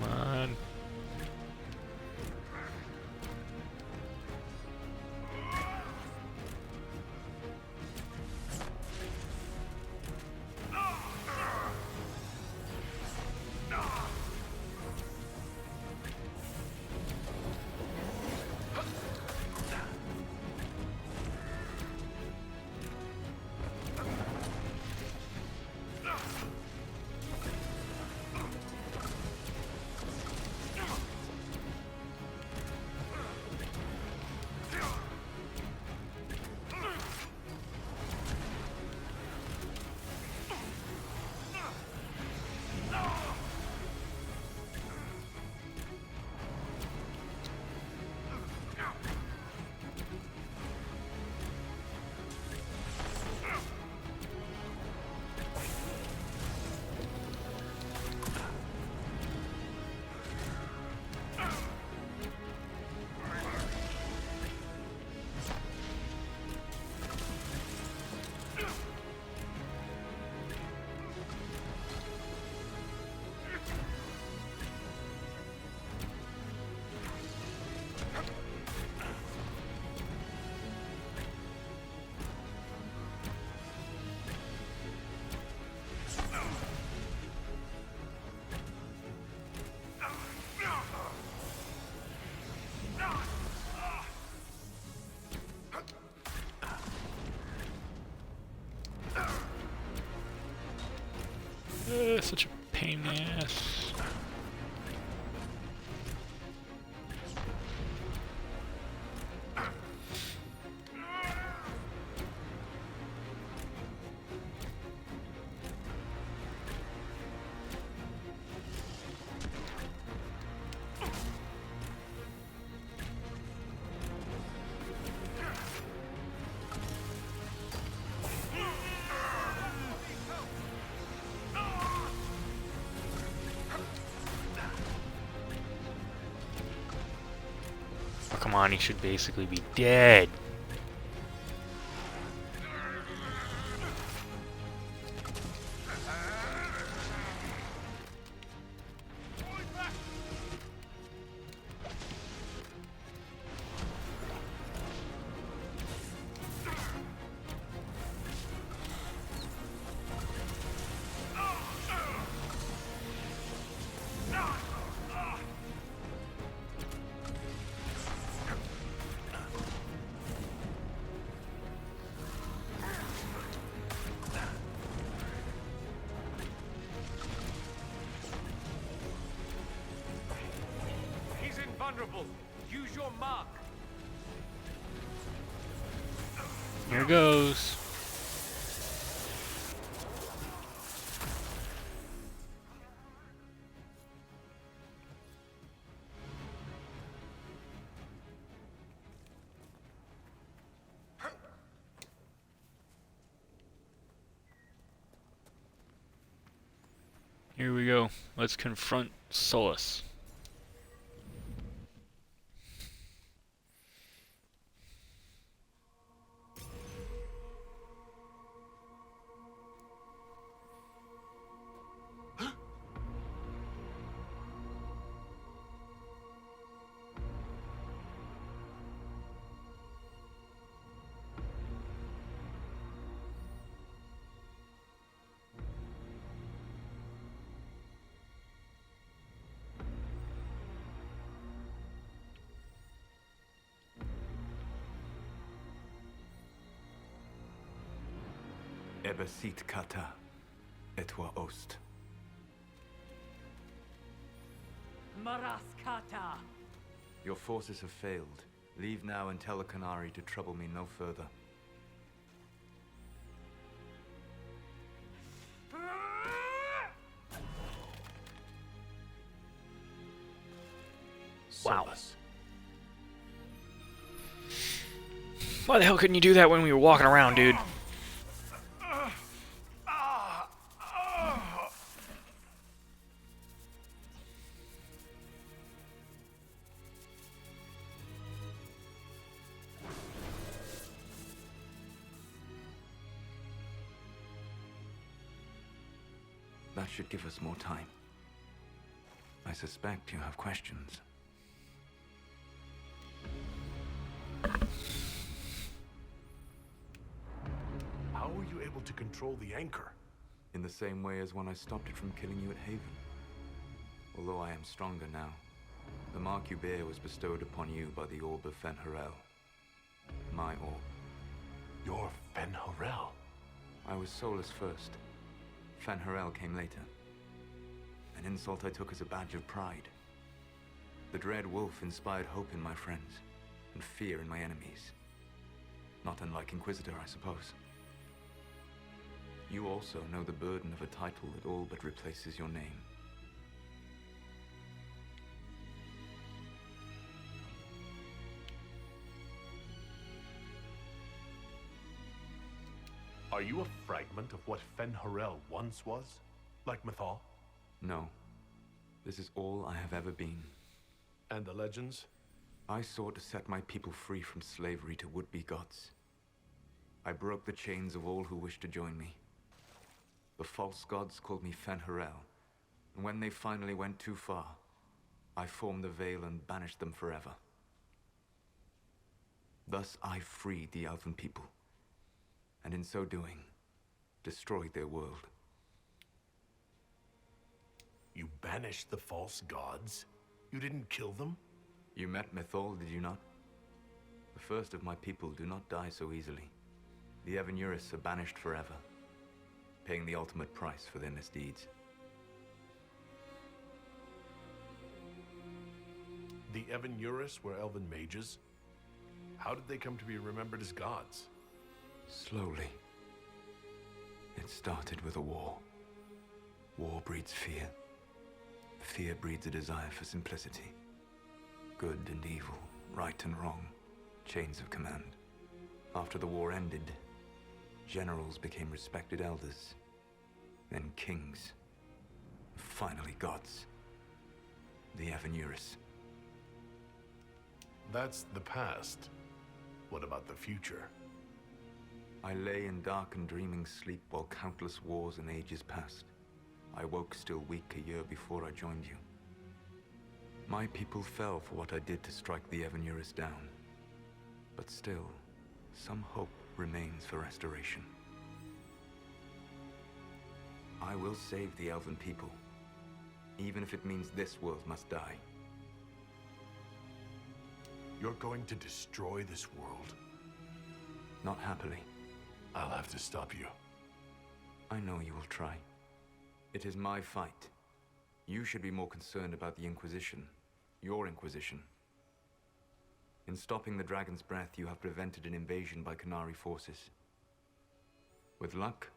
Speaker 1: Come on. Such a pain in the ass. Oh, come on, he should basically be dead.
Speaker 12: Vulnerable. Use your mark.
Speaker 1: Here goes. Here we go. Let's confront Solus.
Speaker 2: Tebesit kata, etwa ost.
Speaker 20: Maraskata!
Speaker 2: Your forces have failed. Leave now and tell the Canary to trouble me no further.
Speaker 1: Wow. Why the hell couldn't you do that when we were walking around, dude?
Speaker 2: That should give us more time. I suspect you have questions.
Speaker 4: How were you able to control the anchor?
Speaker 2: In the same way as when I stopped it from killing you at Haven. Although I am stronger now, the mark you bear was bestowed upon you by the Orb of Fen'Harel. My orb.
Speaker 4: You're Fen'Harel?
Speaker 2: I was soulless first. Fen'Harel came later. An insult I took as a badge of pride. The Dread Wolf inspired hope in my friends, and fear in my enemies. Not unlike Inquisitor, I suppose. You also know the burden of a title that all but replaces your name.
Speaker 4: Are you a fragment of what Fen'Harel once was? Like Mythal?
Speaker 2: No. This is all I have ever been.
Speaker 4: And the legends?
Speaker 2: I sought to set my people free from slavery to would-be gods. I broke the chains of all who wished to join me. The false gods called me Fen'Harel, and when they finally went too far, I formed the Veil and banished them forever. Thus I freed the Elven people, and in so doing, destroyed their world.
Speaker 4: You banished the false gods? You didn't kill them?
Speaker 2: You met Mythal, did you not? The first of my people do not die so easily. The Evan-Urus are banished forever, paying the ultimate price for their misdeeds.
Speaker 4: The Evan-Urus were elven mages? How did they come to be remembered as gods?
Speaker 2: Slowly. It started with a war. War breeds fear. Fear breeds a desire for simplicity. Good and evil, right and wrong, chains of command. After the war ended, generals became respected elders, then kings, finally gods. The Evan-Urus.
Speaker 4: That's the past. What about the future?
Speaker 2: I lay in dark and dreaming sleep while countless wars and ages passed. I woke still weak a year before I joined you. My people fell for what I did to strike the Evan-Urus down. But still, some hope remains for restoration. I will save the Elven people, even if it means this world must die.
Speaker 4: You're going to destroy this world?
Speaker 2: Not happily.
Speaker 4: I'll have to stop you.
Speaker 2: I know you will try. It is my fight. You should be more concerned about the Inquisition. Your Inquisition. In stopping the Dragon's Breath, you have prevented an invasion by Canary forces. With luck,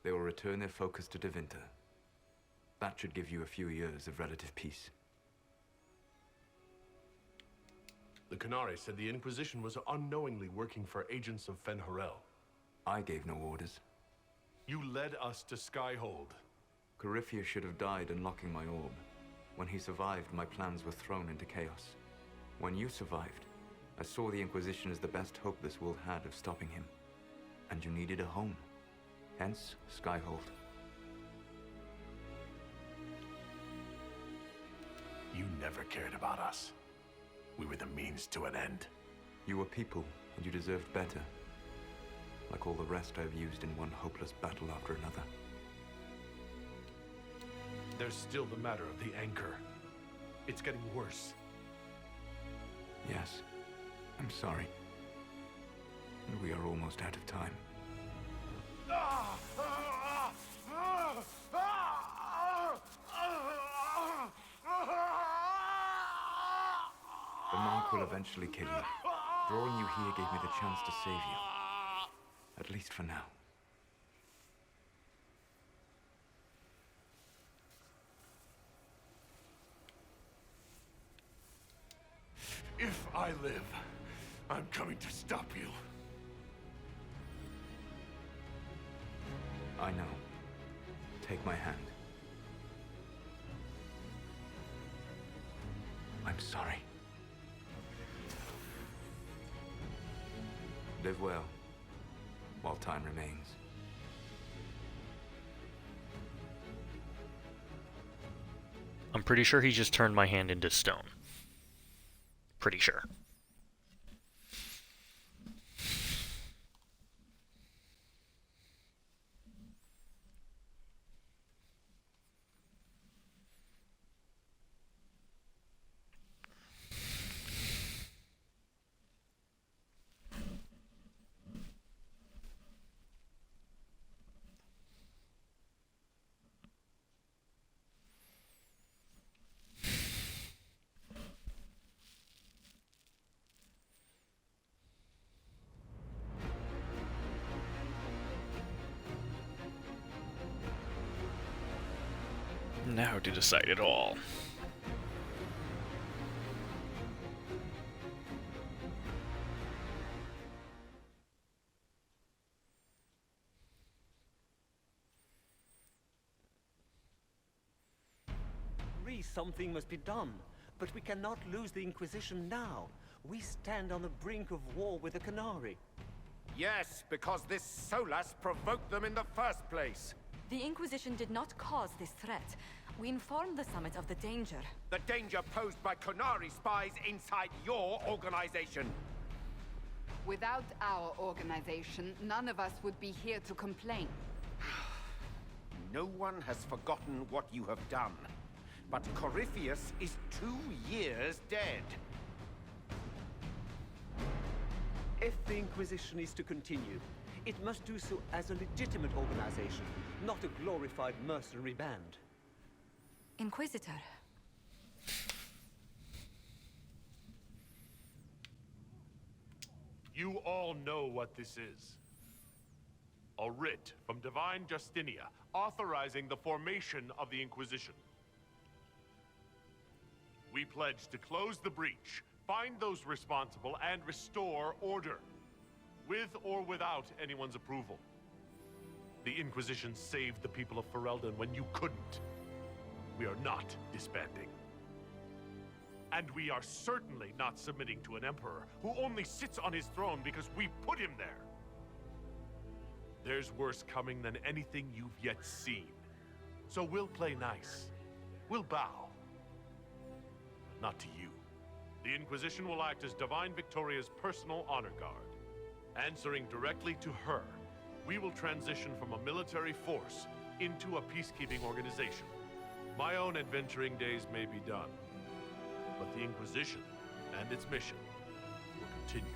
Speaker 2: they will return their focus to Tevinter. That should give you a few years of relative peace.
Speaker 4: The Canary said the Inquisition was unknowingly working for agents of Fen'Harel.
Speaker 2: I gave no orders.
Speaker 4: You led us to Skyhold.
Speaker 2: Coryphia should have died unlocking my orb. When he survived, my plans were thrown into chaos. When you survived, I saw the Inquisition as the best hope this world had of stopping him. And you needed a home. Hence, Skyhold.
Speaker 4: You never cared about us. We were the means to an end.
Speaker 2: You were people, and you deserved better. Like all the rest I've used in one hopeless battle after another.
Speaker 4: There's still the matter of the anchor. It's getting worse.
Speaker 2: Yes, I'm sorry. And we are almost out of time.
Speaker 4: Ah!
Speaker 2: will eventually kill you. Drawing you here gave me the chance to save you. At least for now.
Speaker 4: If I live, I'm coming to stop you.
Speaker 2: I know. Take my hand. I'm sorry. Live well, while time remains.
Speaker 1: I'm pretty sure he just turned my hand into stone. Pretty sure. Now to decide it all.
Speaker 14: Something must be done, but we cannot lose the Inquisition now. We stand on the brink of war with the Canary.
Speaker 18: Yes, because this Solas provoked them in the first place.
Speaker 17: The Inquisition did not cause this threat. We informed the Summit of the danger.
Speaker 18: The danger posed by Canary spies inside your organization.
Speaker 7: Without our organization, none of us would be here to complain.
Speaker 18: No one has forgotten what you have done. But Corypheus is 2 years dead.
Speaker 14: If the Inquisition is to continue, it must do so as a legitimate organization, not a glorified mercenary band.
Speaker 17: Inquisitor.
Speaker 4: You all know what this is. A writ from Divine Justinia authorizing the formation of the Inquisition. We pledge to close the breach, find those responsible, and restore order. With or without anyone's approval. The Inquisition saved the people of Ferelden when you couldn't. We are not disbanding. And we are certainly not submitting to an emperor who only sits on his throne because we put him there. There's worse coming than anything you've yet seen. So we'll play nice. We'll bow. But not to you. The Inquisition will act as Divine Victoria's personal honor guard. Answering directly to her, we will transition from a military force into a peacekeeping organization. My own adventuring days may be done, but the Inquisition and its mission will continue.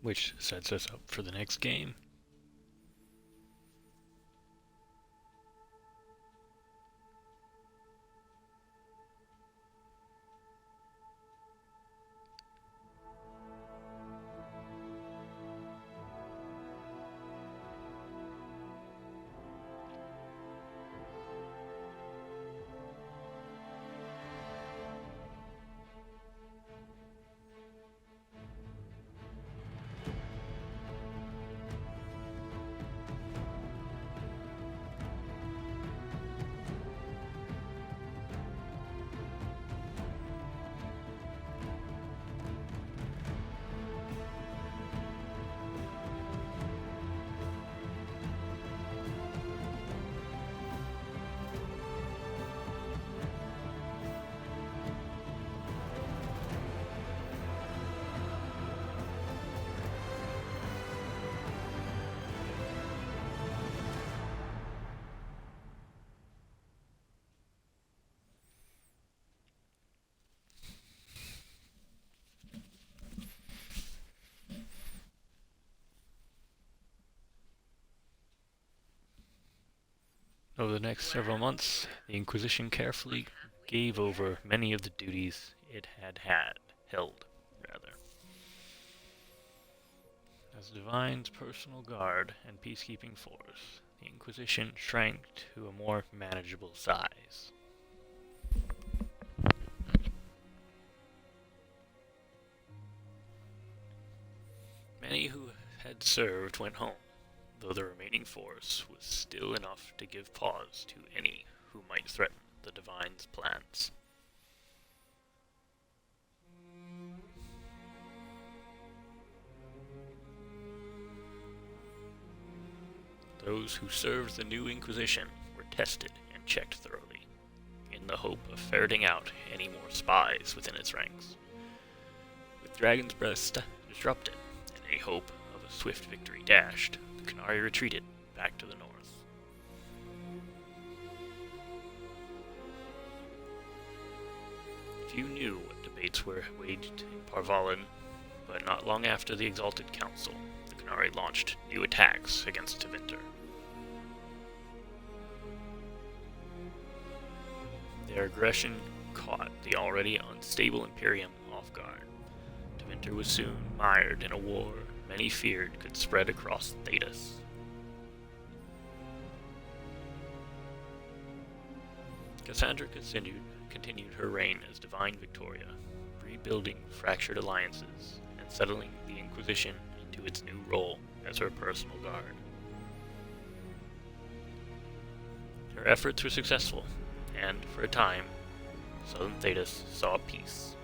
Speaker 1: Which sets us up for the next game. Over the next several months, the Inquisition carefully gave over many of the duties it held. As Divine's personal guard and peacekeeping force, the Inquisition shrank to a more manageable size. Many who had served went home, though the remaining force was still enough to give pause to any who might threaten the Divine's plans. Those who served the new Inquisition were tested and checked thoroughly, in the hope of ferreting out any more spies within its ranks. With Dragon's Breast disrupted, and a hope of a swift victory dashed, the Qunari retreated back to the north. Few knew what debates were waged in Parvalin, but not long after the Exalted Council, the Qunari launched new attacks against Tevinter. Their aggression caught the already unstable Imperium off guard. Tevinter was soon mired in a war many feared could spread across Thedas. Cassandra continued her reign as Divine Victoria, rebuilding fractured alliances and settling the Inquisition into its new role as her personal guard. Her efforts were successful, and for a time, Southern Thedas saw peace.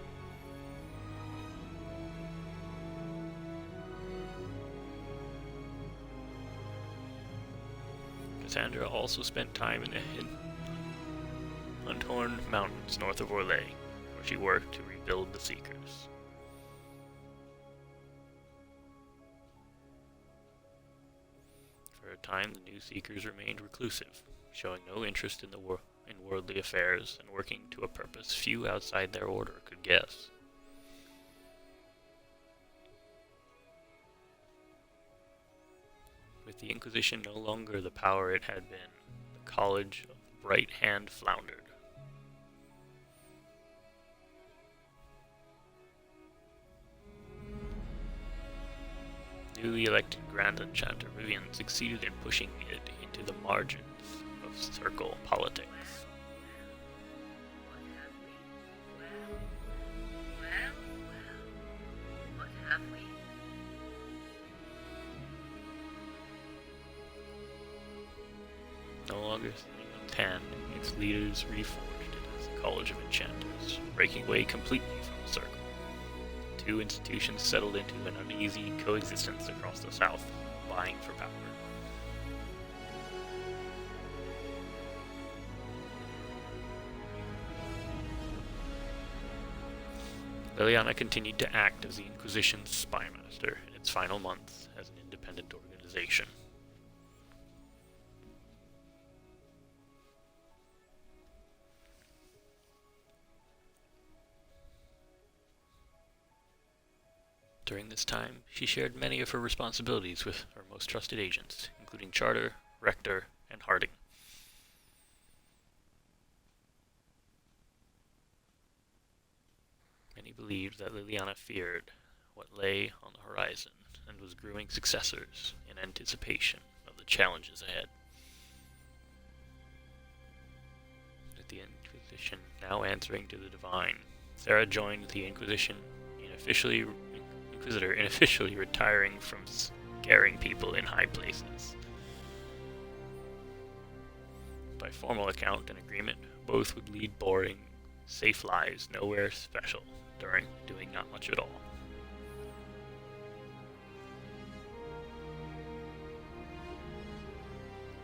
Speaker 1: Cassandra also spent time in the Untorn Mountains north of Orlais, where she worked to rebuild the Seekers. For a time, the new Seekers remained reclusive, showing no interest in worldly affairs and working to a purpose few outside their order could guess. With the Inquisition no longer the power it had been, the College of the Bright Hand floundered. Newly elected Grand Enchanter Vivian succeeded in pushing it into the margins of circle politics. No longer sitting on hand, its leaders reforged it as the College of Enchanters, breaking away completely from the circle. The two institutions settled into an uneasy coexistence across the south, vying for power. Liliana continued to act as the Inquisition's spymaster in its final months as an independent organization. During this time, she shared many of her responsibilities with her most trusted agents, including Charter, Rector, and Harding. Many believed that Liliana feared what lay on the horizon and was grooming successors in anticipation of the challenges ahead. With the Inquisition now answering to the Divine, Sarah joined the Inquisitor in officially retiring from scaring people in high places. By formal account and agreement, both would lead boring, safe lives nowhere special, during doing not much at all.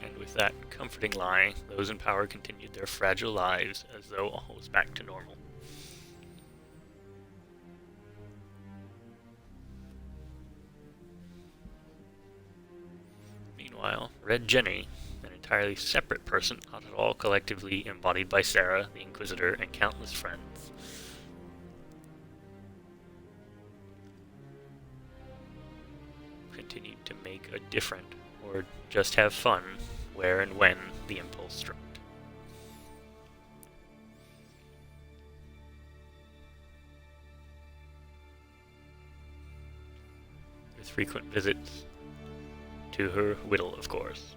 Speaker 1: And with that comforting lie, those in power continued their fragile lives as though all was back to normal. Meanwhile, Red Jenny, an entirely separate person, not at all collectively embodied by Sarah, the Inquisitor, and countless friends, continued to make a different, or just have fun, where and when the impulse struck. With frequent visits to her whittle, of course.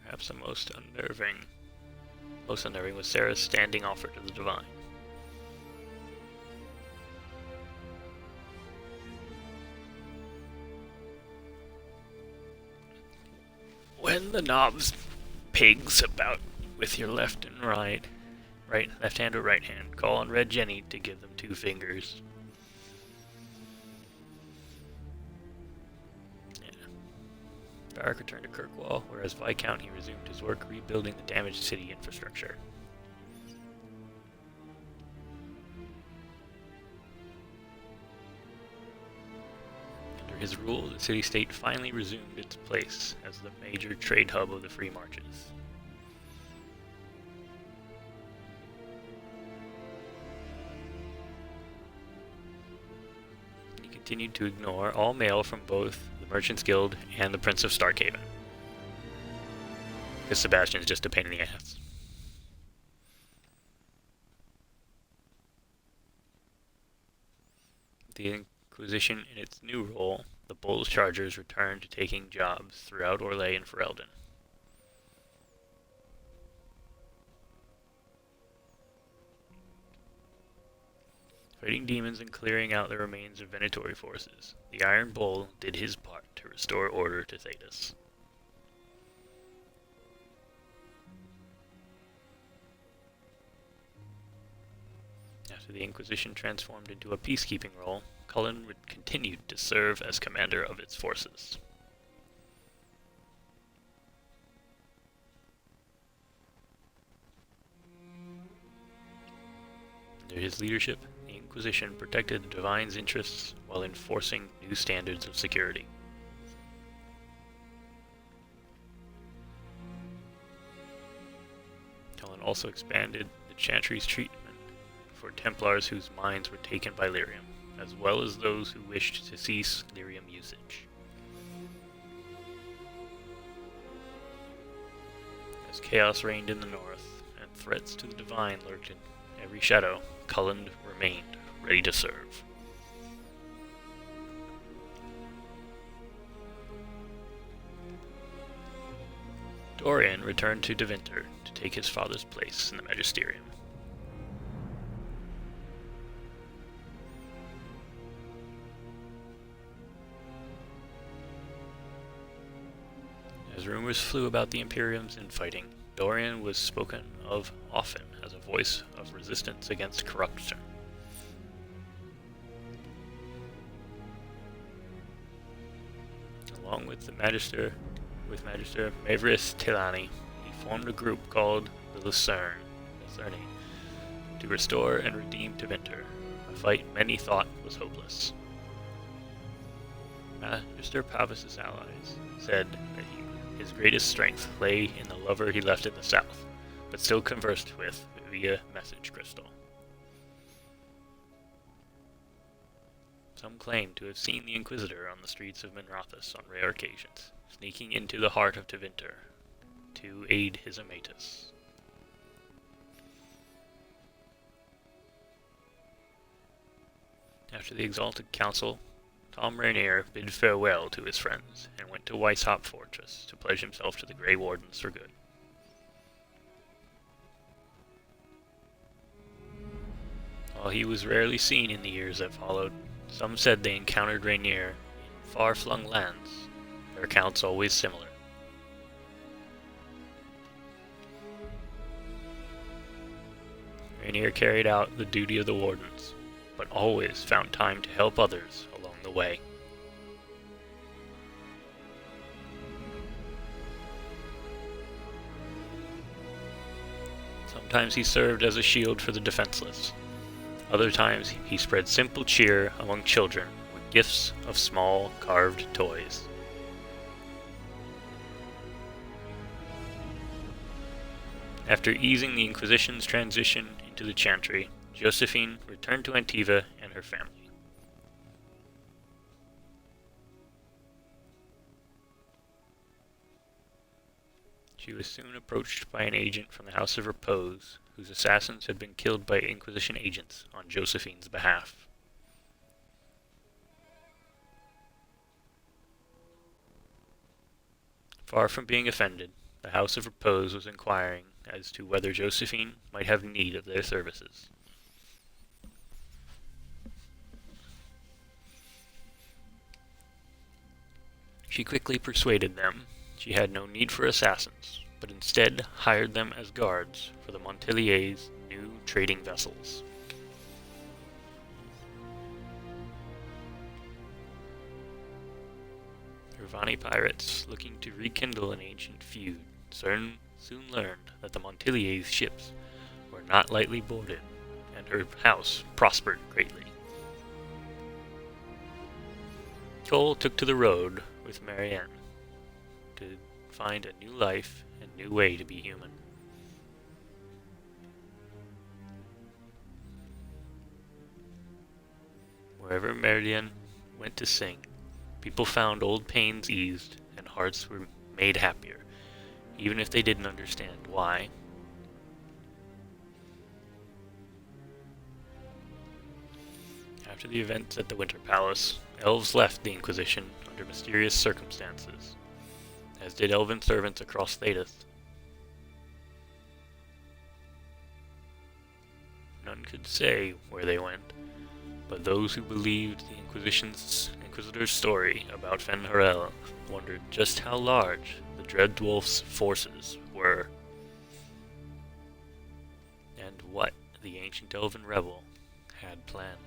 Speaker 1: Perhaps the most unnerving was Sarah's standing offer to the divine. When the knobs pigs about with your left and left hand or right hand, call on Red Jenny to give them 2 fingers. Barrack returned to Kirkwall, where as Viscount he resumed his work rebuilding the damaged city infrastructure. Under his rule, the city-state finally resumed its place as the major trade hub of the Free Marches. He continued to ignore all mail from both the Merchants Guild and the Prince of Starkhaven, because Sebastian's just a pain in the ass. The Inquisition in its new role, the Bull's Chargers returned to taking jobs throughout Orlais and Ferelden. Fighting demons and clearing out the remains of Venatori forces, the Iron Bull did his part to restore order to Thedas. After the Inquisition transformed into a peacekeeping role, Cullen continued to serve as commander of its forces. Under his leadership, the Inquisition protected the Divine's interests while enforcing new standards of security. Cullen also expanded the Chantry's treatment for Templars whose minds were taken by lyrium, as well as those who wished to cease lyrium usage. As chaos reigned in the north, and threats to the Divine lurked in every shadow, Cullen remained ready to serve. Dorian returned to Deventer to take his father's place in the Magisterium. As rumors flew about the Imperium's infighting, Dorian was spoken of often as a voice of resistance against corruption. Along with Magister Mavrius Tilani, he formed a group called the Lucerne to restore and redeem Deventer, a fight many thought was hopeless. Magister Pavis's allies said that his greatest strength lay in the lover he left in the south, but still conversed with via message crystal. Some claim to have seen the Inquisitor on the streets of Minrathous on rare occasions, sneaking into the heart of Deventer to aid his Amatus. After the Exalted Council, Tom Rainier bid farewell to his friends and went to Weishaupt Fortress to pledge himself to the Grey Wardens for good. While he was rarely seen in the years that followed, some said they encountered Rainier in far-flung lands, their accounts always similar. Rainier carried out the duty of the Wardens, but always found time to help others along the way. Sometimes he served as a shield for the defenseless. Other times he spread simple cheer among children with gifts of small carved toys. After easing the Inquisition's transition into the Chantry, Josephine returned to Antiva and her family. She was soon approached by an agent from the House of Repose, whose assassins had been killed by Inquisition agents on Josephine's behalf. Far from being offended, the House of Repose was inquiring as to whether Josephine might have need of their services. She quickly persuaded them she had no need for assassins, but instead hired them as guards for the Montpellier's new trading vessels. Irvani pirates, looking to rekindle an ancient feud, soon learned that the Montpellier's ships were not lightly boarded, and her house prospered greatly. Cole took to the road with Marianne to find a new life and new way to be human. Wherever Marianne went to sing, people found old pains eased and hearts were made happier, even if they didn't understand why. After the events at the Winter Palace, elves left the Inquisition under mysterious circumstances, as did elven servants across Thedas. None could say where they went, but those who believed the Inquisitor's story about Fen'Harel wondered just how large the Dread Dwarf's forces were, and what the ancient elven rebel had planned.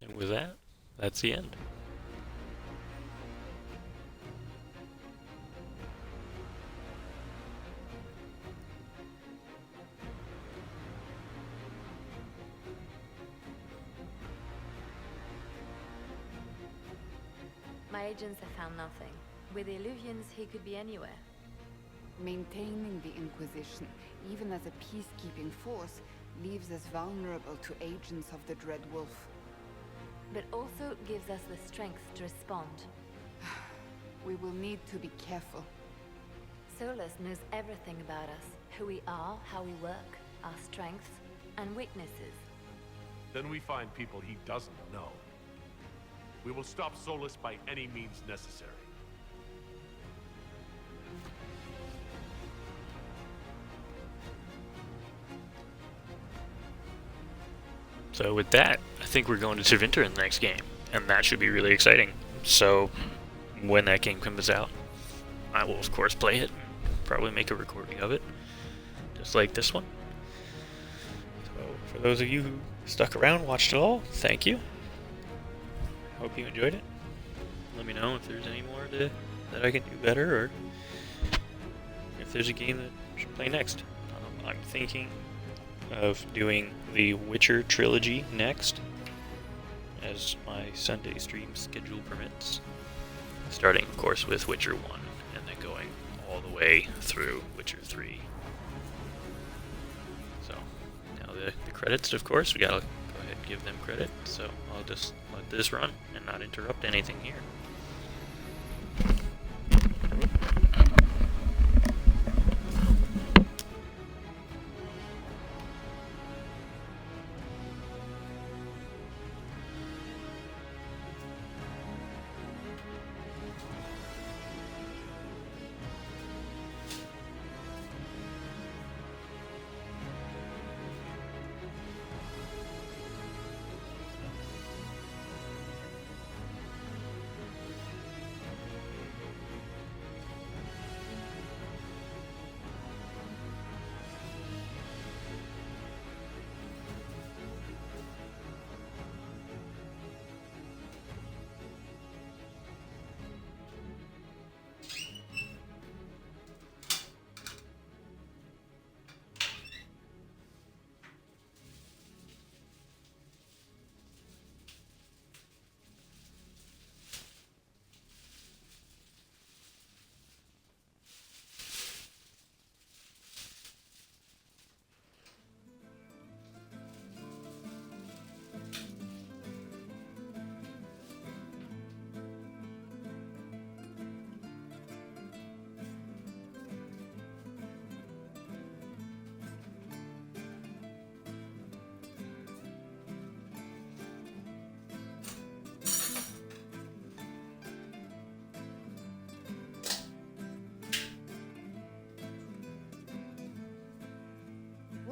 Speaker 1: And with that, that's the end.
Speaker 11: My agents have found nothing. With the Illuvians, he could be anywhere.
Speaker 7: Maintaining the Inquisition, even as a peacekeeping force, leaves us vulnerable to agents of the Dread Wolf.
Speaker 11: But also gives us the strength to respond.
Speaker 7: We will need to be careful.
Speaker 11: Solus knows everything about us. Who we are, how we work, our strengths and weaknesses.
Speaker 4: Then we find people he doesn't know. We will stop Solus by any means necessary.
Speaker 1: So with that, I think we're going to Tevinter in the next game, and that should be really exciting. So when that game comes out, I will of course play it, probably make a recording of it, just like this one. So for those of you who stuck around, watched it all, thank you. Hope you enjoyed it. Let me know if there's any more that I can do better, or if there's a game that I should play next. I'm thinking of doing the Witcher trilogy next, as my Sunday stream schedule permits. Starting, of course, with Witcher 1, and then going all the way through Witcher 3. So, now the credits, of course, we gotta go ahead and give them credit, so I'll just let this run and not interrupt anything here.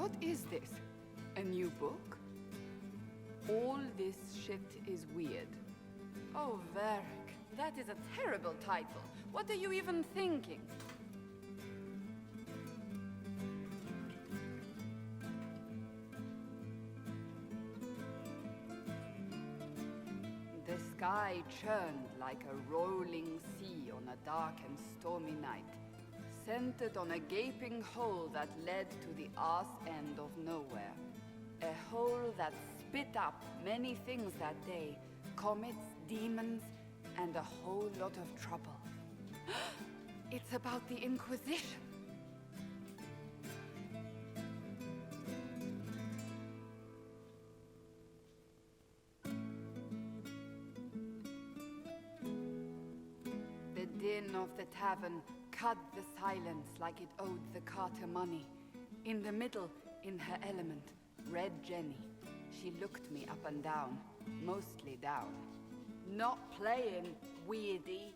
Speaker 7: What is this? A new book? All this shit is weird. Oh, Varric, that is a terrible title. What are you even thinking? The sky churned like a rolling sea on a dark and stormy night, centered on a gaping hole that led to the arse end of nowhere. A hole that spit up many things that day, comets, demons, and a whole lot of trouble. It's about the Inquisition. The din of the tavern cut the silence like it owed the carter money. In the middle, in her element, Red Jenny. She looked me up and down, mostly down. Not playing, weirdy,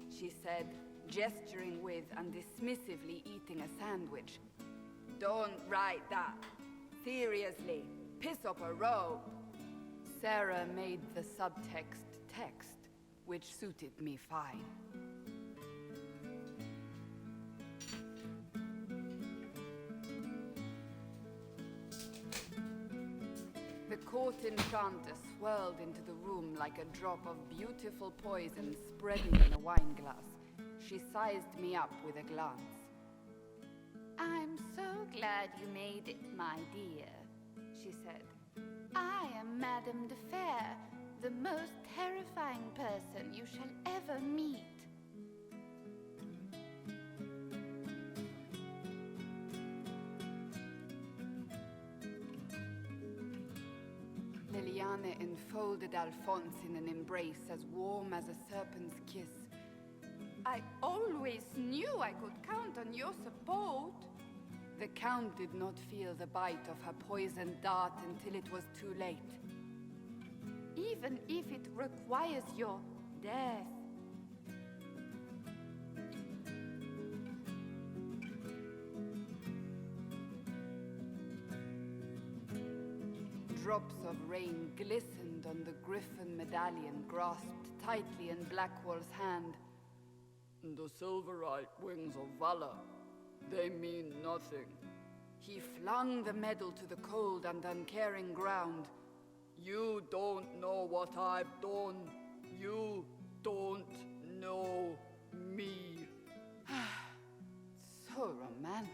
Speaker 7: she said, gesturing with and dismissively eating a sandwich. Don't write that. Seriously, piss up a robe. Sarah made the subtext text, which suited me fine. The court enchanter swirled into the room like a drop of beautiful poison spreading in a wineglass. She sized me up with a glance.
Speaker 17: I'm so glad you made it, my dear, she said. I am Madame de Fair, the most terrifying person you shall ever meet.
Speaker 7: Liliane enfolded Alphonse in an embrace as warm as a serpent's kiss. I always knew I could count on your support. The Count did not feel the bite of her poisoned dart until it was too late.
Speaker 17: Even if it requires your death.
Speaker 7: Drops of rain glistened on the griffin medallion grasped tightly in Blackwall's hand. The silverite wings of valor, they mean nothing. He flung the medal to the cold and uncaring ground. You don't know what I've done. You don't know me. So romantic.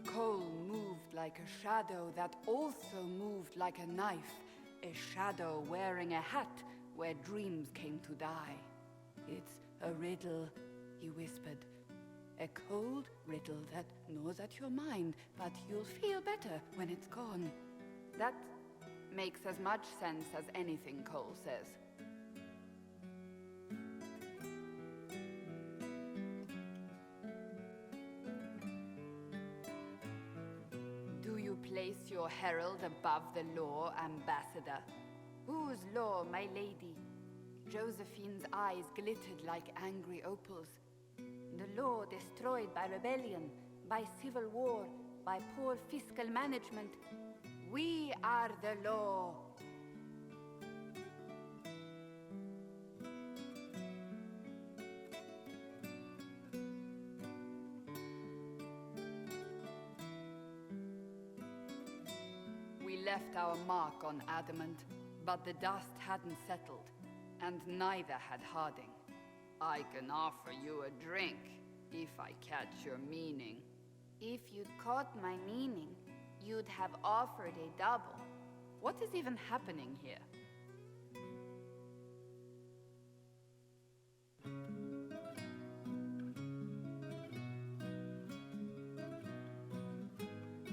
Speaker 7: Cole moved like a shadow that also moved like a knife. A shadow wearing a hat where dreams came to die. It's a riddle, he whispered. A cold riddle that gnaws at your mind, but you'll feel better when it's gone. That makes as much sense as anything Cole says. Do you place your herald above the law, Ambassador?
Speaker 17: Whose law, my lady?
Speaker 7: Josephine's eyes glittered like angry opals.
Speaker 17: The law destroyed by rebellion, by civil war, by poor fiscal management.
Speaker 7: We are the law. We left our mark on adamant, but the dust hadn't settled, and neither had Harding. I can offer you a drink, if I catch your meaning.
Speaker 17: If you'd caught my meaning, you'd have offered a double.
Speaker 7: What is even happening here?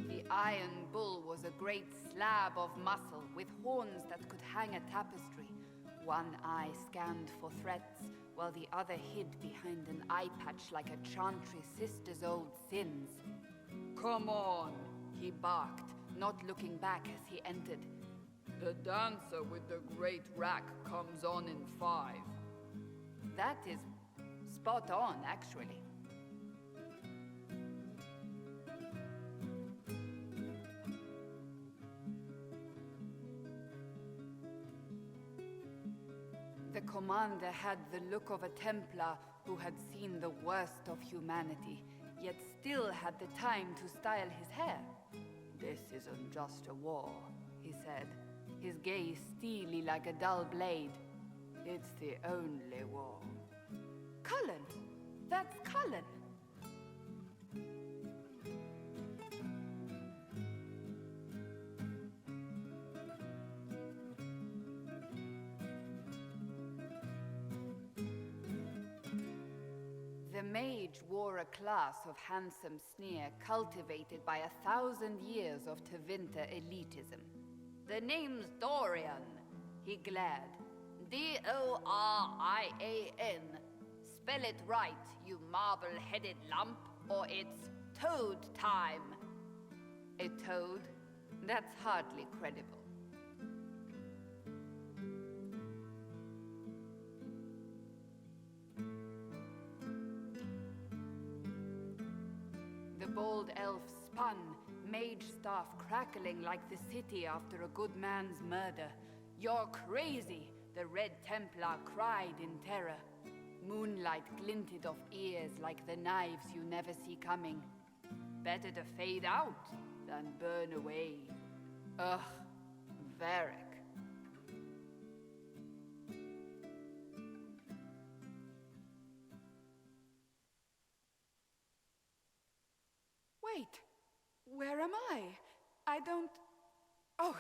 Speaker 7: The Iron Bull was a great slab of muscle with horns that could hang a tapestry. One eye scanned for threats, while the other hid behind an eye patch like a chantry sister's old sins. Come on, he barked, not looking back as he entered. The dancer with the great rack comes on in 5. That is spot on, actually. The commander had the look of a Templar who had seen the worst of humanity, yet still had the time to style his hair. "This isn't just a war," he said, his gaze steely like a dull blade. "It's the only war." Cullen! That's Cullen! The mage wore a class of handsome sneer cultivated by 1,000 years of Tevinter elitism. "The name's Dorian," he glared. D-O-R-I-A-N. Spell it right, you marble-headed lump, or it's toad time. A toad? That's hardly credible. The bold elf spun, mage staff crackling like the city after a good man's murder. "You're crazy!" the Red Templar cried in terror. Moonlight glinted off ears like the knives you never see coming. Better to fade out than burn away. Ugh, Varric. Wait, where am I? I don't... Oh,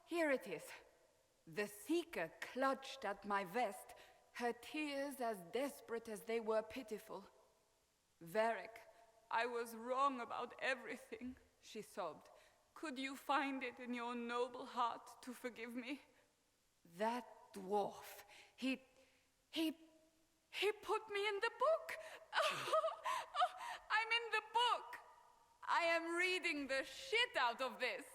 Speaker 7: here it is. The Seeker clutched at my vest, her tears as desperate as they were pitiful. "Varric, I was wrong about everything," she sobbed. "Could you find it in your noble heart to forgive me?" "That dwarf, he put me in the book! I'm in the book! I am reading the shit out of this!"